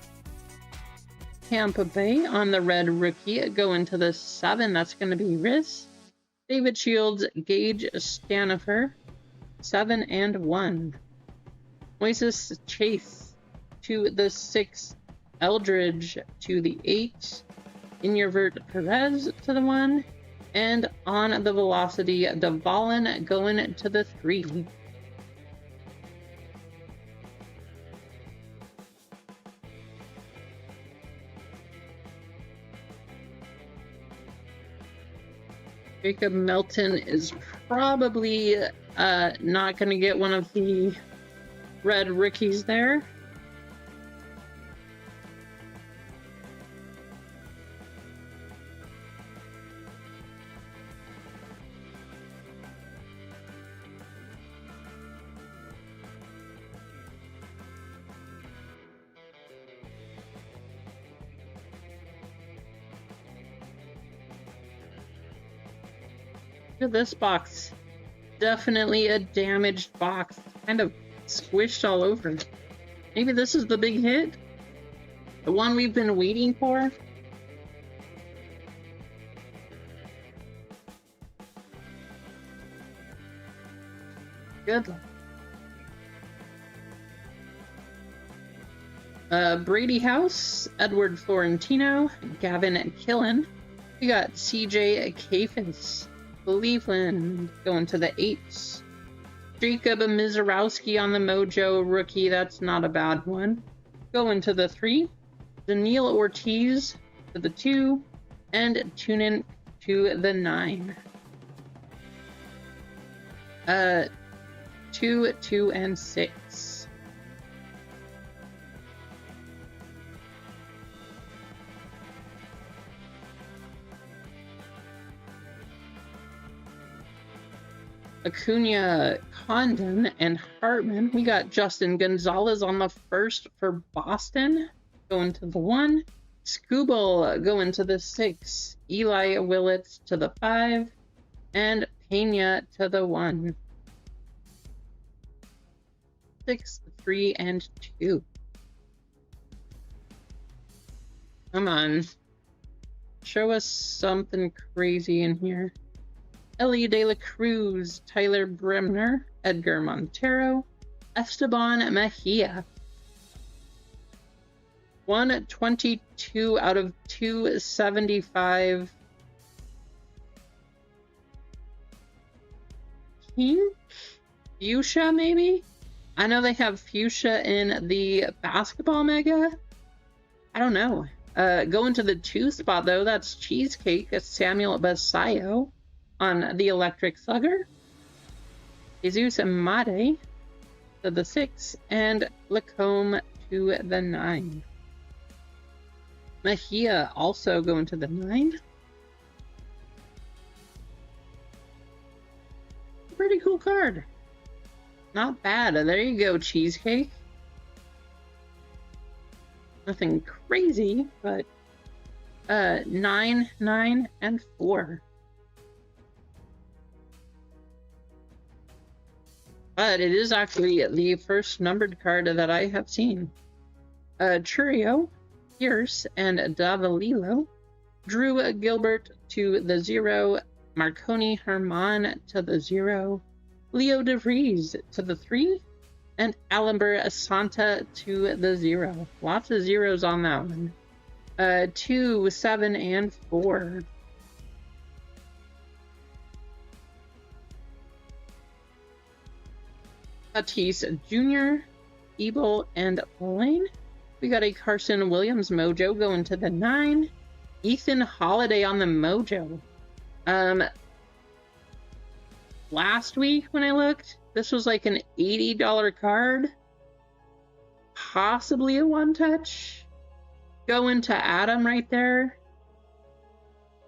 Tampa Bay on the red rookie. Going to the 7. That's going to be Riss. David Shields, Gage Stanifer. 7 and 1. Oasis Chase to the 6, Eldridge to the 8, Inyavert Perez to the 1, and on the velocity, Dvalin going to the 3. Jacob Melton is probably not going to get one of the red rookies there. Look at this box. Definitely a damaged box. Kind of squished all over. Maybe this is the big hit? The one we've been waiting for? Good luck. Brady House, Edward Florentino, Gavin Killen. We got CJ Cafis. Cleveland going to the 8s. Jacob Mizorowski on the Mojo rookie. That's not a bad one. Going to the 3. Daniil Ortiz to the 2. And Tunin to the 9. 2, 2, and 6. Acuna, Condon, and Hartman. We got Justin Gonzalez on the 1st for Boston, going to the 1. Scooble going to the 6. Eli Willits to the 5. And Pena to the 1. 6, 3, and 2. Come on. Show us something crazy in here. Ellie De La Cruz, Tyler Bremner, Edgar Montero, Esteban Mejia. 122 out of 275. Pink? Fuchsia, maybe? I know they have fuchsia in the basketball mega. I don't know. Going to the 2 spot, though, that's Cheesecake, Samuel Basayo on the Electric Slugger. Jesus Mate to the 6, and Lacombe to the 9. Mejia also going to the 9. Pretty cool card. Not bad. There you go, Cheesecake. Nothing crazy, but 9, 9, and 4. But it is actually the first numbered card that I have seen. Churio, Pierce, and Davalilo. Drew Gilbert to the 0. Marconi Herman to the 0. Leo DeVries to the 3. And Alamber Santa to the 0. Lots of zeros on that one. 2, 7, and 4. Tatis Jr., Ebel, and Lane. We got a Carson Williams Mojo going to the 9. Ethan Holiday on the Mojo. Last week when I looked, this was like an $80 card. Possibly a one-touch. Going to Adam right there.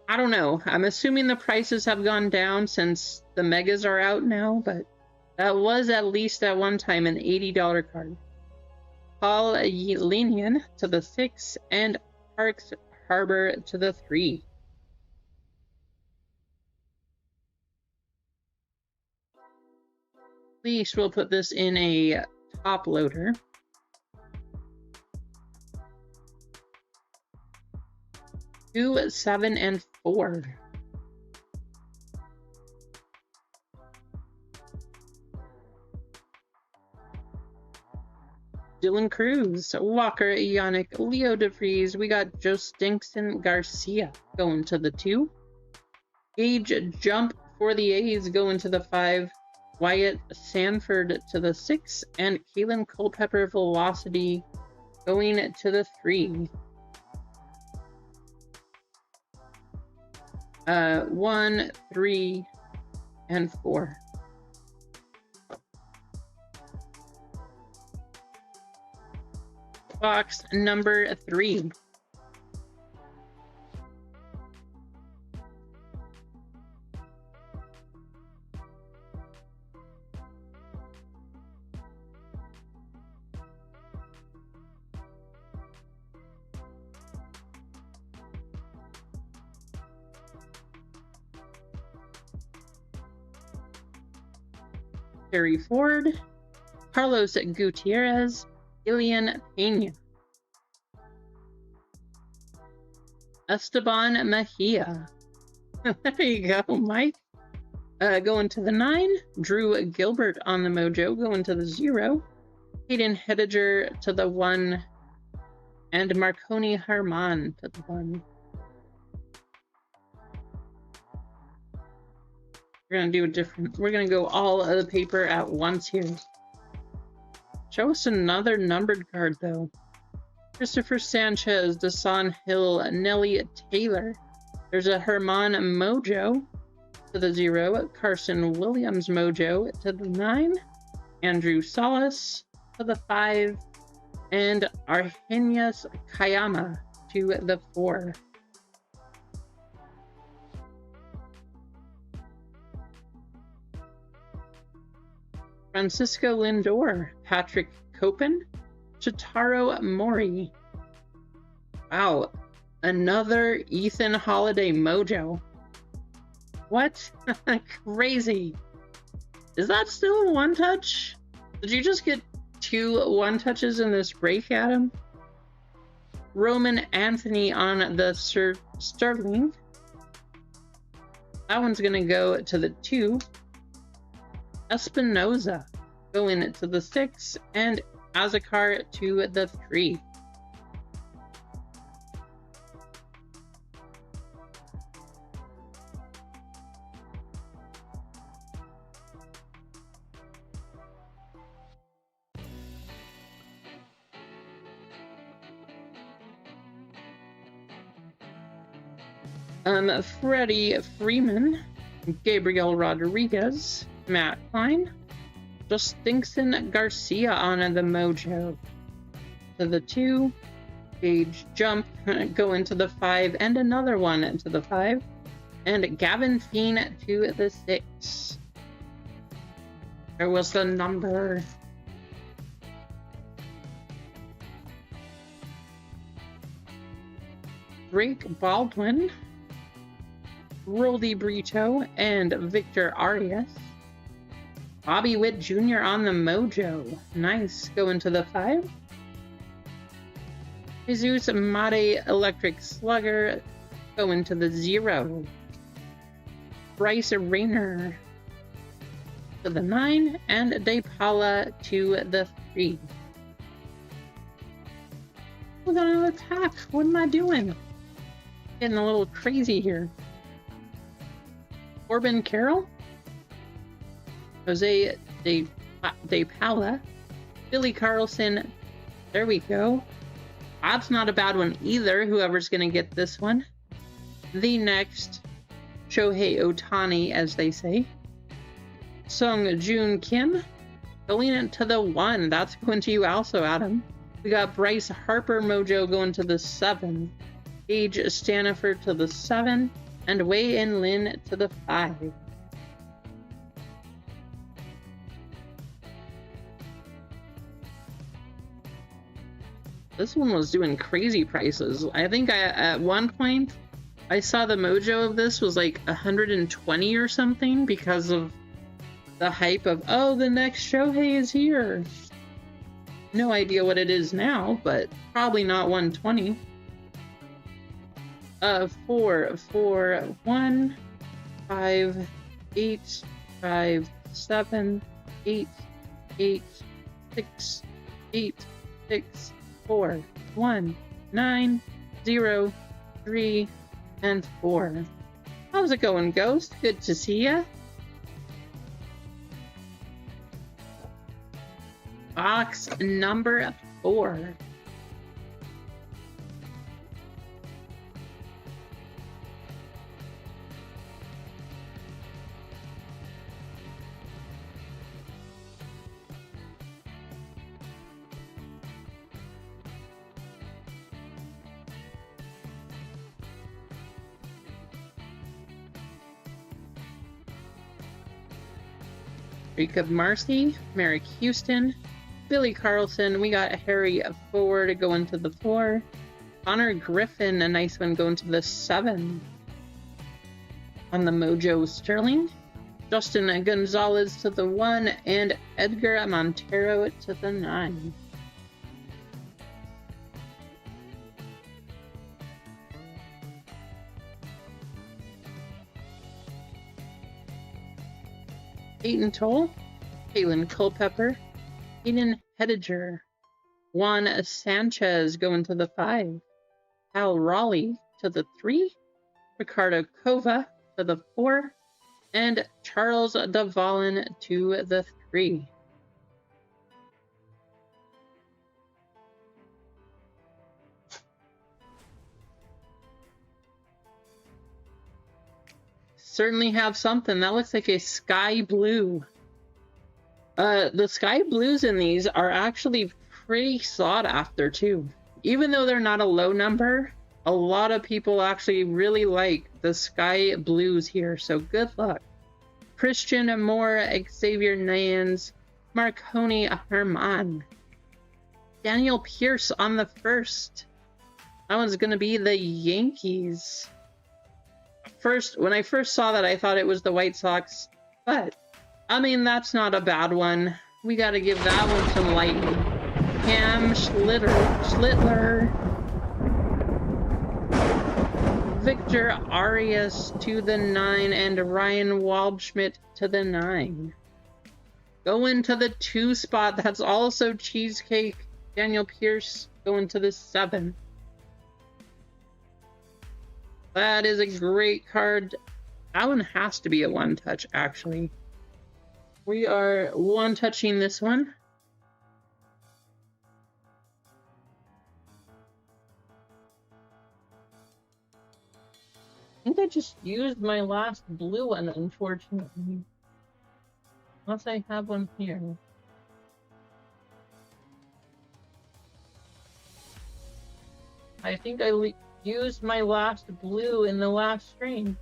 I don't know. I'm assuming the prices have gone down since the megas are out now, but that was at least at one time an $80 card. Paul Yelenian to the 6 and Parks Harbor to the 3. At least we'll put this in a top loader. Two, 7, and 4. Dylan Cruz, Walker Yannick, Leo DeFries. We got Joe Stinkson Garcia going to the 2. Gage Jump for the A's going to the 5. Wyatt Sanford to the 6. And Kalen Culpepper Velocity going to the 3. 1, 3, and 4. Box number 3. Terry Ford, Carlos Gutierrez, Ilian Pena, Esteban Mejia. There you go, Mike. Going to the 9, Drew Gilbert on the Mojo, going to the 0, Hayden Hediger to the 1, and Marconi Herman to the 1. We're gonna do a different, we're gonna go all of the paper at once here. Show us another numbered card though. Christopher Sanchez, Desan Hill, Nelly Taylor. There's a Herman Mojo to the 0, Carson Williams Mojo to the 9, Andrew Salas to the 5, and Argenius Kayama to the 4. Francisco Lindor, Patrick Copen, Shitaro Mori. Wow, another Ethan Holiday Mojo. What? Crazy. Is that still a 1-touch? Did you just get 2 1-touches in this break, Adam? Roman Anthony on the Sterling. That one's gonna go to the 2. Espinoza going to the 6, and Azakar to the 3. Freddie Freeman, Gabriel Rodriguez, Matt Klein, Justinson Garcia on the Mojo to the 2, Gage Jump going to the 5, and another one to the 5, and Gavin Feen to the 6. There was the number. Drake Baldwin, Roldy Brito, and Victor Arias. Bobby Witt Jr. on the Mojo. Nice. Going to the 5. Jesus Mate Electric Slugger going to the 0. Bryce Rayner to the 9, and De Paula to the 3. We got another pack. What am I doing? Getting a little crazy here. Corbin Carroll, Jose De Paula, Billy Carlson. There we go. That's not a bad one either, whoever's going to get this one. The next, Shohei Ohtani, as they say. Sung Joon Kim, going to the 1. That's going to you also, Adam. We got Bryce Harper Mojo going to the 7. Gage Staniford to the 7. And Wei In Lin to the 5. This one was doing crazy prices. I think at one point I saw the mojo of this was like 120 or something because of the hype of, oh, the next Shohei is here. No idea what it is now, but probably not 120. 4, 4, 1, 5, 8, 5, 7, 8, 8, 6, 8, 6, 4, 1, 9, 0, 3, and 4. How's it going, Ghost? Good to see ya. Box number 4. Jacob Marcy, Merrick Houston, Billy Carlson. We got Harry Ford going to the 4. Connor Griffin, a nice one, going to the 7. On the Mojo Sterling. Justin Gonzalez to the 1, and Edgar Montero to the 9. Peyton Toll, Caitlin Culpepper, Eden Hediger, Juan Sanchez going to the 5, Al Raleigh to the 3, Ricardo Cova to the 4, and Charles Davalin to the 3. Certainly have something. That looks like a sky blue. The sky blues in these are actually pretty sought after too. Even though they're not a low number, a lot of people actually really like the sky blues here, so good luck. Christian Moore, Xavier Nans, Marconi Herman, Daniel Pierce on the 1st. That one's gonna be the Yankees. When I first saw that, I thought it was the White Sox, but I mean, that's not a bad one. We got to give that one some lightning. Cam Schlittler, Victor Arias to the 9, and Ryan Waldschmidt to the 9. Going to the 2 spot, that's also Cheesecake. Daniel Pierce going to the 7. That is a great card. That one has to be a 1-touch, actually. We are 1-touching this one. I think I just used my last blue one, unfortunately. Unless I have one here. I think I used my last blue in the last stream.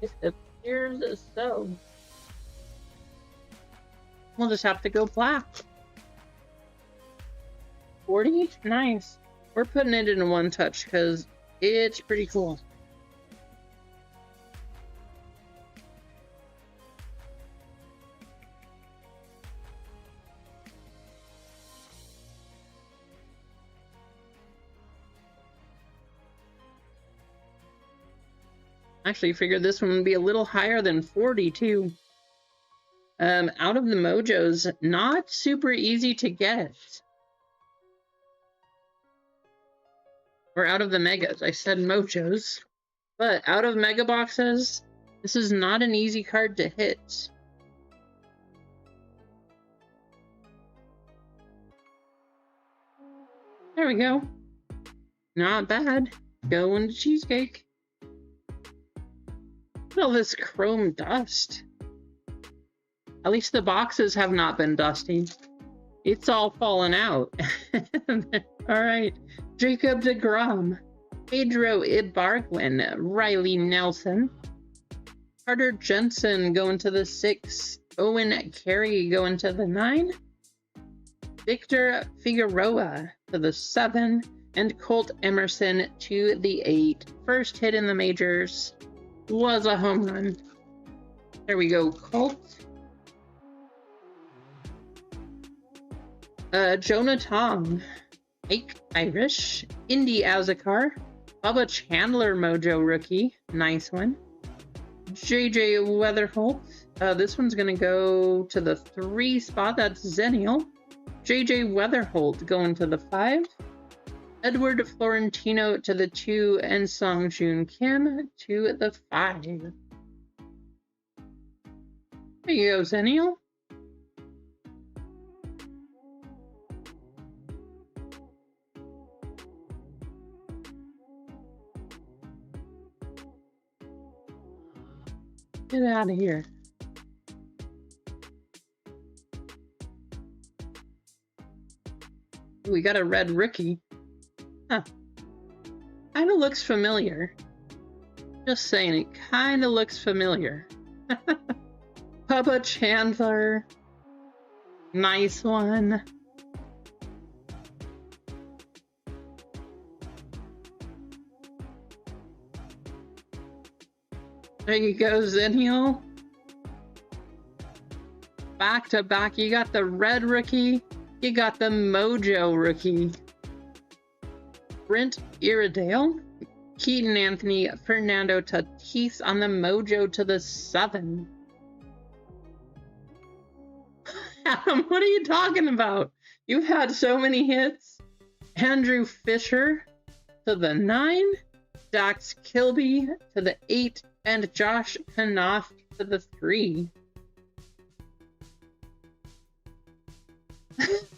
It appears so. We'll just have to go black. 40? Nice. We're putting it in a 1-touch because it's pretty cool. Actually figured this one would be a little higher than 40 too. Out of the Mojos, not super easy to get. Or out of the Megas, I said Mojos. But out of Mega Boxes, this is not an easy card to hit. There we go. Not bad. Going to Cheesecake. Look at all this chrome dust. At least the boxes have not been dusty. It's all fallen out. Alright. Jacob deGrom. Pedro Ibargüen. Riley Nelson. Carter Jensen going to the 6. Owen Carey going to the 9. Victor Figueroa to the 7. And Colt Emerson to the 8. First hit in the majors was a home run. There we go, Colt. Jonah Tong, Ike Irish, Indy Azakar, Bubba Chandler Mojo rookie. Nice one. JJ Weatherholt. This one's going to go to the 3 spot. That's Zennial. JJ Weatherholt going to the 5. Edward Florentino to the 2. And Song Joon Kim to the 5. There you go, Zennial. Get out of here. We got a red rookie. Huh. Kind of looks familiar. Just saying, it kind of looks familiar. Bubba Chandler. Nice one. There you go, Zennial. Back to back, you got the red rookie, you got the Mojo rookie. Brent Iredale, Keaton Anthony, Fernando Tatis on the Mojo to the 7. Adam, what are you talking about? You've had so many hits. Andrew Fisher to the 9, Dax Kilby to the 8, and Josh Knopf to the 3.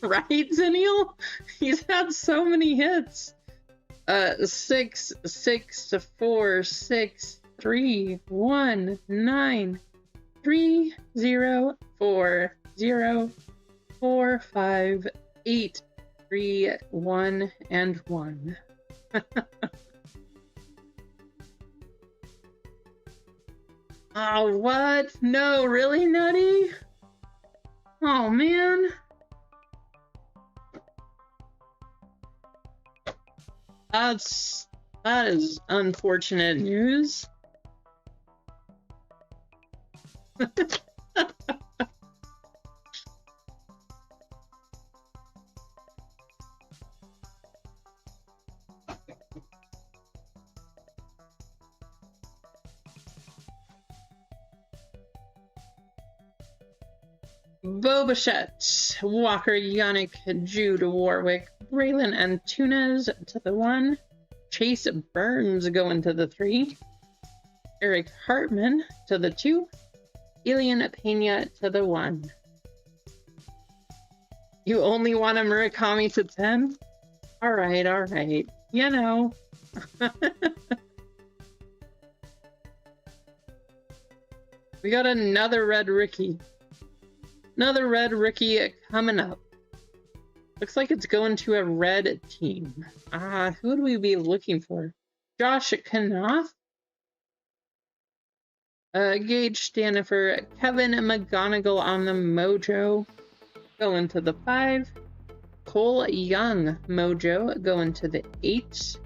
Right, Zennial? He's had so many hits. 6, 6, 4, 6, 3, 1, 9, 3, 0, 4, 0, 4, 5, 8, 3, 1, and 1. Oh, what? No, really, Nutty? Oh, man. That is unfortunate news. Bobichette, Walker, Yannick, Jude, Warwick, Braylon Antunes to the 1. Chase Burns going to the 3. Eric Hartman to the 2. Elian Pena to the 1. You only want a Murakami to 10? Alright, alright. You know. We got another red rookie. Another red rookie coming up. Looks like it's going to a red team. Who would we be looking for? Josh Knopf, Gage Stanifer, Kevin McGonigal on the Mojo, going to the 5. Cole Young Mojo going to the 8.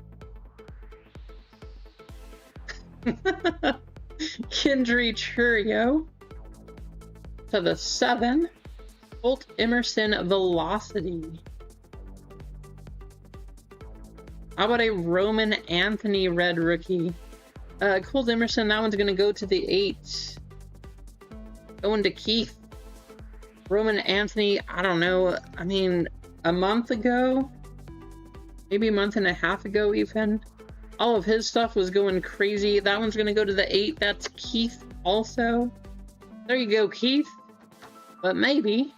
Kendry Churio to the 7. Holt Emerson Velocity. How about a Roman Anthony red rookie? Colt Emerson, that one's going to go to the 8. Going to Keith. Roman Anthony, I don't know. I mean, a month ago, maybe a month and a half ago even, all of his stuff was going crazy. That one's going to go to the 8. That's Keith also. There you go, Keith. But maybe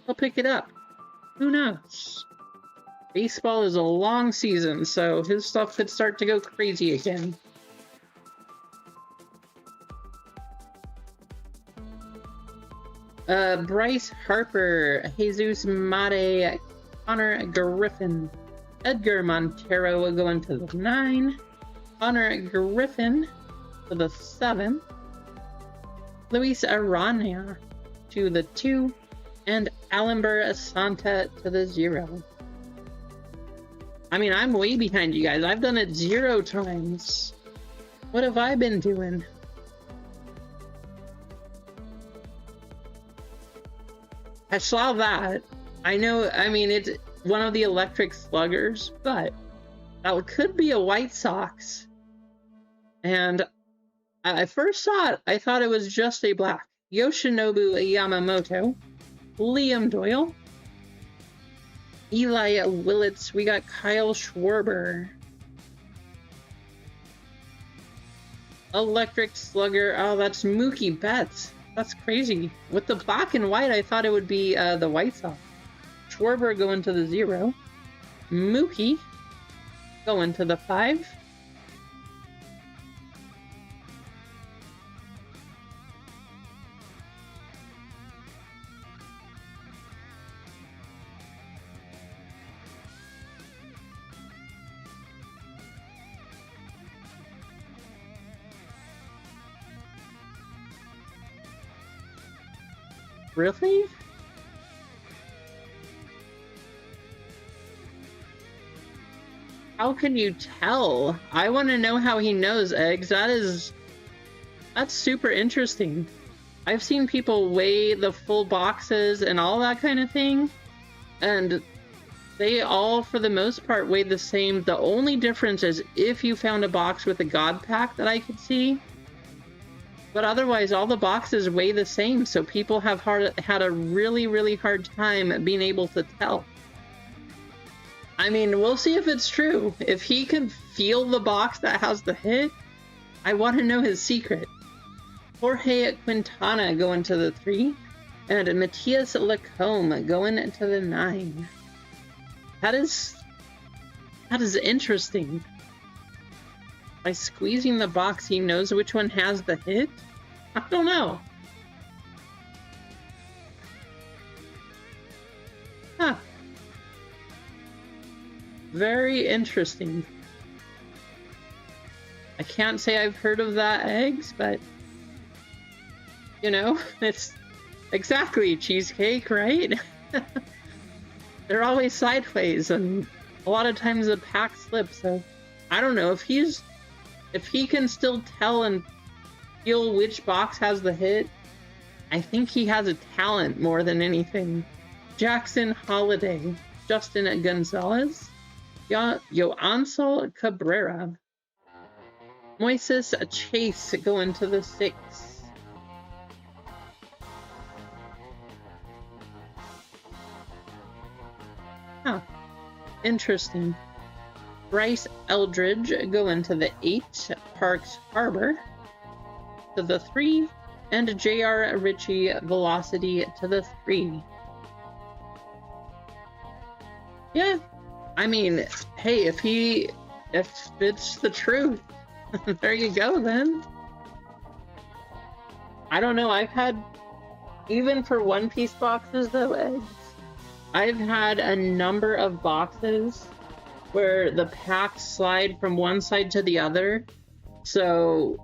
he'll pick it up. Who knows? Baseball is a long season, so his stuff could start to go crazy again. Bryce Harper, Jesus Mate, Connor Griffin, Edgar Montero going to the 9, Connor Griffin to the 7, Luis Arana to the 2, and Alamber Santa to the 0. I mean, I'm way behind you guys. I've done it 0 times. What have I been doing? I saw that. I know, I mean, it's one of the electric sluggers, but That could be a White Sox. And I first saw it, I thought it was just a black. Yoshinobu Yamamoto, Liam Doyle, Eli Willits, we got Kyle Schwarber, Electric Slugger, oh, that's Mookie Betts. That's crazy. With the black and white, I thought it would be the White Sox. Schwarber going to the 0. Mookie going to the 5. Really? How can you tell? I want to know how he knows, Eggs. That's super interesting. I've seen people weigh the full boxes and all that kind of thing, and they all, for the most part, weigh the same. The only difference is if you found a box with a God Pack that I could see. But otherwise, all the boxes weigh the same, so people have had a really, really hard time being able to tell. I mean, we'll see if it's true. If he can feel the box that has the hit, I want to know his secret. Jorge Quintana going to the 3, and Matthias Lacombe going to the 9. That is interesting. By squeezing the box, he knows which one has the hit? I don't know. Huh. Very interesting. I can't say I've heard of that, Eggs, but you know, it's exactly cheesecake, right? They're always sideways, and a lot of times the pack slips, so I don't know if he can still tell and feel which box has the hit. I think he has a talent more than anything. Jackson Holiday, Justin Gonzalez, Yoansel Cabrera, Moises Chase going to the 6. Huh. Interesting. Bryce Eldridge going to the 8. Parks Harbor to the 3. And J.R. Ritchie Velocity to the 3. Yeah. I mean, hey, if it's the truth, there you go then. I don't know, I've had, even for One Piece boxes though, Eggs, I've had a number of boxes where the packs slide from one side to the other. So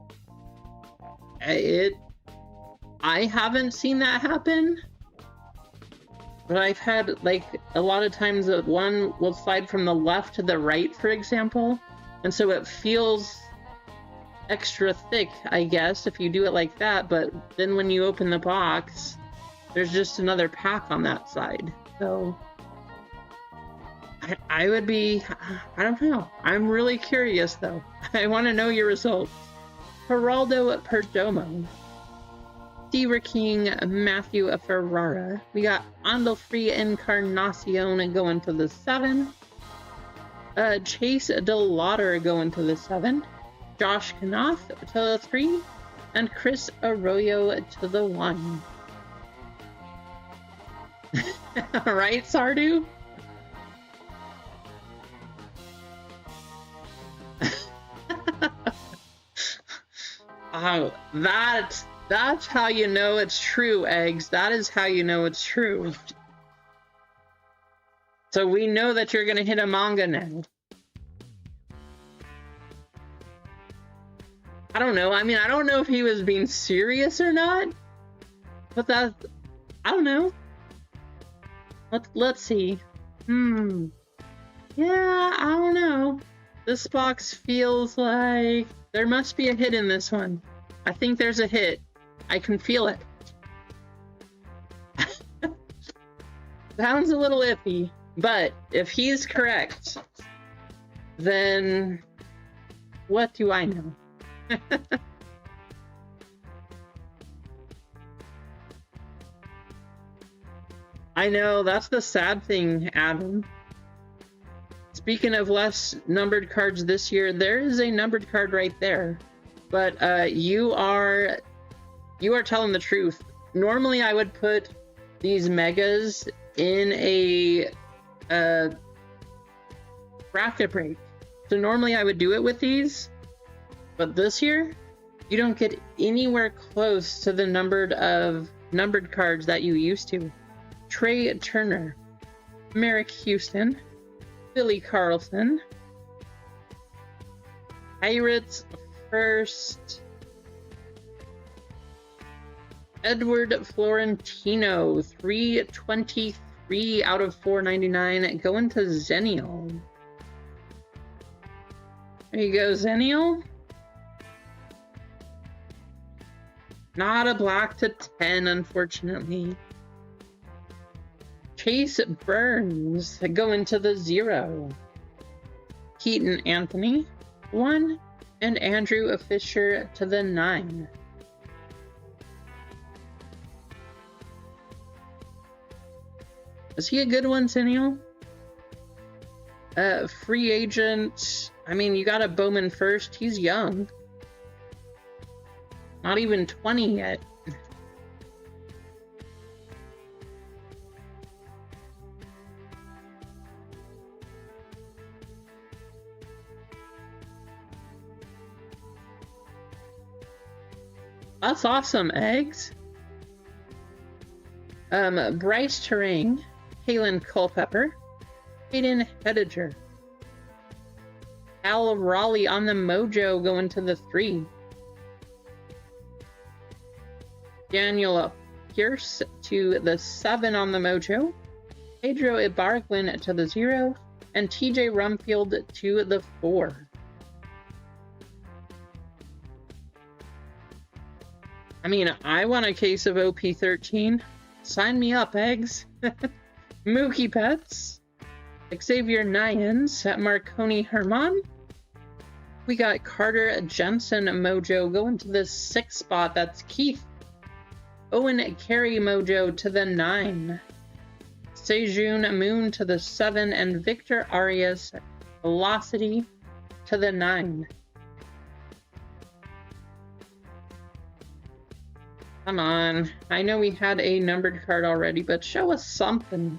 I haven't seen that happen. But I've had, like, a lot of times that one will slide from the left to the right, for example. And so it feels extra thick, I guess, if you do it like that. But then when you open the box, there's just another pack on that side. So I would be, I don't know. I'm really curious, though. I want to know your results. Geraldo Perdomo, Steve King, Matthew Ferrara. We got Andalfree Encarnacion going to the 7. Chase DeLauder going to the 7. Josh Knopf to the 3. And Chris Arroyo to the 1. Right, Sardu? Oh, that's how you know it's true, Eggs. That is how you know it's true. So we know that you're gonna hit a manga now. I don't know. I mean, I don't know if he was being serious or not. But I don't know. Let's see. Yeah, I don't know. This box feels like there must be a hit in this one. I think there's a hit. I can feel it. Sounds a little iffy, but if he's correct, then what do I know? I know, that's the sad thing, Adam. Speaking of less numbered cards this year, there is a numbered card right there. But you are telling the truth. Normally I would put these megas in a bracket break. So normally I would do it with these, but this year you don't get anywhere close to the numbered cards that you used to. Trey Turner, Merrick Houston, Billy Carlson, Pirates first, Edward Florentino, 323 out of 499, going to Zenial. There you go, Zenial. Not a black to 10, unfortunately. Chase Burns going to the 0. Keaton Anthony, 1. And Andrew Fisher to the 9. Is he a good one, Zenial? Free agent. I mean, you got a Bowman first. He's young. Not even 20 yet. That's awesome, Eggs. Bryce Terang, Kalen Culpepper, Hayden Hediger, Al Raleigh on the Mojo going to the 3. Daniel Pierce to the 7 on the Mojo, Pedro Ibargüen to the 0, and TJ Rumfield to the 4. I mean, I want a case of OP13. Sign me up, Eggs. Mookie Betts, Xavier Nyans, Marconi Herman. We got Carter Jensen Mojo going to the 6th spot. That's Keith. Owen Carey Mojo to the 9. Sejun Moon to the 7. And Victor Arias Velocity to the 9. Come on. I know we had a numbered card already, but show us something.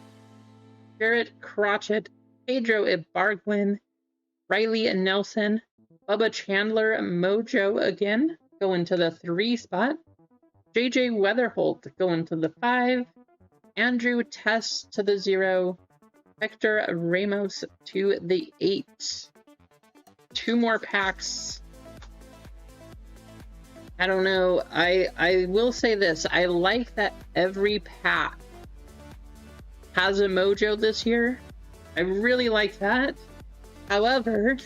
Jarrett Crotchet, Pedro Ibargüen, Riley Nelson, Bubba Chandler Mojo again, going to the 3 spot. JJ Weatherholt going to the 5. Andrew Tess to the 0. Hector Ramos to the 8. 2 more packs. I don't know. I will say this. I like that every pack has a mojo this year. I really like that. However,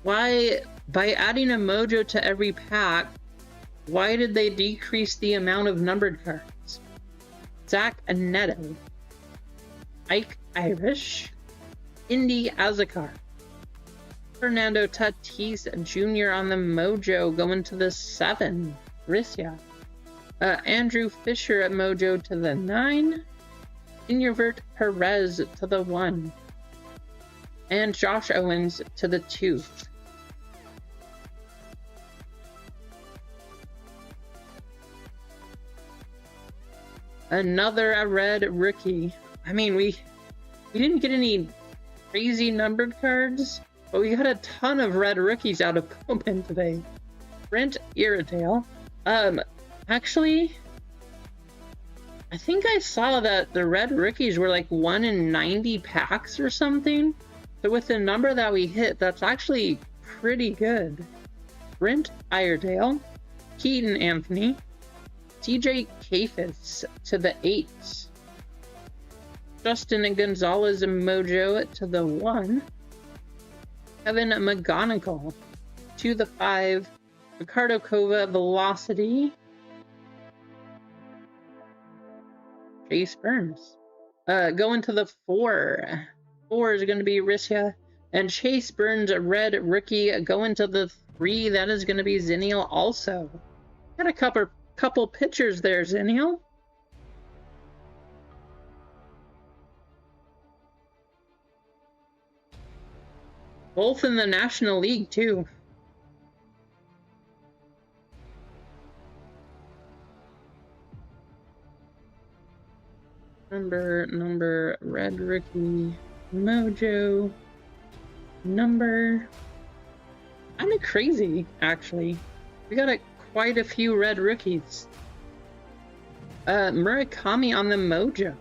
why, by adding a mojo to every pack, why did they decrease the amount of numbered cards? Zach Neto, Ike Irish, Indy Azakar, Fernando Tatis Jr. on the Mojo going to the 7. Rissia. Andrew Fisher at Mojo to the 9. Inyavert Perez to the 1. And Josh Owens to the 2. Another red rookie. I mean, we didn't get any crazy numbered cards, but we got a ton of red rookies out of Bowman today. Brent Iredale. Actually, I think I saw that the red rookies were like 1 in 90 packs or something. So with the number that we hit, that's actually pretty good. Brent Iredale, Keaton Anthony, TJ Kafis to the 8. Justin Gonzalez Mojo to the 1. Kevin McGonigal to the 5. Ricardo Cova Velocity. Chase Burns. Going to the 4. 4 is going to be Rissia. And Chase Burns, a red rookie, going to the 3. That is going to be Zennial also. Got a couple pitchers there, Zennial. Both in the National League, too. Number, red rookie, mojo, number. Kind of crazy, actually. We got quite a few red rookies. Murakami on the mojo.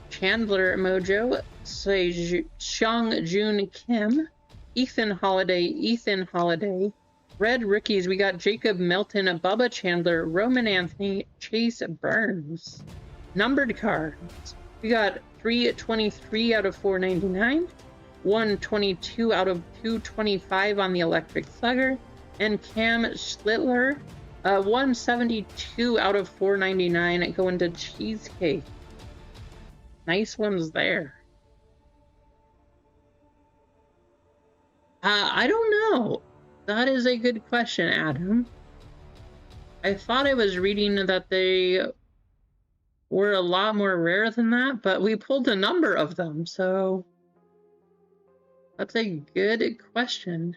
Chandler mojo. Seong Jun Kim. Ethan Holiday. Red rookies, we got Jacob Melton, Bubba Chandler, Roman Anthony, Chase Burns. Numbered cards, we got 323 out of 499, 122 out of 225 on the Electric Slugger, and Cam Schlittler, 172 out of 499 going to Cheesecake. Nice ones there. I don't know. That is a good question, Adam. I thought I was reading that they were a lot more rare than that, but we pulled a number of them, so that's a good question.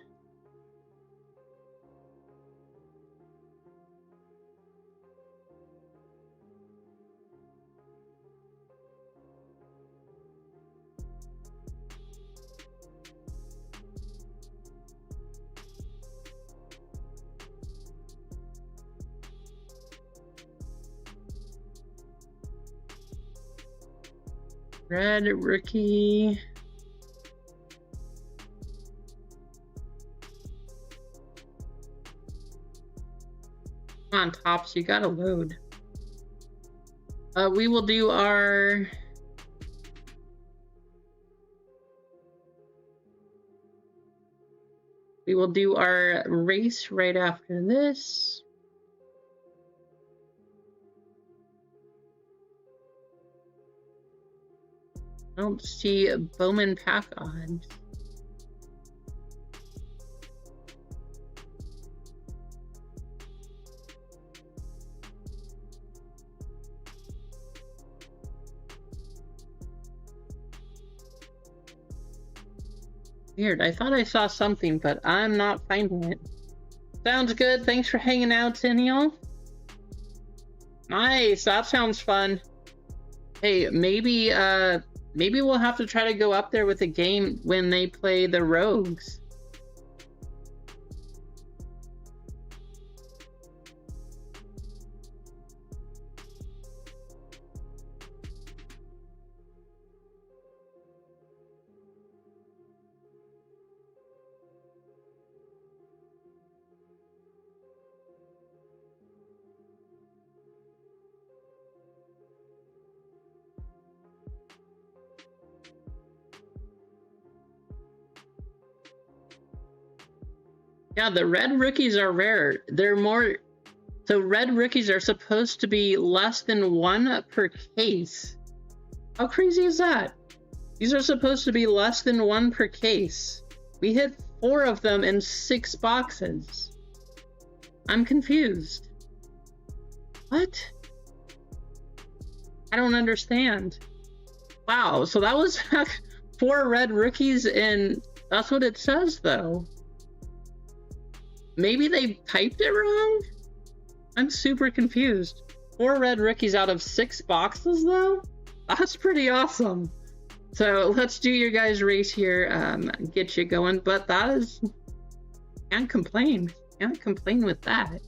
Red rookie. Come on, Tops, you gotta load. We will do our... We will do our race right after this. I don't see Bowman pack odds. Weird, I thought I saw something, but I'm not finding it. Sounds good, thanks for hanging out, Zennial. Nice, that sounds fun. Hey, maybe we'll have to try to go up there with a game when they play the Rogues. Yeah, the red rookies are rare. They're more... So red rookies are supposed to be less than 1 per case. How crazy is that? These are supposed to be less than 1 per case. We hit 4 of them in 6 boxes. I'm confused. What? I don't understand. Wow, so that was 4 red rookies, and that's what it says, though. Maybe they typed it wrong? I'm super confused. 4 red rookies out of 6 boxes, though? That's pretty awesome. So let's do your guys' race here, get you going. But that is... Can't complain. Can't complain with that.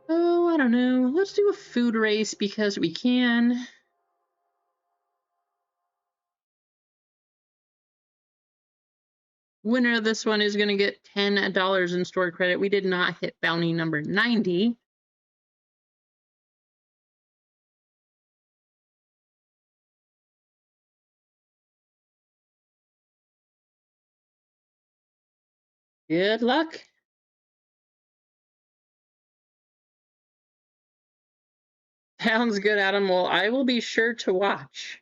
Oh, I don't know. Let's do a food race because we can. Winner of this one is going to get $10 in store credit. We did not hit bounty number 90. Good luck. Sounds good, Adam. Well, I will be sure to watch.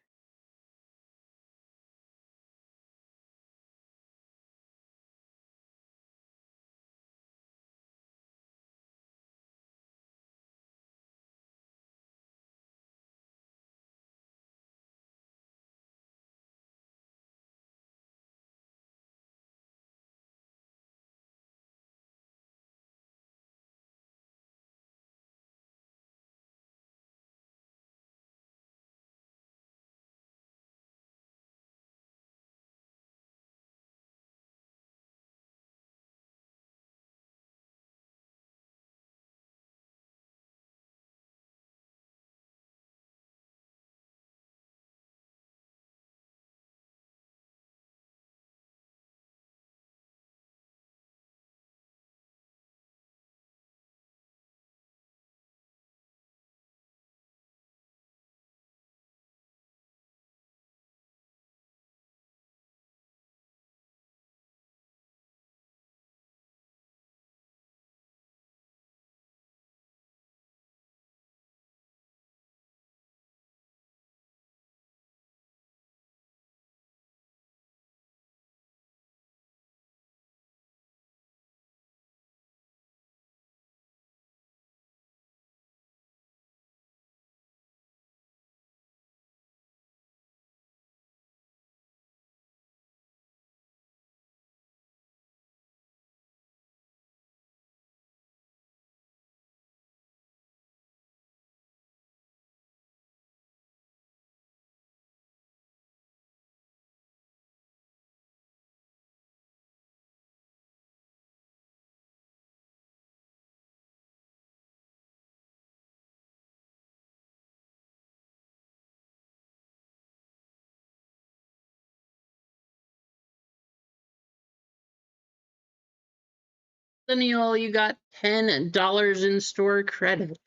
Daniel, you got $10 in store credit.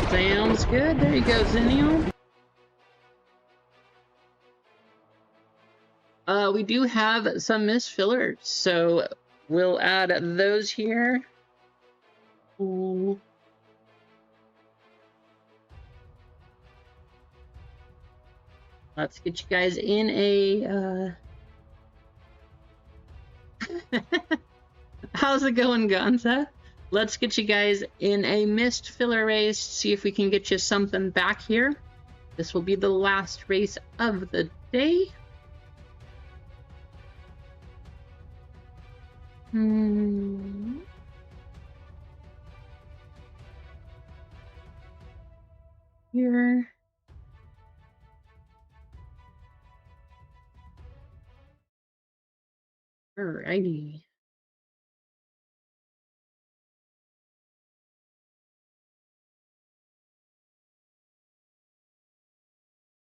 Sounds good. There you go, Zennial. We do have some missed fillers, so we'll add those here. Ooh. Let's get you guys in a how's it going, Gonza? Let's get you guys in a missed filler race, see if we can get you something back here. This will be the last race of the day. Here. Alrighty.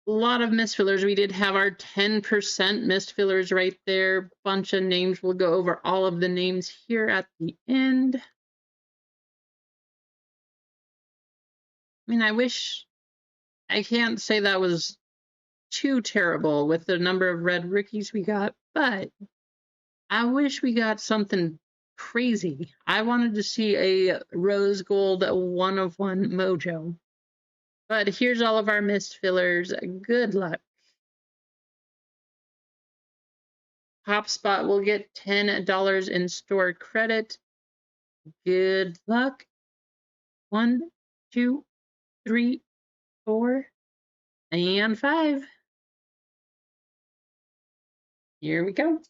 A lot of mist fillers. We did have our 10% mist fillers right there. Bunch of names. We'll go over all of the names here at the end. I mean, I can't say that was too terrible with the number of red rookies we got, but I wish we got something crazy. I wanted to see a rose gold 1 of 1 mojo. But here's all of our mist fillers. Good luck. Top spot will get $10 in store credit. Good luck. 1, 2, 3, 4, and 5. Here we go.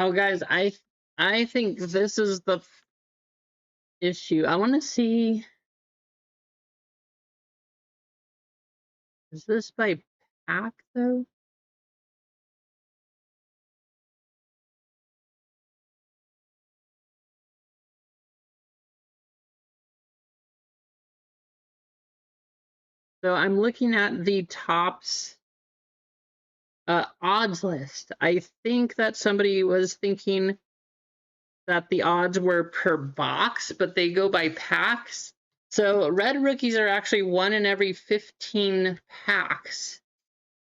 Oh, guys, I think this is the issue. I want to see. Is this by pack though? So I'm looking at the Topps odds list. I think that somebody was thinking that the odds were per box, but they go by packs. So red rookies are actually 1 in every 15 packs.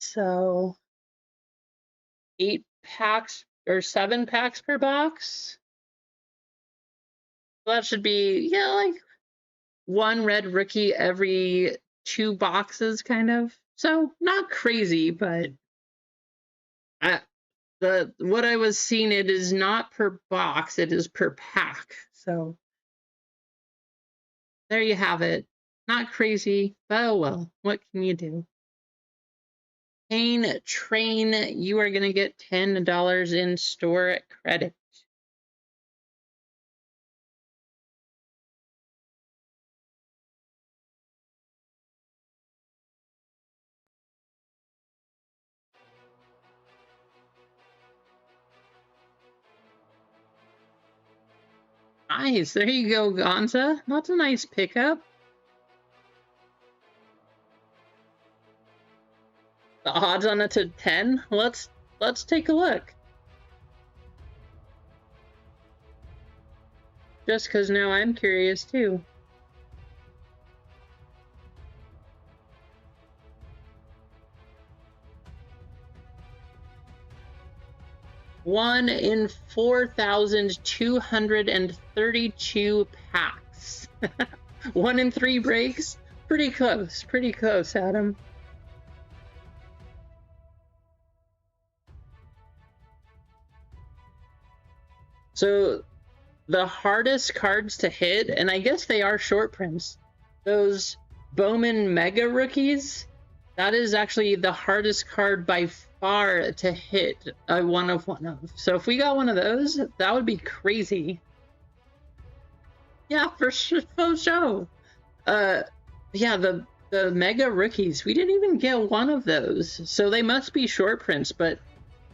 So 8 packs or 7 packs per box. So that should be, yeah, like 1 red rookie every 2 boxes, kind of. So not crazy, but what I was seeing, it is not per box, it is per pack. So there you have it. Not crazy, but oh well, what can you do? Train, you are gonna get $10 in store credit. Nice, there you go, Gonza. That's a nice pickup. The odds on it to 10. Let's take a look. Just because now I'm curious too. One in 4,232 packs. 1 in 3 breaks. Pretty close, Adam. So the hardest cards to hit, and I guess they are short prints, those Bowman Mega Rookies, that is actually the hardest card by far to hit a 1 of 1 of. So if we got one of those, that would be crazy. Yeah, for sure. Yeah, the Mega Rookies, we didn't even get one of those. So they must be short prints, but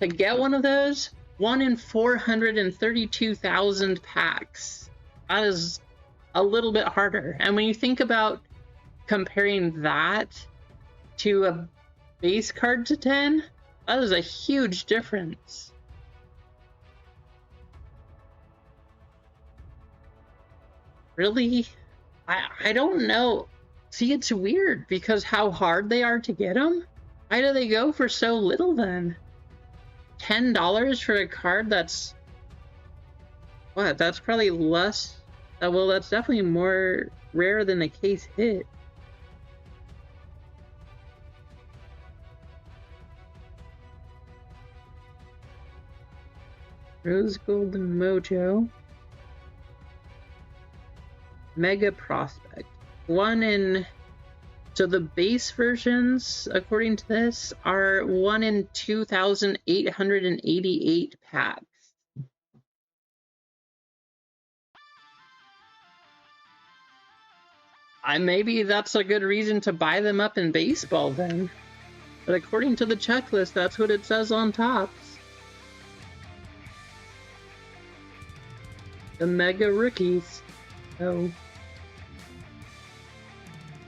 to get one of those, 1 in 432,000 packs. That is a little bit harder. And when you think about comparing that to a base card to 10, that is a huge difference. Really? I don't know. See, it's weird because how hard they are to get them. Why do they go for so little then? $10 for a card that's what? That's probably less. Well, that's definitely more rare than a case hit. Rose Gold Mojo. Mega Prospect. 1 in... So the base versions, according to this, are 1 in 2,888 packs. Maybe that's a good reason to buy them up in baseball then. But according to the checklist, that's what it says on Topps. The Mega Rookies. So...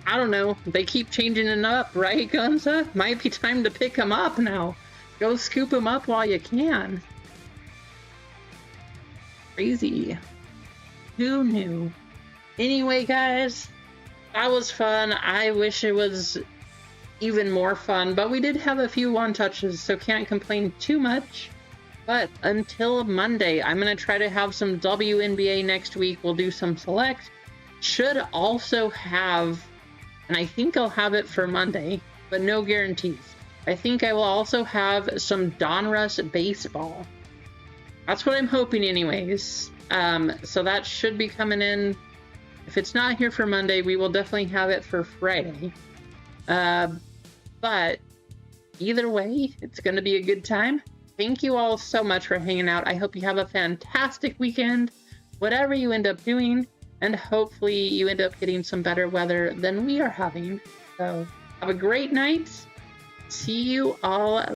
I don't know. They keep changing it up, right, Gunza? Might be time to pick them up now. Go scoop them up while you can. Crazy. Who knew? Anyway, guys, that was fun. I wish it was even more fun, but we did have a few one touches, so can't complain too much. But until Monday, I'm going to try to have some WNBA next week. We'll do some select. Should also have... And I think I'll have it for Monday, but no guarantees. I think I will also have some Donruss baseball. That's what I'm hoping anyways. So that should be coming in. If it's not here for Monday, we will definitely have it for Friday. But either way, it's going to be a good time. thank you all so much for hanging out. I hope you have a fantastic weekend, whatever you end up doing, and hopefully you end up getting some better weather than we are having. So have a great night. See you all